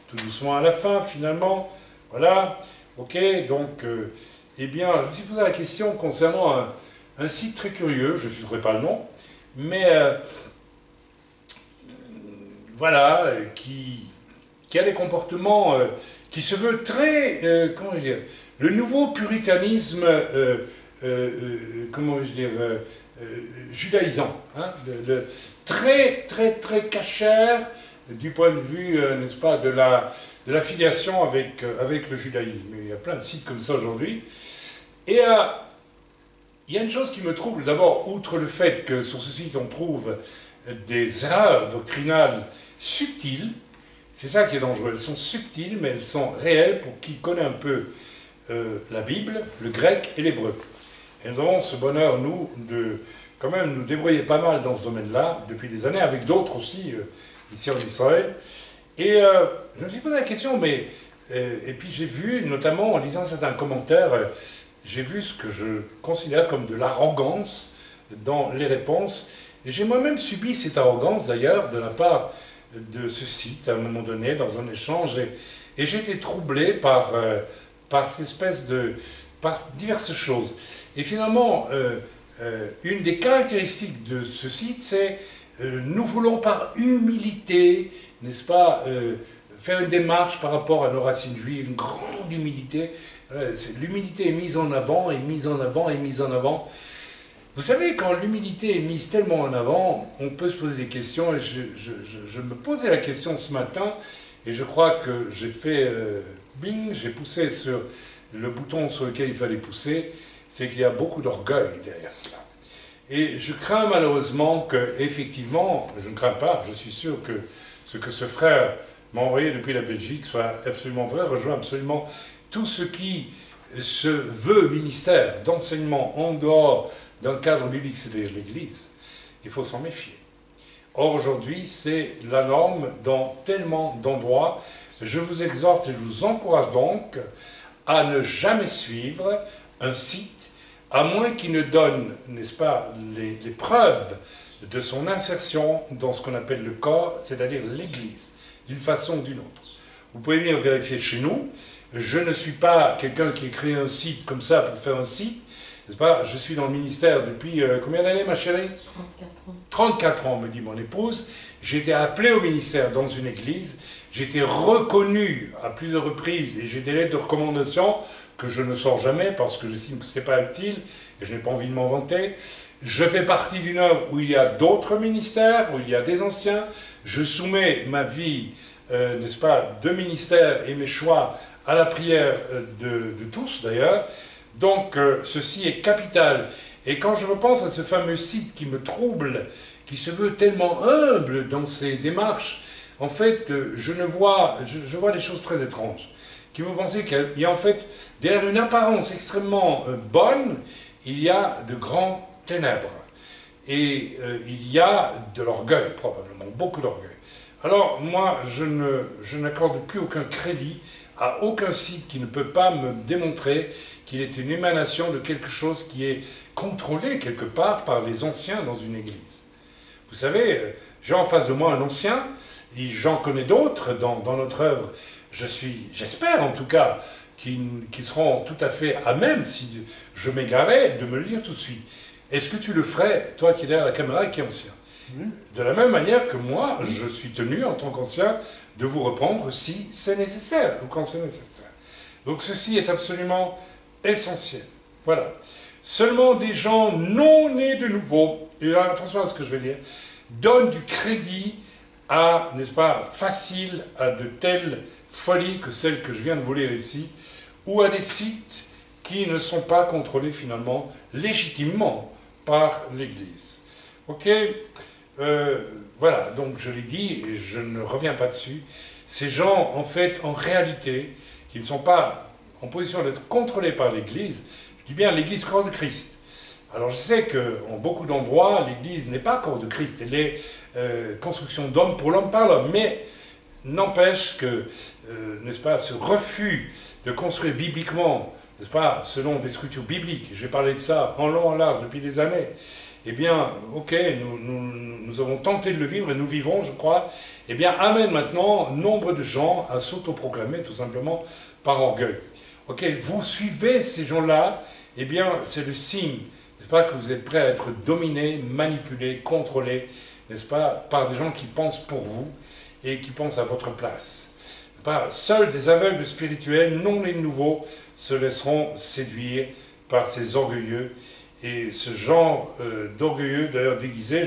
tout doucement à la fin, finalement. Voilà. Ok, donc, eh bien, je me suis posé la question concernant un site très curieux, je ne citerai pas le nom, mais voilà, qui a des comportements qui se veut très, comment dire, le nouveau puritanisme comment vais-je dire, judaïsant, hein, très très très cachère du point de vue, n'est-ce pas, de la filiation avec, avec le judaïsme. Il y a plein de sites comme ça aujourd'hui. Et il y a une chose qui me trouble, d'abord, outre le fait que sur ce site on trouve des erreurs doctrinales subtiles, c'est ça qui est dangereux, elles sont subtiles mais elles sont réelles pour qui connaît un peu la Bible, le grec et l'hébreu. Et nous avons ce bonheur, nous, de quand même nous débrouiller pas mal dans ce domaine-là, depuis des années, avec d'autres aussi, ici en Israël. Et je me suis posé la question, mais... et puis j'ai vu, notamment en lisant certains commentaires, j'ai vu ce que je considère comme de l'arrogance dans les réponses. Et j'ai moi-même subi cette arrogance, d'ailleurs, de la part de ce site, à un moment donné, dans un échange. Et j'ai été troublé par cette espèce de... par diverses choses. Et finalement, une des caractéristiques de ce site, c'est nous voulons par humilité, n'est-ce pas, faire une démarche par rapport à nos racines juives, une grande humilité. L'humilité est mise en avant, et mise en avant, et mise en avant. Vous savez, quand l'humilité est mise tellement en avant, on peut se poser des questions, et je me posais la question ce matin, et je crois que j'ai fait bing, j'ai poussé sur le bouton sur lequel il fallait pousser, c'est qu'il y a beaucoup d'orgueil derrière cela. Et je crains malheureusement que, effectivement, je ne crains pas, je suis sûr que ce frère m'a envoyé depuis la Belgique soit absolument vrai, rejoint absolument tout ce qui se veut ministère d'enseignement en dehors d'un cadre biblique, c'est-à-dire l'Église. Il faut s'en méfier. Or, aujourd'hui, c'est la norme dans tellement d'endroits. Je vous exhorte et je vous encourage donc à ne jamais suivre un site, à moins qu'il ne donne, n'est-ce pas, les preuves de son insertion dans ce qu'on appelle le corps, c'est-à-dire l'Église, d'une façon ou d'une autre. Vous pouvez venir vérifier chez nous. Je ne suis pas quelqu'un qui a créé un site comme ça pour faire un site, n'est-ce pas? Je suis dans le ministère depuis combien d'années, ma chérie? 34 ans. 34 ans, me dit mon épouse. J'ai été appelé au ministère dans une église. J'ai été reconnu à plusieurs reprises et j'ai des lettres de recommandation que je ne sors jamais parce que j'estime que ce n'est pas utile et je n'ai pas envie de m'en vanter. Je fais partie d'une œuvre où il y a d'autres ministères, où il y a des anciens. Je soumets ma vie, n'est-ce pas, de ministère et mes choix à la prière de tous d'ailleurs. Donc ceci est capital. Et quand je repense à ce fameux site qui me trouble, qui se veut tellement humble dans ses démarches, en fait, je vois des choses très étranges, qui me font penser qu'il y a en fait, derrière une apparence extrêmement bonne, il y a de grands ténèbres. Et il y a de l'orgueil, probablement, beaucoup d'orgueil. Alors, moi, je n'accorde plus aucun crédit à aucun site qui ne peut pas me démontrer qu'il est une émanation de quelque chose qui est contrôlé quelque part par les anciens dans une église. Vous savez, j'ai en face de moi un ancien, et j'en connais d'autres dans notre œuvre. J'espère en tout cas, qui seront tout à fait à même, si je m'égarais, de me le dire tout de suite. Est-ce que tu le ferais, toi qui es derrière la caméra et qui est ancien? De la même manière que moi, je suis tenu en tant qu'ancien de vous reprendre si c'est nécessaire, ou quand c'est nécessaire. Donc ceci est absolument essentiel. Voilà. Seulement des gens non nés de nouveau, et là, attention à ce que je vais dire, donnent du crédit à, n'est-ce pas, facile à de telles folies que celles que je viens de vous lire ici, ou à des sites qui ne sont pas contrôlés finalement légitimement par l'Église. Ok, voilà, donc je l'ai dit et je ne reviens pas dessus. Ces gens, en fait, en réalité, qui ne sont pas en position d'être contrôlés par l'Église, je dis bien l'Église corps de Christ. Alors je sais qu'en beaucoup d'endroits, l'Église n'est pas corps de Christ, elle est construction d'homme pour l'homme par l'homme, mais n'empêche que, n'est-ce pas, ce refus de construire bibliquement, n'est-ce pas, selon des structures bibliques, j'ai parlé de ça en long, en large depuis des années, eh bien, ok, nous avons tenté de le vivre et nous vivons, je crois, eh bien, amène maintenant nombre de gens à s'autoproclamer tout simplement par orgueil. Ok, vous suivez ces gens-là, eh bien, c'est le signe, n'est-ce pas, que vous êtes prêts à être dominés, manipulés, contrôlés, n'est-ce pas, par des gens qui pensent pour vous et qui pensent à votre place. Pas seuls des aveugles spirituels, non nés de nouveau, se laisseront séduire par ces orgueilleux. Et ce genre d'orgueilleux, d'ailleurs déguisé,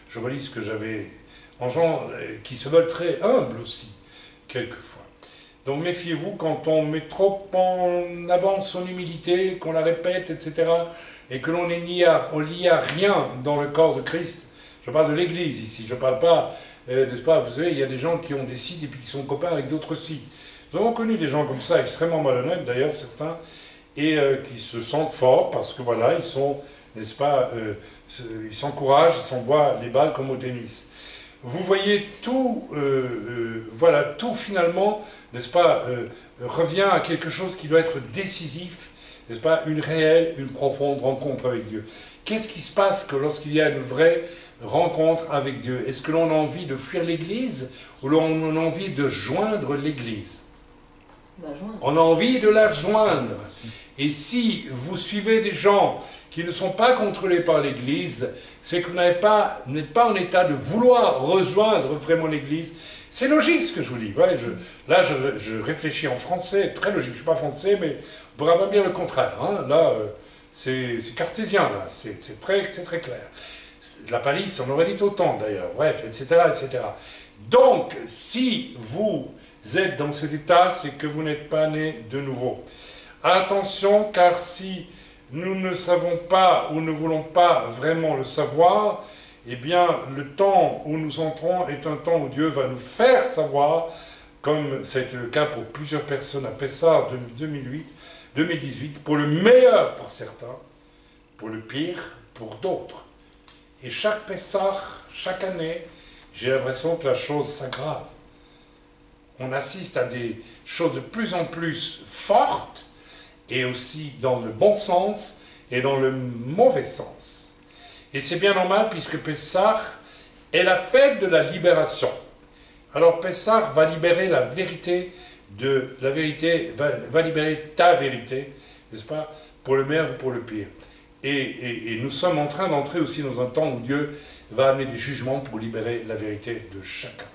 je relis ce que j'avais en gens qui se veulent très humbles aussi, quelquefois. Donc méfiez-vous quand on met trop en avant son humilité, qu'on la répète, etc., et que l'on lie à rien dans le corps de Christ. Je parle de l'Église ici, je ne parle pas, n'est-ce pas, vous savez, il y a des gens qui ont des sites et puis qui sont copains avec d'autres sites. Nous avons connu des gens comme ça, extrêmement malhonnêtes d'ailleurs, certains, et qui se sentent forts parce que voilà, ils sont, n'est-ce pas, ils s'encouragent, ils s'envoient les balles comme au tennis. Vous voyez, tout, voilà, tout finalement, n'est-ce pas, revient à quelque chose qui doit être décisif, n'est-ce pas, une réelle, une profonde rencontre avec Dieu. Qu'est-ce qui se passe que lorsqu'il y a une vraie rencontre avec Dieu? Est-ce que l'on a envie de fuir l'Église ou l'on a envie de joindre l'Église? On a envie de la joindre. Et si vous suivez des gens qui ne sont pas contrôlés par l'Église, c'est que vous n'êtes pas en état de vouloir rejoindre vraiment l'Église. C'est logique ce que je vous dis. Ouais, là, je réfléchis en français, très logique. Je ne suis pas français, mais on ne pourra pas dire le contraire. Hein. Là, c'est cartésien, là. C'est très clair. La palisse en aurait dit autant, d'ailleurs. Bref, etc., etc. Donc, si vous êtes dans cet état, c'est que vous n'êtes pas né de nouveau. Attention, car si nous ne savons pas ou ne voulons pas vraiment le savoir, eh bien, le temps où nous entrons est un temps où Dieu va nous faire savoir, comme ça a été le cas pour plusieurs personnes à Pessah 2018, pour le meilleur pour certains, pour le pire pour d'autres. Et chaque Pessah, chaque année, j'ai l'impression que la chose s'aggrave. On assiste à des choses de plus en plus fortes, et aussi dans le bon sens et dans le mauvais sens. Et c'est bien normal puisque Pessah est la fête de la libération. Alors Pessah va libérer la vérité va libérer ta vérité, n'est-ce pas, pour le meilleur ou pour le pire. Et nous sommes en train d'entrer aussi dans un temps où Dieu va amener des jugements pour libérer la vérité de chacun.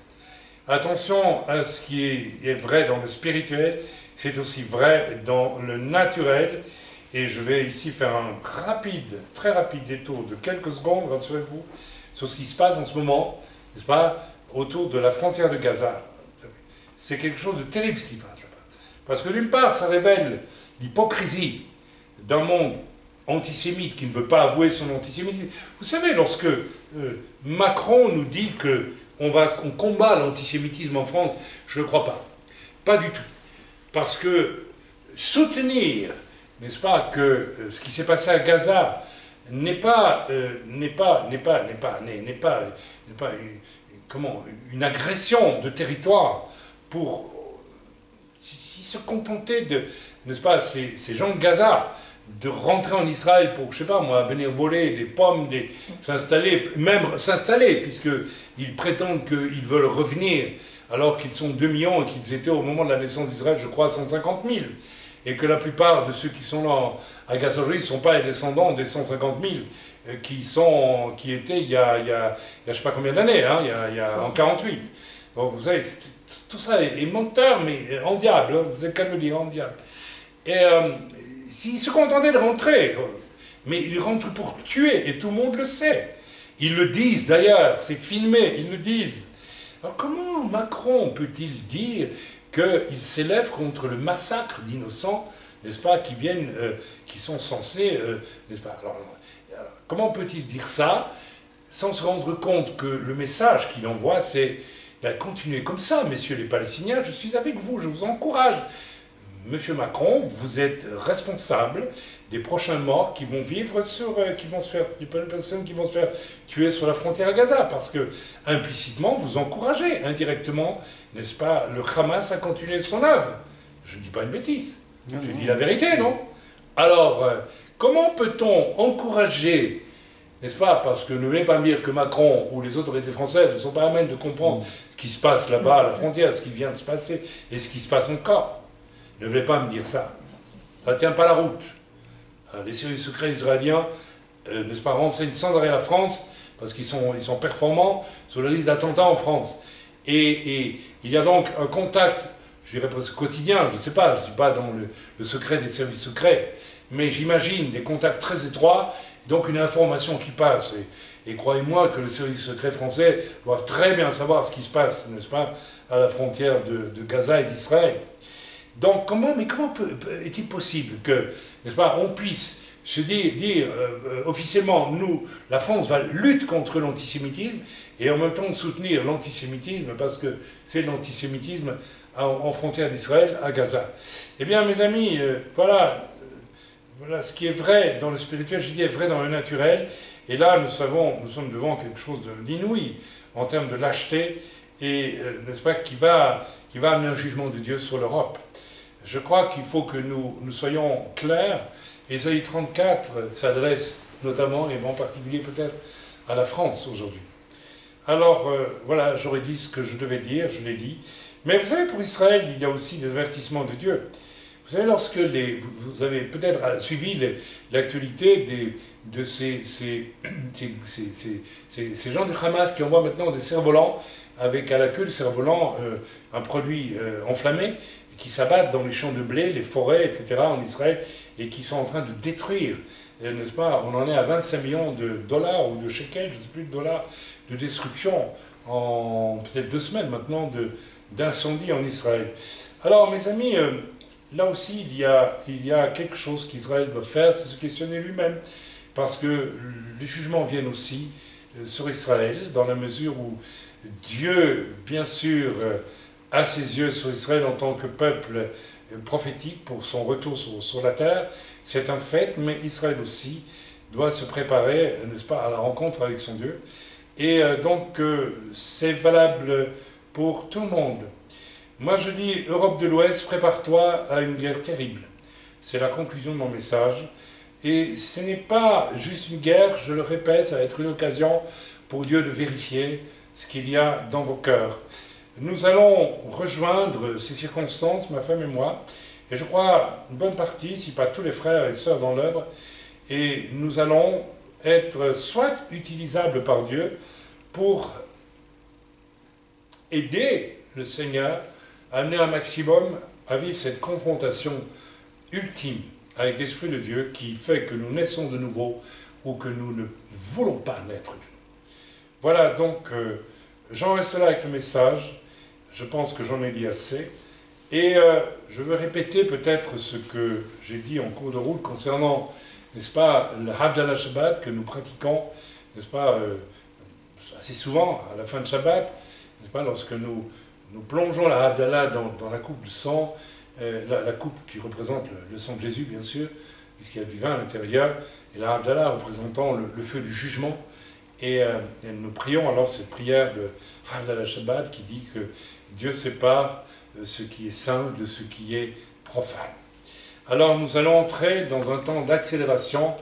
Attention à ce qui est vrai dans le spirituel, c'est aussi vrai dans le naturel. Et je vais ici faire un très rapide détour de quelques secondes, rassurez-vous, sur ce qui se passe en ce moment, n'est-ce pas, autour de la frontière de Gaza. C'est quelque chose de terrible ce qui passe là-bas. Parce que d'une part, ça révèle l'hypocrisie d'un monde antisémite qui ne veut pas avouer son antisémitisme. Vous savez, lorsque Macron nous dit qu'on combat l'antisémitisme en France, je ne le crois pas. Pas du tout. Parce que soutenir, n'est-ce pas, que ce qui s'est passé à Gaza n'est pas une agression de territoire pour s'ils se contentaient de, n'est-ce pas, ces gens de Gaza, de rentrer en Israël pour, je sais pas moi, venir voler des pommes, s'installer, puisqu'ils prétendent qu'ils veulent revenir, alors qu'ils sont 2 millions et qu'ils étaient au moment de la naissance d'Israël, je crois, 150 000. Et que la plupart de ceux qui sont là à Gaza aujourd'hui ne sont pas les descendants des 150 000 qui étaient il y a je ne sais pas combien d'années, hein, en 48. Donc vous savez, tout ça est menteur, mais en diable, hein, vous êtes qu'à le dire, en diable. Et s'ils se contentaient de rentrer, mais ils rentrent pour tuer, et tout le monde le sait. Ils le disent d'ailleurs, c'est filmé, ils le disent. Alors comment Macron peut-il dire qu'il s'élève contre le massacre d'innocents, n'est-ce pas, qui sont censés, n'est-ce pas, alors, comment peut-il dire ça sans se rendre compte que le message qu'il envoie, c'est ben, continuez comme ça, messieurs les Palestiniens, je suis avec vous, je vous encourage. Monsieur Macron, vous êtes responsable des prochains morts qui vont vivre des personnes qui vont se faire tuer sur la frontière à Gaza, parce que implicitement vous encouragez, indirectement, n'est-ce pas, le Hamas à continuer son œuvre. Je ne dis pas une bêtise, je dis la vérité, non? Alors, comment peut-on encourager, n'est-ce pas, parce que ne voulez pas me dire que Macron ou les autorités françaises ne sont pas à même de comprendre ce qui se passe là-bas à la frontière, ce qui vient de se passer et ce qui se passe encore. Ne voulez pas me dire ça. Ça ne tient pas la route. Les services secrets israéliens, n'est-ce pas, renseignent sans arrêt la France, parce qu'ils sont performants sur le risque d'attentats en France. Et il y a donc un contact, je dirais presque quotidien, je ne sais pas, je ne suis pas dans le secret des services secrets, mais j'imagine des contacts très étroits, donc une information qui passe. Et croyez-moi que le service secret français doit très bien savoir ce qui se passe, n'est-ce pas, à la frontière de Gaza et d'Israël. Donc comment est-il possible que, n'est-ce pas, on puisse se dire officiellement, nous, la France lutte contre l'antisémitisme, et en même temps soutenir l'antisémitisme, parce que c'est l'antisémitisme en frontière d'Israël, à Gaza. Eh bien, mes amis, voilà ce qui est vrai dans le spirituel, je dis, est vrai dans le naturel, et là, nous sommes devant quelque chose d'inouï, en termes de lâcheté, et, n'est-ce pas, qui va amener un jugement de Dieu sur l'Europe. Je crois qu'il faut que nous soyons clairs. Ésaïe 34 s'adresse notamment, et en particulier peut-être, à la France aujourd'hui. Alors, voilà, j'aurais dit ce que je devais dire, je l'ai dit. Mais vous savez, pour Israël, il y a aussi des avertissements de Dieu. Vous savez, lorsque vous avez peut-être suivi l'actualité de ces gens du Hamas qui envoient maintenant des cerfs-volants, avec à la queue de cerfs-volants un produit enflammé, qui s'abattent dans les champs de blé, les forêts, etc. en Israël, et qui sont en train de détruire, n'est-ce pas, on en est à 25 millions de dollars, ou de shekels, je ne sais plus, de dollars, de destruction, en peut-être 2 semaines maintenant, d'incendie en Israël. Alors, mes amis, là aussi, il y a quelque chose qu'Israël doit faire, c'est se questionner lui-même, parce que les jugements viennent aussi sur Israël, dans la mesure où Dieu, bien sûr, a ses yeux sur Israël en tant que peuple prophétique pour son retour sur la terre, c'est un fait, mais Israël aussi doit se préparer, n'est-ce pas, à la rencontre avec son Dieu. Et donc, c'est valable pour tout le monde. Moi, je dis, Europe de l'Ouest, prépare-toi à une guerre terrible. C'est la conclusion de mon message. Et ce n'est pas juste une guerre, je le répète, ça va être une occasion pour Dieu de vérifier ce qu'il y a dans vos cœurs. Nous allons rejoindre ces circonstances, ma femme et moi, et je crois une bonne partie, si pas tous les frères et sœurs dans l'œuvre, et nous allons être soit utilisables par Dieu pour aider le Seigneur à amener un maximum à vivre cette confrontation ultime avec l'Esprit de Dieu qui fait que nous naissons de nouveau ou que nous ne voulons pas naître de nouveau. Voilà, donc j'en reste là avec le message. Je pense que j'en ai dit assez. Et je veux répéter peut-être ce que j'ai dit en cours de route concernant, n'est-ce pas, le Havdalah Shabbat que nous pratiquons, n'est-ce pas, assez souvent à la fin de Shabbat, n'est-ce pas, lorsque nous plongeons la Havdalah dans la coupe de sang, la coupe qui représente le sang de Jésus, bien sûr, puisqu'il y a du vin à l'intérieur, et la Havdalah représentant le feu du jugement. Et nous prions alors cette prière de Havdalah Shabbat qui dit que Dieu sépare ce qui est saint de ce qui est profane. Alors nous allons entrer dans un temps d'accélération,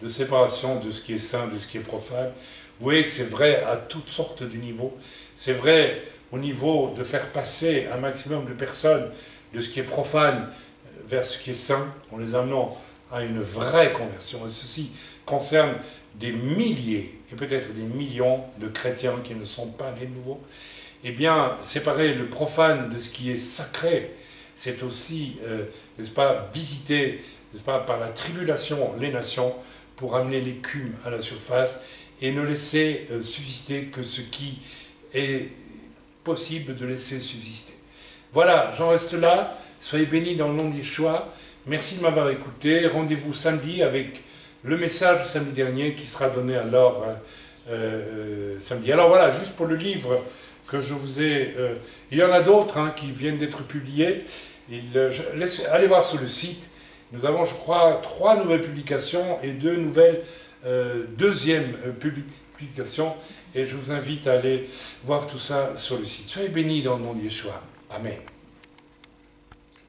de séparation de ce qui est saint, de ce qui est profane. Vous voyez que c'est vrai à toutes sortes de niveaux. C'est vrai au niveau de faire passer un maximum de personnes de ce qui est profane vers ce qui est saint, en les amenant à une vraie conversion. Et ceci concerne des milliers et peut-être des millions de chrétiens qui ne sont pas nés de nouveau. Eh bien, séparer le profane de ce qui est sacré, c'est aussi, n'est-ce pas, visiter, n'est-ce pas, par la tribulation les nations pour amener l'écume à la surface et ne laisser subsister que ce qui est possible de laisser subsister. Voilà, j'en reste là. Soyez bénis dans le nom de Yeshua. Merci de m'avoir écouté. Rendez-vous samedi avec le message samedi dernier qui sera donné alors samedi. Alors voilà, juste pour le livre que je vous ai... il y en a d'autres qui viennent d'être publiés. Allez voir sur le site. Nous avons, je crois, 3 nouvelles publications et 2 nouvelles deuxièmes publications. Et je vous invite à aller voir tout ça sur le site. Soyez bénis dans le nom de Yeshua. Amen.